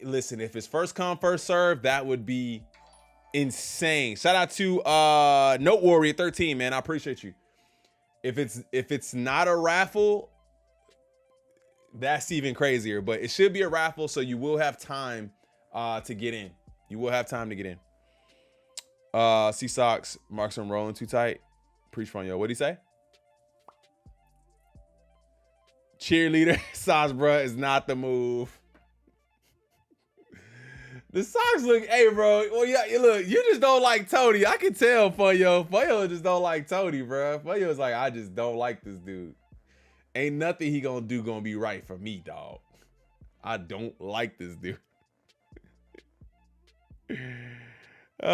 Listen, if it's first come, first serve, that would be insane. Shout out to Note Warrior 13, man. I appreciate you. If it's not a raffle, that's even crazier. But it should be a raffle, so you will have time to get in. You will have time to get in. C Socks, Marks, I'm rolling too tight. Preach from yo. What'd he say? Cheerleader socks, bruh, is not the move. The socks look, hey, bro. Well, yeah, look, you just don't like Tony. I can tell, Funyo. Funyo just don't like Tony, bro. Funyo's like, I just don't like this dude. Ain't nothing he gonna do gonna be right for me, dog. I don't like this dude. I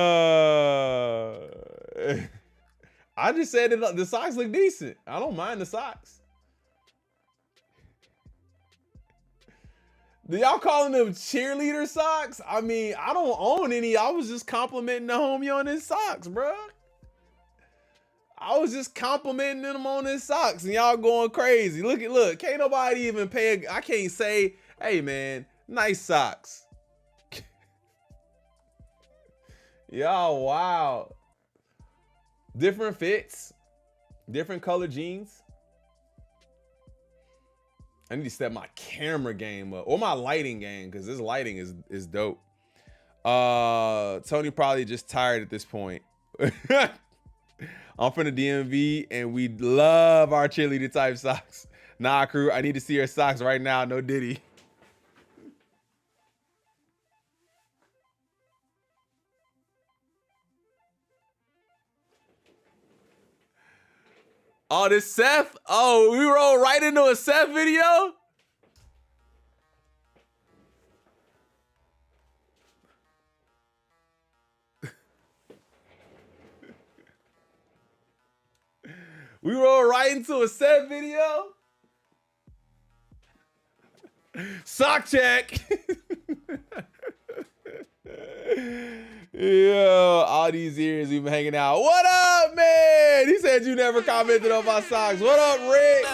just said that the socks look decent. I don't mind the socks. Do y'all calling them cheerleader socks? I mean, I don't own any. I was just complimenting the homie on his socks, bro. I was just complimenting him on his socks, and y'all going crazy. Look. Can't nobody even pay. I can't say, hey, man, nice socks. Y'all, wow. Different fits, different color jeans. I need to step my camera game up, or my lighting game, because this lighting is dope. Tony probably just tired at this point. I'm from the DMV, and we love our cheerleader type socks. Nah, crew, I need to see your socks right now. No Diddy. Oh, this Seth? Oh, we roll right into a Seth video? We roll right into a Seth video? Sock check. Yo, all these years we've been hanging out. What up, man? He said you never commented on my socks. What up, Rick?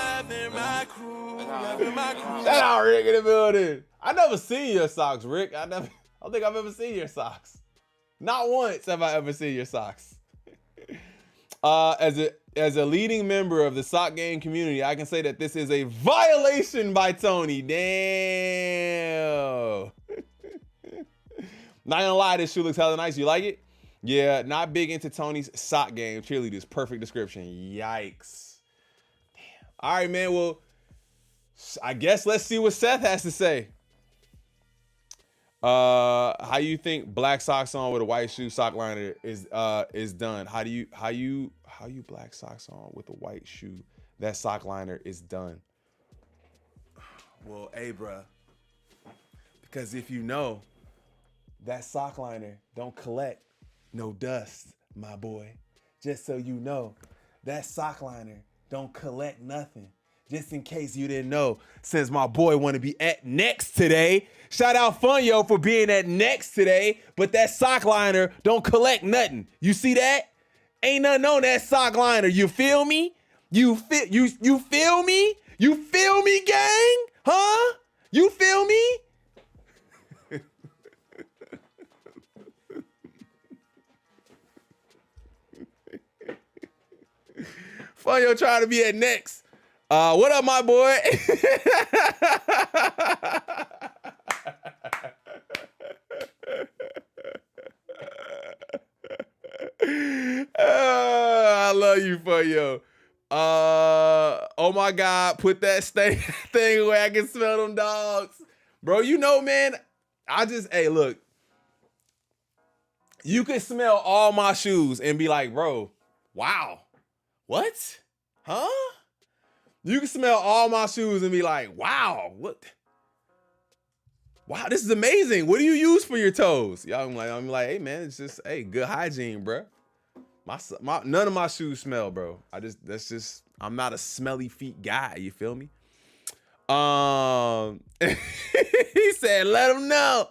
Shout out, Rick, in the building. I never seen your socks, Rick. I don't think I've ever seen your socks. Not once have I ever seen your socks. As a leading member of the sock game community, I can say that this is a violation by Tony. Damn. Not gonna lie, this shoe looks hella nice. You like it? Yeah, not big into Tony's sock game. Cheerleaders, perfect description. Yikes. Damn. All right, man. Well, I guess let's see what Seth has to say. How you think black socks on with a white shoe sock liner is done? How you black socks on with a white shoe that sock liner is done? Well, hey, bruh. Because if you know, that sock liner don't collect no dust, my boy. Just so you know, that sock liner don't collect nothing. Just in case you didn't know, since my boy want to be at Next today. Shout out Funyo for being at Next today, but that sock liner don't collect nothing. You see that? Ain't nothing on that sock liner. You feel me? You feel me? You feel me, gang? Huh? You feel me? Funyo trying to be at next. What up, my boy? I love you, Funyo. Oh my God, put that thing where I can smell them dogs. Bro, you know, man, hey, look. You could smell all my shoes and be like, bro, wow. What? Huh? You can smell all my shoes and be like, wow, what? Wow, this is amazing. What do you use for your toes? Y'all, I'm like, hey man, it's just, hey, good hygiene, bro. None of my shoes smell, bro. I'm not a smelly feet guy. You feel me? He said, let him know.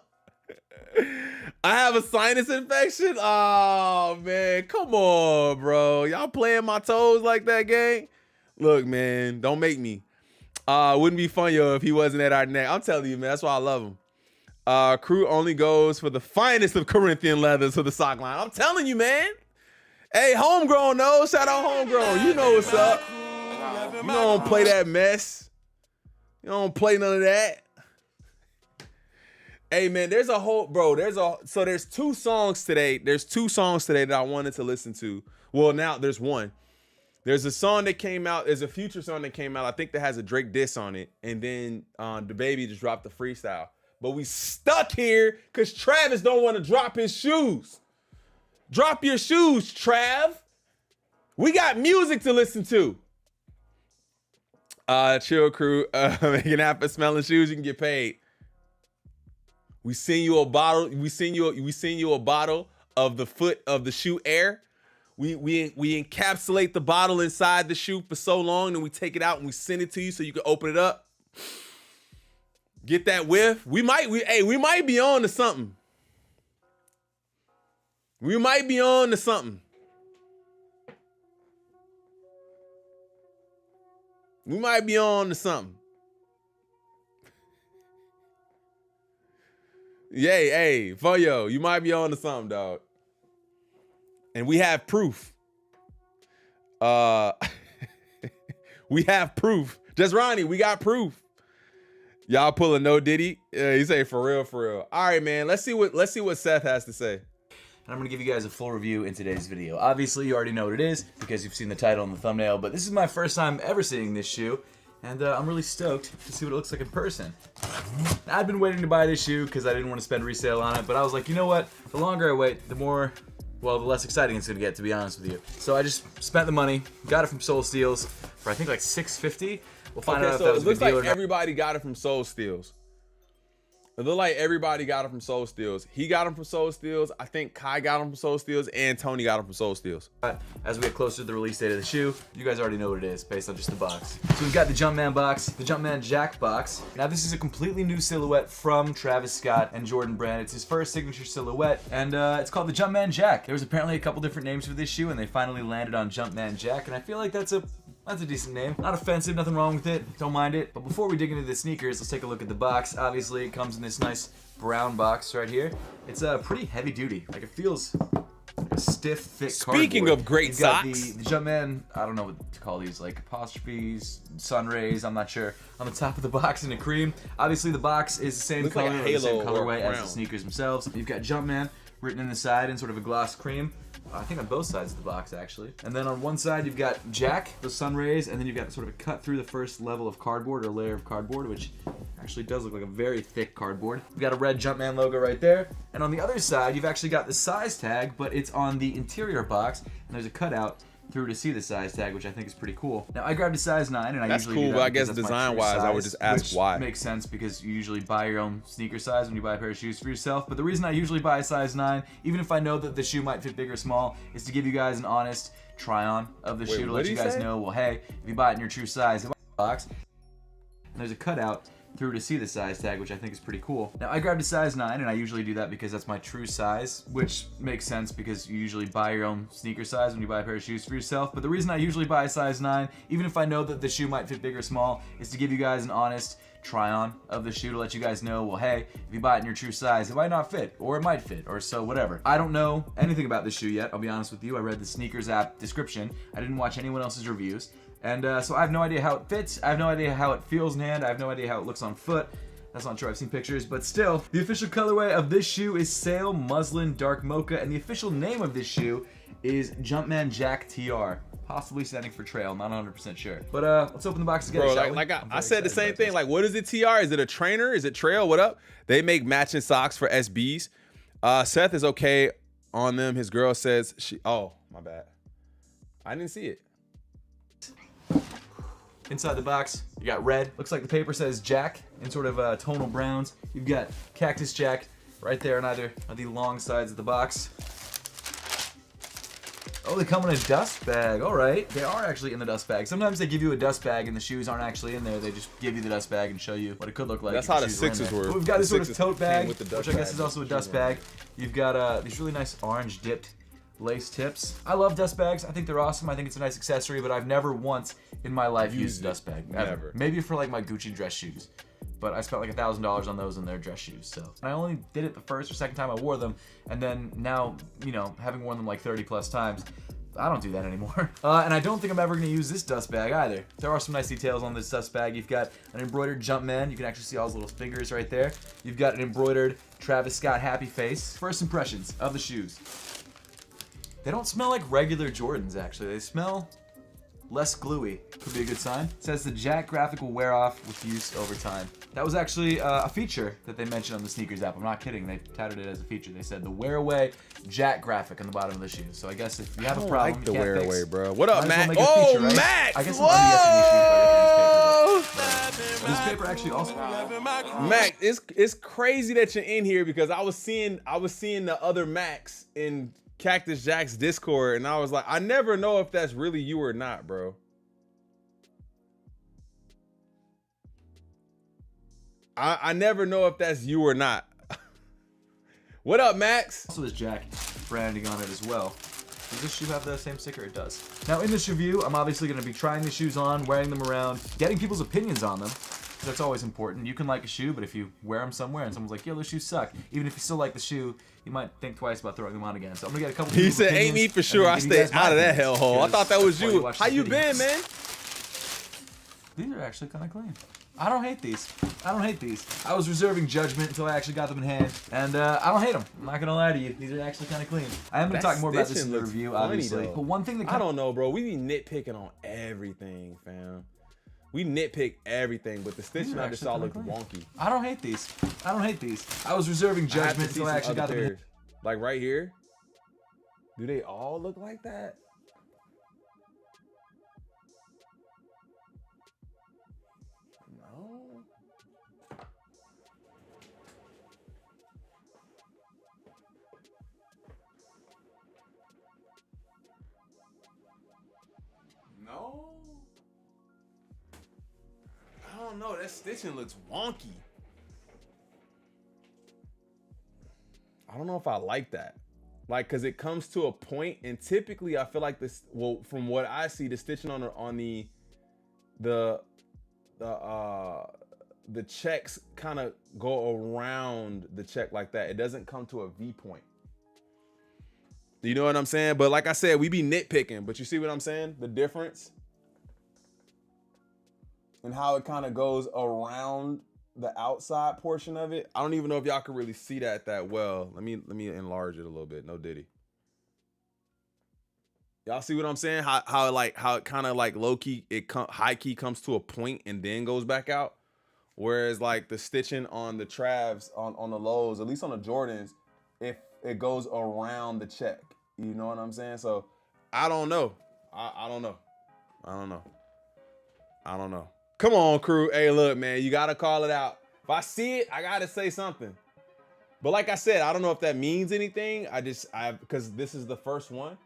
I have a sinus infection. Oh man, come on, bro. Y'all playing my toes like that, gang? Look, man, don't make me. Wouldn't be fun, yo, if he wasn't at our neck. I'm telling you, man, that's why I love him. Crew only goes for the finest of Corinthian leathers for the sock line. I'm telling you, man. Hey, homegrown, no. Shout out homegrown. You know what's up. You don't play that mess. You don't play none of that. Hey, man, there's two songs today. There's two songs today that I wanted to listen to. Well, now there's one. There's a song that came out. There's a Future song that came out. I think that has a Drake diss on it. And then the baby just dropped the freestyle. But we stuck here because Travis don't want to drop his shoes. Drop your shoes, Trav. We got music to listen to. Chill Crew, making half of smelling shoes, you can get paid. We send you a bottle. We send you a bottle of the foot of the shoe air. We encapsulate the bottle inside the shoe for so long, then we take it out and we send it to you so you can open it up. Get that whiff. We might be on to something. We might be on to something. We might be on to something. Yay, hey, Funyo, you might be on to something, dog. And we have proof. We have proof. Just Ronnie, we got proof. Y'all pulling no Diddy? You say for real, for real. All right, man. Let's see what Seth has to say. And I'm going to give you guys a full review in today's video. Obviously, you already know what it is because you've seen the title and the thumbnail, but this is my first time ever seeing this shoe, and I'm really stoked to see what it looks like in person. I've been waiting to buy this shoe because I didn't want to spend resale on it, but I was like, you know what? The longer I wait, the less exciting it's going to get, to be honest with you. So I just spent the money, got it from Soul Steals for I think like $6.50. We'll find out if that was a good deal or not. It looks like everybody got it from Soul Steals. It looked like everybody got it from Soul Steals. He got them from Soul Steals. I think Kai got them from Soul Steals, and Tony got them from Soul Steals. As we get closer to the release date of the shoe, you guys already know what it is based on just the box. So we've got the Jumpman box, the Jumpman Jack box. Now this is a completely new silhouette from Travis Scott and Jordan Brand. It's his first signature silhouette, and it's called the Jumpman Jack. There was apparently a couple different names for this shoe, and they finally landed on Jumpman Jack, and I feel like that's a decent name. Not offensive, nothing wrong with it. Don't mind it. But before we dig into the sneakers, let's take a look at the box. Obviously, it comes in this nice brown box right here. It's pretty heavy duty. Like, it feels like a stiff, thick cardboard. Speaking of great socks. The Jumpman, I don't know what to call these, like apostrophes, sun rays, I'm not sure. On the top of the box in a cream. Obviously, the box is the same color, like or the same colorway as the sneakers themselves. You've got Jumpman written in the side in sort of a gloss cream. I think on both sides of the box, actually. And then on one side, you've got Jack, the sun rays, and then you've got sort of a cut through the first level of cardboard, or layer of cardboard, which actually does look like a very thick cardboard. You've got a red Jumpman logo right there. And on the other side, you've actually got the size tag, but it's on the interior box, and there's a cutout through to see the size tag, which I think is pretty cool. Now, I grabbed a size 9, and I that's usually cool, do that but I guess because design-wise, I would just ask why. Makes sense because you usually buy your own sneaker size when you buy a pair of shoes for yourself. But the reason I usually buy a size 9, even if I know that the shoe might fit big or small, is to give you guys an honest try-on of the shoe to let you guys know, well, hey, if you buy it in your true size, box. And there's a cutout through to see the size tag, which I think is pretty cool. Now, I grabbed a size 9, and I usually do that because that's my true size, which makes sense because you usually buy your own sneaker size when you buy a pair of shoes for yourself. But the reason I usually buy a size 9, even if I know that the shoe might fit big or small, is to give you guys an honest try-on of the shoe to let you guys know, well, hey, if you buy it in your true size, it might not fit, or it might fit, or so whatever. I don't know anything about this shoe yet, I'll be honest with you. I read the sneakers app description. I didn't watch anyone else's reviews. And so I have no idea how it fits. I have no idea how it feels in hand. I have no idea how it looks on foot. That's not true, I've seen pictures, but still. The official colorway of this shoe is Sail Muslin Dark Mocha, and the official name of this shoe is Jumpman Jack TR. Possibly standing for trail, not 100% sure. But let's open the box together, bro. shall we? Like I said the same thing. Like, what is it, TR? Is it a trainer? Is it trail? What up? They make matching socks for SBs. Seth is okay on them. His girl says she. Oh, my bad. I didn't see it. Inside the box, you got red. Looks like the paper says Jack in sort of tonal browns. You've got Cactus Jack right there on either of the long sides of the box. Oh, they come in a dust bag. All right, they are actually in the dust bag. Sometimes they give you a dust bag and the shoes aren't actually in there. They just give you the dust bag and show you what it could look like. That's how the Sixers were. But we've got this sort of Sixers tote bag, with the which dust I guess bag. is also a dust bag. You've got these really nice orange dipped lace tips. I love dust bags. I think they're awesome. I think it's a nice accessory, but I've never once in my life used a dust bag. Ever. Maybe for like my Gucci dress shoes. But I spent like $1,000 on those and their dress shoes. So and I only did it the first or second time I wore them, and then now, you know, having worn them like 30 plus times, I don't do that anymore. And I don't think I'm ever gonna use this dust bag either. There are some nice details on this dust bag. You've got an embroidered Jumpman. You can actually see all his little fingers right there. You've got an embroidered Travis Scott happy face. First impressions of the shoes. They don't smell like regular Jordans, actually. They smell less gluey. Could be a good sign. It says the Jack graphic will wear off with use over time. That was actually a feature that they mentioned on the sneakers app. I'm not kidding. They touted it as a feature. They said the wear away Jack graphic on the bottom of the shoes. So I guess if you have a problem, like the you can't wear fix, away, bro. What up, Mac? might as well make it a feature, right? Max! I guess I'm already guessing these shoes. This paper actually also. Mac, it's crazy that you're in here because I was seeing the other Macs in Cactus Jack's Discord, and I was like, I never know if that's really you or not, bro. I never know if that's you or not. What up, Max? Also, there's Jack branding on it as well. Does this shoe have the same sticker? It does. Now, in this review, I'm obviously going to be trying the shoes on, wearing them around, getting people's opinions on them. That's always important. You can like a shoe, but if you wear them somewhere and someone's like, yo, those shoes suck, even if you still like the shoe, you might think twice about throwing them on again. So I'm gonna get a couple. He said, "Ain't me for sure. I stayed out of that hellhole. I thought that was you. How you been, man?" These are actually kind of clean. I don't hate these. I don't hate these. I was reserving judgment until I actually got them in hand, and I don't hate them. I'm not gonna lie to you. These are actually kind of clean. I am gonna talk more about this in the review, obviously. But one thing that I don't know, bro. We be nitpicking on everything, fam. We nitpick everything, but the stitching I just saw looked wonky. I don't hate these. I don't hate these. I was reserving judgment until I actually got them in hand. Like right here. Do they all look like that? No. No. I don't know. That stitching looks wonky. I don't know if I like that. Like, cause it comes to a point, and typically I feel like this. Well, from what I see, the stitching on the checks kind of go around the check like that. It doesn't come to a V point. You know what I'm saying? But like I said, we be nitpicking. But you see what I'm saying? The difference and how it kind of goes around the outside portion of it. I don't even know if y'all can really see that well. Let me enlarge it a little bit. No diddy. Y'all see what I'm saying? How it kind of like low key, high key comes to a point and then goes back out. Whereas like the stitching on the Travs on the lows, at least on the Jordans, if it goes around the check, you know what I'm saying? So I don't know. I don't know. I don't know. I don't know. Come on, crew. Hey, look, man, you gotta call it out. If I see it, I gotta say something. But like I said, I don't know if that means anything. Because this is the first one.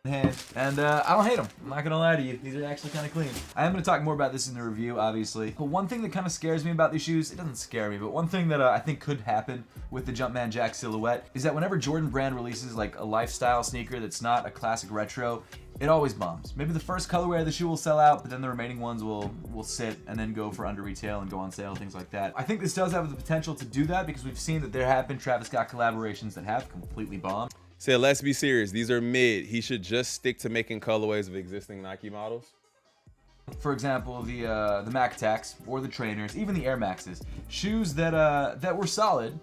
hand, and I don't hate them. I'm not gonna lie to you. These are actually kind of clean. I am gonna talk more about this in the review, obviously. But one thing that kind of scares me about these shoes, it doesn't scare me, but one thing that I think could happen with the Jumpman Jack silhouette is that whenever Jordan Brand releases like a lifestyle sneaker that's not a classic retro, it always bombs. Maybe the first colorway of the shoe will sell out, but then the remaining ones will sit and then go for under retail and go on sale, things like that. I think this does have the potential to do that because we've seen that there have been Travis Scott collaborations that have completely bombed. Say, let's be serious. These are mid. He should just stick to making colorways of existing Nike models. For example, the Mac Attacks or the Trainers, even the Air Maxes, shoes that were solid,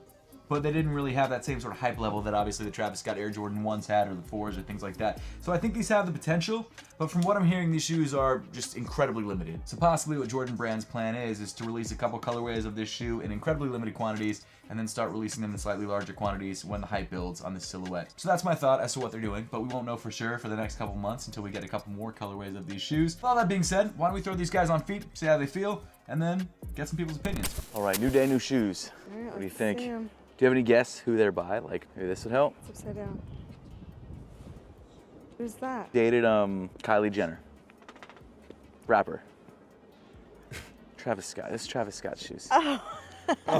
but they didn't really have that same sort of hype level that obviously the Travis Scott Air Jordan 1s had, or the 4s, or things like that. So I think these have the potential, but from what I'm hearing, these shoes are just incredibly limited. So possibly what Jordan Brand's plan is to release a couple colorways of this shoe in incredibly limited quantities, and then start releasing them in slightly larger quantities when the hype builds on this silhouette. So that's my thought as to what they're doing, but we won't know for sure for the next couple months until we get a couple more colorways of these shoes. With all that being said, why don't we throw these guys on feet, see how they feel, and then get some people's opinions. All right, new day, new shoes. What do you think? Do you have any guess who they're by? Like, maybe this would help? It's upside down. Who's that? Dated Kylie Jenner. Rapper. Travis Scott. This is Travis Scott's shoes. Oh.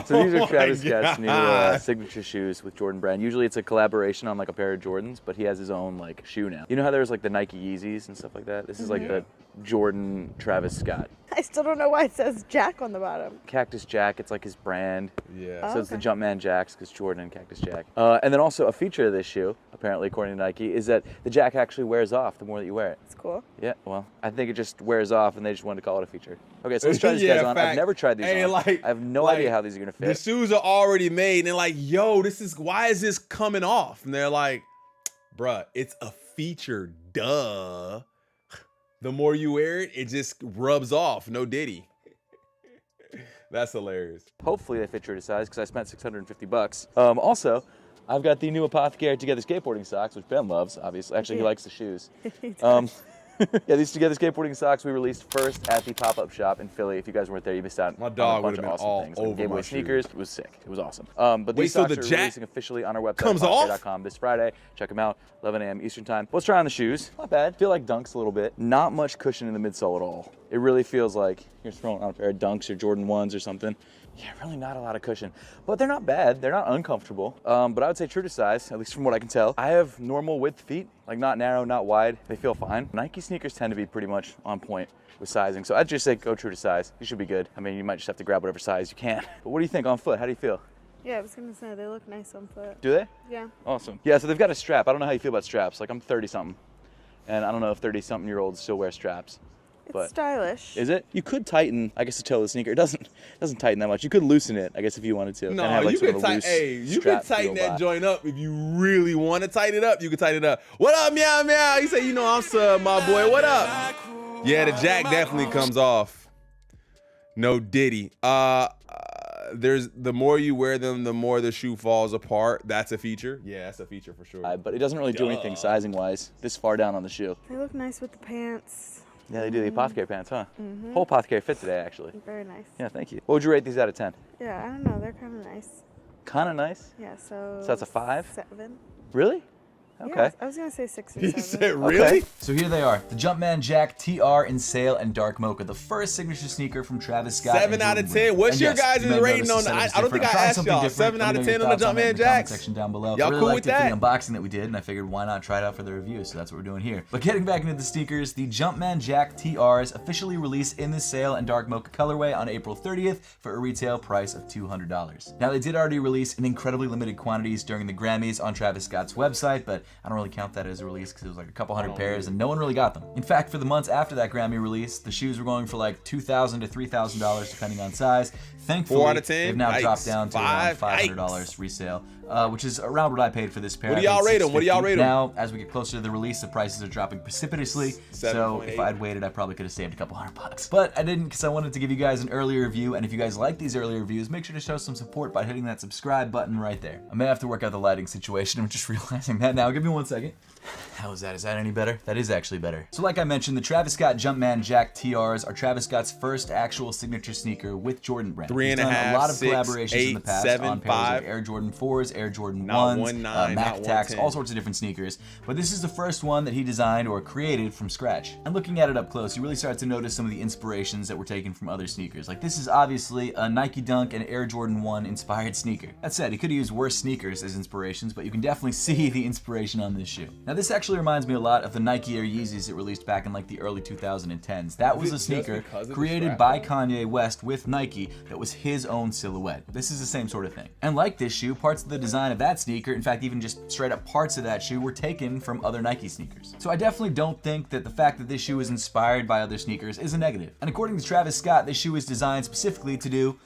So these are Travis Scott's new signature shoes with Jordan Brand. Usually it's a collaboration on like a pair of Jordans, but he has his own like shoe now. You know how there's like the Nike Yeezys and stuff like that? This is like the Jordan Travis Scott. I still don't know why it says Jack on the bottom. Cactus Jack, it's like his brand. Yeah. So it's the Jumpman Jacks because Jordan and Cactus Jack. And then also a feature of this shoe, apparently according to Nike, is that the Jack actually wears off the more that you wear it. It's cool. Yeah, well, I think it just wears off and they just wanted to call it a feature. Okay, so let's try these guys on. I've never tried these on. Like, I have no idea how these are gonna fit. The shoes are already made and they're like, yo, why is this coming off? And they're like, bruh, it's a feature, duh. The more you wear it, it just rubs off, no diddy. That's hilarious. Hopefully they fit true to size because I spent $650. Also, I've got the new Apothecary Together skateboarding socks, which Ben loves, obviously. Actually, he likes the shoes. Yeah, these Together skateboarding socks we released first at the pop-up shop in Philly. If you guys weren't there, you missed out My dog on a bunch would of have been all things. over Gave away my sneakers. shoes. It was sick. It was awesome. But these socks are releasing officially on our website, apothecary.com, this Friday. Check them out, 11 a.m. Eastern Time. Let's try on the shoes. Not bad. Feel like Dunks a little bit. Not much cushion in the midsole at all. It really feels like you're throwing on a pair of Dunks or Jordan 1s or something. Yeah, really not a lot of cushion, but they're not bad. They're not uncomfortable, but I would say true to size, at least from what I can tell. I have normal width feet, like not narrow, not wide. They feel fine. Nike sneakers tend to be pretty much on point with sizing, so I'd just say go true to size. You should be good. I mean, you might just have to grab whatever size you can. But what do you think on foot? How do you feel? Yeah, I was gonna say they look nice on foot. Do they? Yeah. Awesome. Yeah, so they've got a strap. I don't know how you feel about straps. Like I'm 30-something, and I don't know if 30-something-year-olds still wear straps. It's stylish. Is it? You could tighten, I guess, the toe of the sneaker. It doesn't tighten that much. You could loosen it, I guess, if you wanted to. No, and have, like, you sort could of a loose you could tighten that joint up if you really want to tighten it up. You could tighten it up. What up, meow meow? You say, you know, I'm sub, my boy. What up? Yeah, the Jack definitely comes off. No diddy. There's the more you wear them, the more the shoe falls apart. That's a feature. Yeah, that's a feature for sure. But it doesn't really do anything sizing-wise this far down on the shoe. They look nice with the pants. Yeah, they do. The Apothecary pants, huh? Whole Apothecary fit today, actually. Very nice. Yeah, thank you. What would you rate these out of 10? Yeah, I don't know. They're kind of nice. Kind of nice? Yeah, so that's a 5? 7. Really? Okay. Yeah, I was gonna say 6 or 7. He said, really? Okay. So here they are, the Jumpman Jack TR in Sail and Dark Mocha, the first signature sneaker from Travis Scott. 7 out of 10. What's your guys' rating on that? I don't think I asked y'all. 7 out of 10 on the Jumpman Jacks. Section down below. Y'all really cool liked with it that? for the unboxing that we did, and I figured why not try it out for the review. So that's what we're doing here. But getting back into the sneakers, the Jumpman Jack TRs officially released in the Sail and Dark Mocha colorway on April 30th for a retail price of $200. Now they did already release in incredibly limited quantities during the Grammys on Travis Scott's website, but I don't really count that as a release because it was like a couple hundred pairs and no one really got them. In fact, for the months after that Grammy release, the shoes were going for like $2,000 to $3,000 depending on size. Thankfully, 4 out of 10? they've now Yikes. dropped down to around $500 Yikes. resale, which is around what I paid for this pair. What do y'all rate them? What do y'all rate them? Now, as we get closer to the release, the prices are dropping precipitously. So if I'd waited, I probably could have saved a couple $100. But I didn't because I wanted to give you guys an early review. And if you guys like these early reviews, make sure to show some support by hitting that subscribe button right there. I may have to work out the lighting situation. I'm just realizing that now. give me 1 second. How is that? Is that any better? That is actually better. So like I mentioned, the Travis Scott Jumpman Jack TRs are Travis Scott's first actual signature sneaker with Jordan Brand. 3.5, He's done a lot of 6, collaborations 8, in the past 7, on pairs 5. of Air Jordan 4s, Air Jordan Not 1s, 1.9, Mac not Tacs, 1.10. all sorts of different sneakers. But this is the first one that he designed or created from scratch. And looking at it up close, you really start to notice some of the inspirations that were taken from other sneakers. Like this is obviously a Nike Dunk and Air Jordan 1 inspired sneaker. That said, he could have used worse sneakers as inspirations, but you can definitely see the inspiration on this shoe. Now this actually reminds me a lot of the Nike Air Yeezys it released back in like the early 2010s. That was a sneaker created by Kanye West with Nike that was his own silhouette. This is the same sort of thing. And like this shoe, parts of the design of that sneaker, in fact even just straight up parts of that shoe, were taken from other Nike sneakers. So I definitely don't think that the fact that this shoe is inspired by other sneakers is a negative. And according to Travis Scott, this shoe is designed specifically to do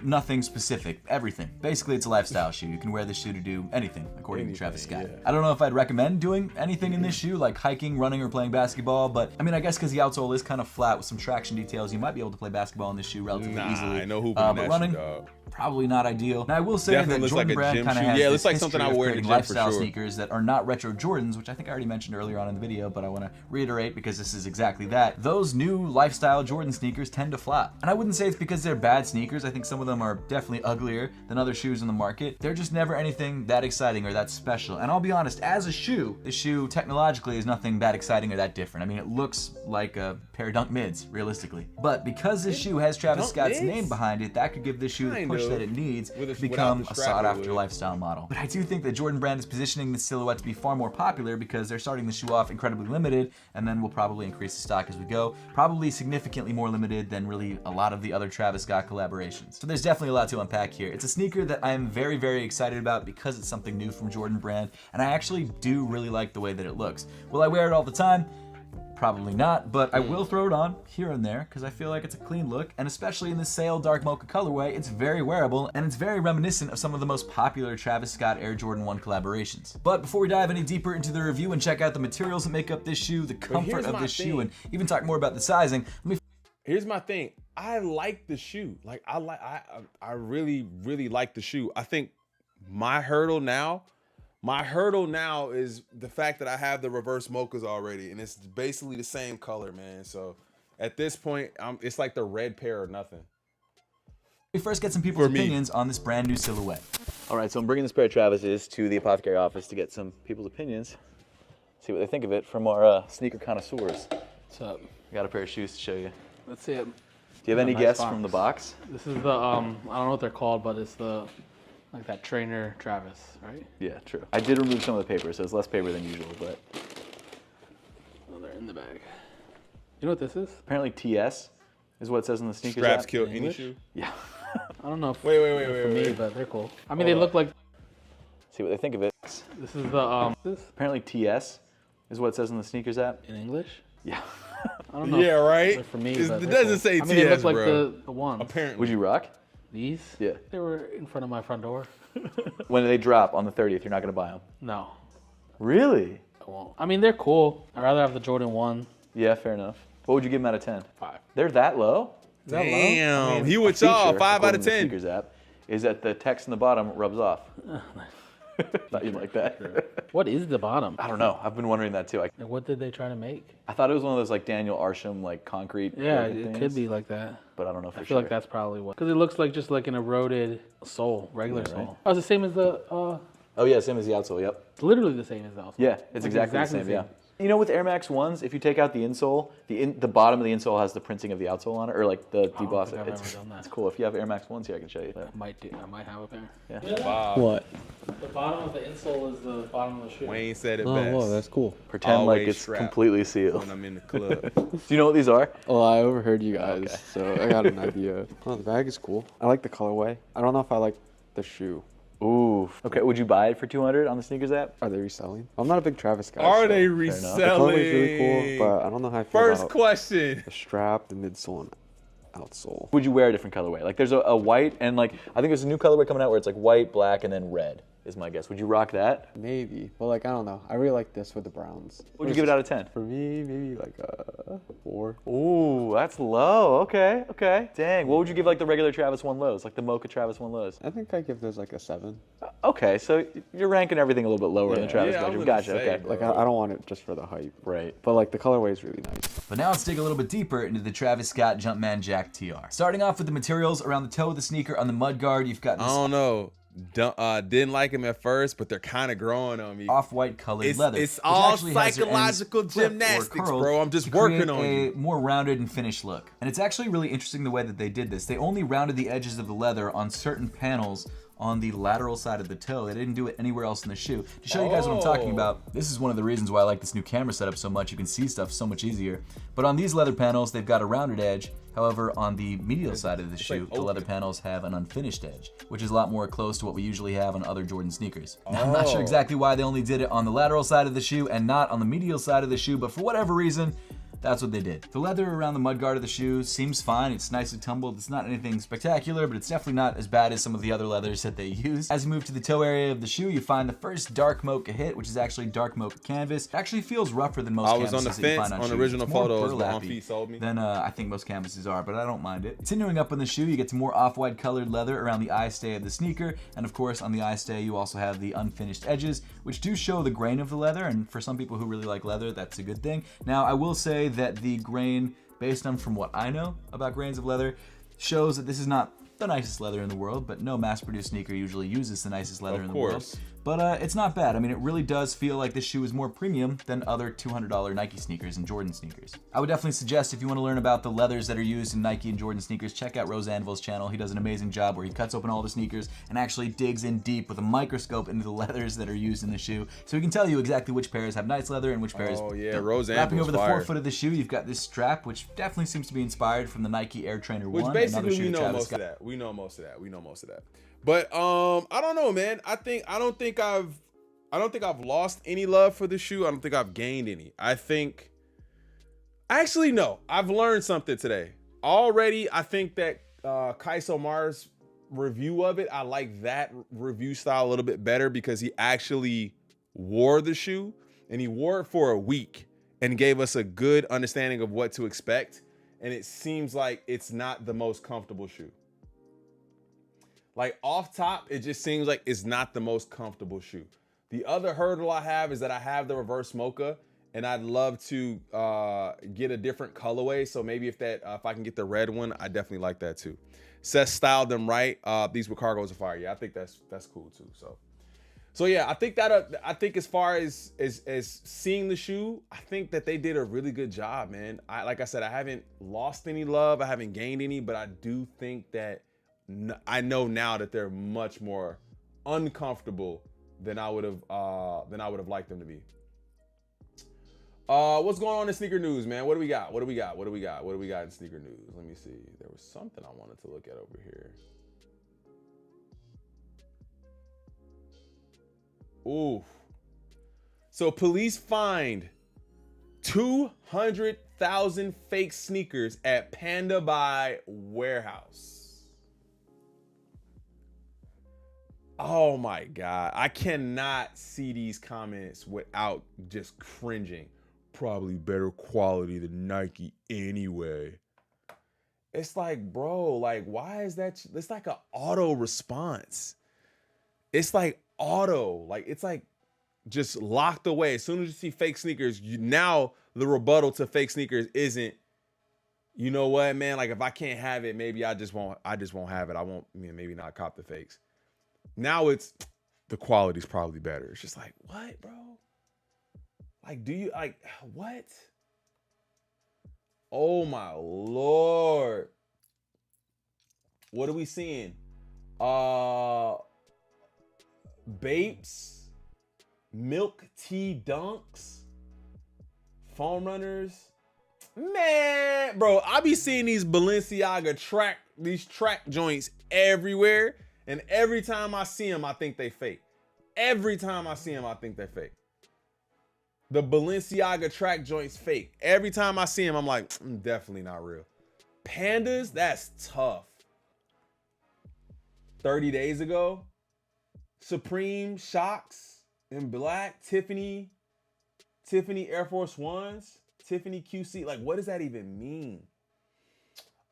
nothing specific, everything. Basically, it's a lifestyle shoe. You can wear this shoe to do anything, according to Travis Scott. Yeah. I don't know if I'd recommend doing anything in this shoe, like hiking, running, or playing basketball, but I mean, I guess because the outsole is kind of flat with some traction details, you might be able to play basketball in this shoe relatively easily. No hooping but in that running, shoe, dog. Probably not ideal. Now, I will say Definitely that looks Jordan like a Brand gym kind of shoe. has Yeah, it this looks like something history I would of wear to creating gym for lifestyle sure. sneakers that are not retro Jordans, which I think I already mentioned earlier on in the video, but I want to reiterate because this is exactly that. Those new lifestyle Jordan sneakers tend to flop. And I wouldn't say it's because they're bad sneakers. I think some of them are definitely uglier than other shoes in the market. They're just never anything that exciting or that special. And I'll be honest, as a shoe, this shoe technologically is nothing that exciting or that different. I mean, it looks like a pair of Dunk Mids, realistically. But because this shoe has Travis Scott's name behind it, that could give this shoe the push that it needs to become a sought-after lifestyle model. But I do think that Jordan Brand is positioning the silhouette to be far more popular because they're starting the shoe off incredibly limited, and then we'll probably increase the stock as we go. Probably significantly more limited than really a lot of the other Travis Scott collaborations. So there's definitely a lot to unpack here. It's a sneaker that I am very, very excited about because it's something new from Jordan Brand, and I actually do really like the way that it looks. Will I wear it all the time? Probably not, but I will throw it on here and there because I feel like it's a clean look, and especially in the Sail Dark Mocha colorway, it's very wearable and it's very reminiscent of some of the most popular Travis Scott Air Jordan 1 collaborations. But before we dive any deeper into the review and check out the materials that make up this shoe, the comfort of this shoe, and even talk more about the sizing, let me. Here's my thing. I like the shoe. Like I really, really like the shoe. I think my hurdle now is the fact that I have the reverse mochas already, and it's basically the same color, man. So at this point, it's like the red pair or nothing. We first get some people's opinions on this brand new silhouette. All right, so I'm bringing this pair of Travis's to the apothecary office to get some people's opinions, see what they think of it from our sneaker connoisseurs. What's up? I got a pair of shoes to show you. Let's see it. Do you have any guess from the box? This is the I don't know what they're called, but it's the like that trainer Travis, right? Yeah, true. I did remove some of the paper, so it's less paper than usual, but. Oh, they're in the bag. You know what this is? Apparently TS is what it says on the sneakers Straps app. kill any shoe? Yeah. I don't know if wait, for me, but they're cool. I mean, they look like. See what they think of it. This is the Apparently TS is what it says on the sneakers app. In English? Yeah. I don't know. Yeah, right. They're for me, it but doesn't say I TS, mean, they look like bro. the ones. Apparently. Would you rock? These? Yeah. They were in front of my front door. When they drop on the 30th, you're not gonna buy them. No. Really? I won't. I mean, they're cool. I'd rather have the Jordan 1. Yeah, fair enough. What would you give them out of 10? 5. They're that low? Is that low? Damn, I mean, he would a feature, y'all 5 out according of to the 10. Sneakers app is that the text in the bottom rubs off. Thought you'd like that. What is the bottom? I don't know. I've been wondering that too. Like, what did they try to make? I thought it was one of those like Daniel Arsham like concrete. Yeah, things, it could be like that. but I don't know for I feel sure. like that's probably what. Because it looks like just like an eroded sole, regular sole. Oh, it's the same as the. Oh yeah, same as the outsole. Yep. It's literally the same as the outsole. Yeah, it's exactly the same. Yeah. You know, with Air Max 1s, if you take out the insole, the bottom of the insole has the printing of the outsole on it, or like the deboss. I've never done that. It's cool. If you have Air Max 1s here, I can show you. I might have a pair. Yeah. Wow. What? The bottom of the insole is the bottom of the shoe. Wayne said it Oh, best. whoa, that's cool. Pretend like Always it's strapped completely sealed. when I'm in the club. Do you know what these are? Well, I overheard you guys, Okay. so I got an idea. Oh, the bag is cool. I like the colorway. I don't know if I like the shoe. Ooh. Okay, would you buy it for $200 on the sneakers app? Are they reselling? I'm not a big Travis guy. Are so they The reselling? colorway is really cool, but I don't know how I feel First about question. the strap, the midsole, and outsole. Would you wear a different colorway? Like there's a white and like, I think there's a new colorway coming out where it's like white, black, and then red. is my guess. Would you rock that? Maybe, but like I don't know. I really like this with the browns. What would you give it out of 10? For me, maybe like a 4. Ooh, that's low. Okay, okay. Dang. What would you give like the regular Travis 1 lows, like the Mocha Travis 1 lows? I think I give those like a 7. Okay, so you're ranking everything a little bit lower than the Travis bedroom. Gotcha. Okay. Like I don't want it just for the hype. Right. But like the colorway is really nice. But now let's dig a little bit deeper into the Travis Scott Jumpman Jack TR. Starting off with the materials around the toe of the sneaker on the mudguard, you've got this. I don't know. Didn't like them at first, but they're kind of growing on me. Off-white colored leather. It's all psychological gymnastics, bro. I'm just working on you. A more rounded and finished look. And it's actually really interesting the way that they did this. They only rounded the edges of the leather on certain panels on the lateral side of the toe. They didn't do it anywhere else in the shoe. To show you guys what I'm talking about, this is one of the reasons why I like this new camera setup so much. You can see stuff so much easier. But on these leather panels, they've got a rounded edge. However, on the medial side of the shoe, the leather panels have an unfinished edge, which is a lot more close to what we usually have on other Jordan sneakers. Now, I'm not sure exactly why they only did it on the lateral side of the shoe and not on the medial side of the shoe, but for whatever reason, that's what they did. The leather around the mudguard of the shoe seems fine. It's nicely tumbled. It's not anything spectacular, but it's definitely not as bad as some of the other leathers that they use. As you move to the toe area of the shoe, you find the first dark mocha hit, which is actually dark mocha canvas. It actually feels rougher than most canvases on the that you fence find on shoes. original It's more photos, but on burlappy feet sold me. than I think most canvases are, but I don't mind it. Continuing up on the shoe, you get some more off-white colored leather around the eye stay of the sneaker, and of course on the eye stay you also have the unfinished edges, which do show the grain of the leather, and for some people who really like leather, that's a good thing. Now, I will say that the grain, based on from what I know about grains of leather, shows that this is not the nicest leather in the world, but no mass-produced sneaker usually uses the nicest leather in the world. But it's not bad. I mean, it really does feel like this shoe is more premium than other $200 Nike sneakers and Jordan sneakers. I would definitely suggest if you want to learn about the leathers that are used in Nike and Jordan sneakers, check out Rose Anvil's channel. He does an amazing job where he cuts open all the sneakers and actually digs in deep with a microscope into the leathers that are used in the shoe, so he can tell you exactly which pairs have nice leather and which pairs don't. Rose Anvil's Wrapping over the fire. forefoot of the shoe, you've got this strap, which definitely seems to be inspired from the Nike Air Trainer 1. Which basically we know most of that. We know most of that. But I don't know, man. I don't think I've lost any love for the shoe. I don't think I've gained any. Actually, no. I've learned something today. Already, I think that Kaiso Mar's review of it, I like that review style a little bit better because he actually wore the shoe and he wore it for a week and gave us a good understanding of what to expect. And it seems like it's not the most comfortable shoe. Like off top, it just seems like it's not the most comfortable shoe. The other hurdle I have is that I have the reverse mocha and I'd love to get a different colorway. So maybe if I can get the red one, I definitely like that too. Seth styled them right. These with cargos are fire. Yeah, I think that's cool too. So yeah, I think as far as seeing the shoe, I think that they did a really good job, man. Like I said, I haven't lost any love. I haven't gained any, but I do think that I know now that they're much more uncomfortable than I would have liked them to be. What's going on in sneaker news, man? What do we got? What do we got in sneaker news? Let me see. There was something I wanted to look at over here. Ooh. So police find 200,000 fake sneakers at Panda Buy warehouse. Oh my God. I cannot see these comments without just cringing. Probably better quality than Nike anyway. It's like, bro, like, why is that? It's like an auto response. It's like auto, like, it's like just locked away. As soon as you see fake sneakers, now the rebuttal to fake sneakers isn't, you know what, man? Like, if I can't have it, maybe I just won't have it. I won't, maybe not cop the fakes. Now it's the quality's probably better. It's just like, what, bro? Like, do you like what? Oh my Lord. What are we seeing? Bapes, milk tea dunks, foam runners. Man, bro, I be seeing these Balenciaga track joints everywhere. And every time I see them, I think they fake. Every time I see them, I think they're fake. The Balenciaga track joints fake. Every time I see them, I'm like, definitely not real. Pandas, that's tough. 30 days ago, Supreme Shocks in black, Tiffany Air Force Ones, Tiffany QC. Like, what does that even mean?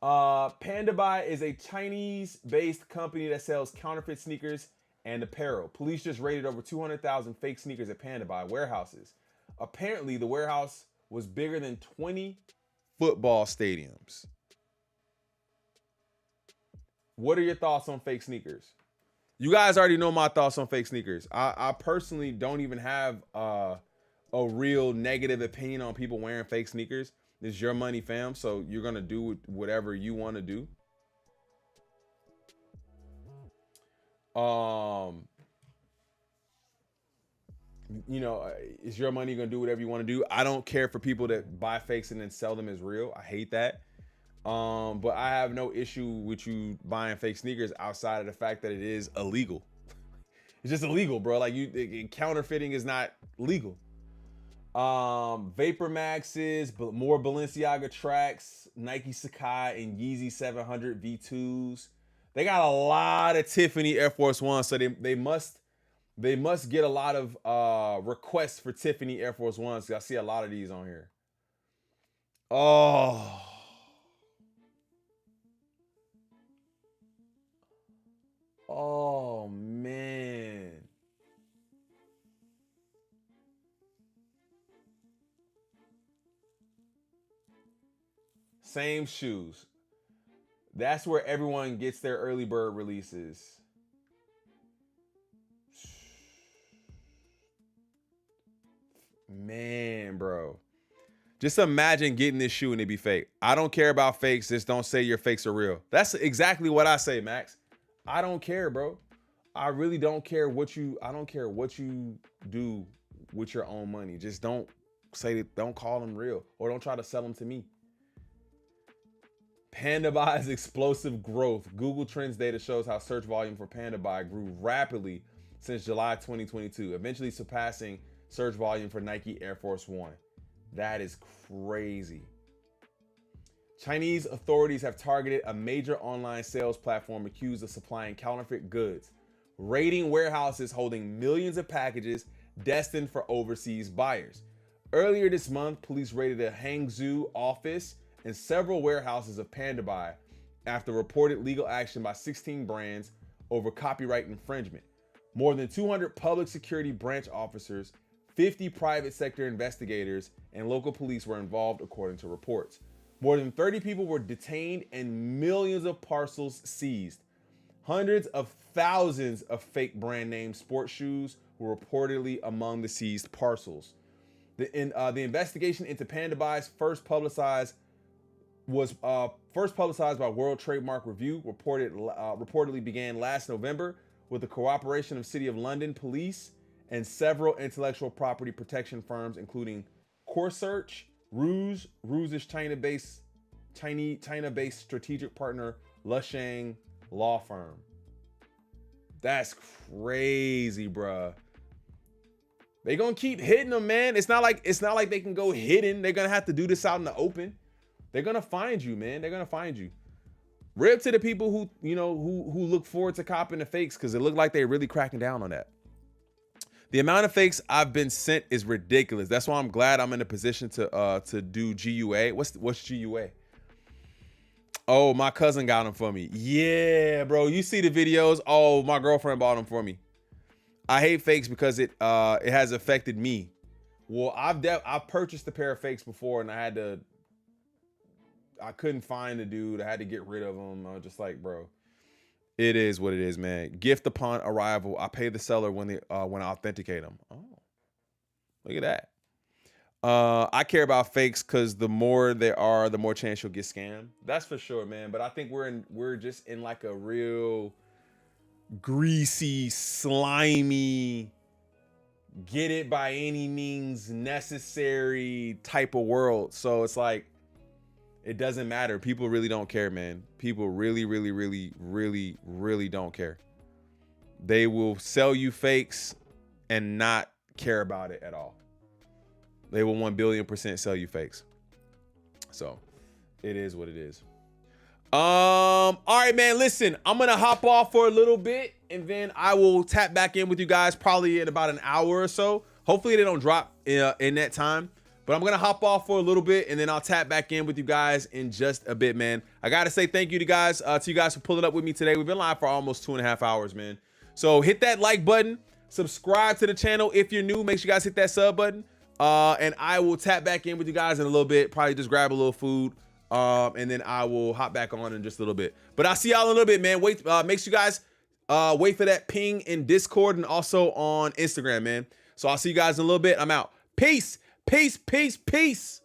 Panda Buy is a Chinese-based company that sells counterfeit sneakers and apparel. Police just raided over 200,000 fake sneakers at Panda Buy warehouses. Apparently, the warehouse was bigger than 20 football stadiums. What are your thoughts on fake sneakers? You guys already know my thoughts on fake sneakers. I personally don't even have a real negative opinion on people wearing fake sneakers. It's your money, fam, so you're going to do whatever you want to do. You know, it's your money, you're going to do whatever you want to do. I don't care for people that buy fakes and then sell them as real. I hate that. But I have no issue with you buying fake sneakers outside of the fact that it is illegal. It's just illegal, bro. Like, counterfeiting is not legal. Vapor Maxes, but more Balenciaga tracks, Nike Sacai, and Yeezy 700 V2s. They got a lot of Tiffany Air Force Ones, so they must get a lot of requests for Tiffany Air Force Ones. I see a lot of these on here. Oh man. Same shoes. That's where everyone gets their early bird releases. Man, bro. Just imagine getting this shoe and it be fake. I don't care about fakes. Just don't say your fakes are real. That's exactly what I say, Max. I don't care, bro. I really don't care I don't care what you do with your own money. Just don't call them real, or don't try to sell them to me. Panda Buy's explosive growth. Google Trends data shows how search volume for Panda Buy grew rapidly since July 2022, eventually surpassing search volume for Nike Air Force One. That is crazy. Chinese authorities have targeted a major online sales platform accused of supplying counterfeit goods, raiding warehouses holding millions of packages destined for overseas buyers. Earlier this month, police raided a Hangzhou office and several warehouses of Panda Buy after reported legal action by 16 brands over copyright infringement. More than 200 public security branch officers, 50 private sector investigators, and local police were involved, according to reports. More than 30 people were detained and millions of parcels seized. Hundreds of thousands of fake brand name sports shoes were reportedly among the seized parcels. The investigation into Panda Buy's first publicized by World Trademark Review reportedly began last November with the cooperation of City of London police and several intellectual property protection firms, including Corsearch, Ruse's China-based strategic partner, Lushang Law Firm. That's crazy, bruh. They gonna keep hitting them, man. It's not like they can go hidden. They're gonna have to do this out in the open. They're gonna find you, man. They're gonna find you. Rip to the people who look forward to copping the fakes, because it looked like they're really cracking down on that. The amount of fakes I've been sent is ridiculous. That's why I'm glad I'm in a position to do GUA. What's GUA? Oh, my cousin got them for me. Yeah, bro. You see the videos? Oh, my girlfriend bought them for me. I hate fakes because it has affected me. Well, I've purchased a pair of fakes before, and I couldn't find the dude. I had to get rid of them. I was just like, bro, it is what it is, man. Gift upon arrival. I pay the seller when I authenticate them. Oh, look at that. I care about fakes because the more there are, the more chance you'll get scammed. That's for sure, man. But I think we're just in like a real greasy, slimy, get it by any means necessary type of world. So it's like, it doesn't matter. People really don't care, man. People really, really, really, really, really don't care. They will sell you fakes and not care about it at all. They will 1 billion% sell you fakes. So it is what it is. All right, man, listen, I'm gonna hop off for a little bit and then I will tap back in with you guys probably in about an hour or so. Hopefully they don't drop in that time, but I'm gonna hop off for a little bit and then I'll tap back in with you guys in just a bit, man. I gotta say thank you to you guys for pulling up with me today. We've been live for almost 2.5 hours, man. So hit that like button, subscribe to the channel if you're new. Make sure you guys hit that sub button, and I will tap back in with you guys in a little bit. Probably just grab a little food. And then I will hop back on in just a little bit. But I'll see y'all in a little bit, man. Wait, make sure you guys wait for that ping in Discord and also on Instagram, man. So I'll see you guys in a little bit. I'm out. Peace, peace, peace, peace.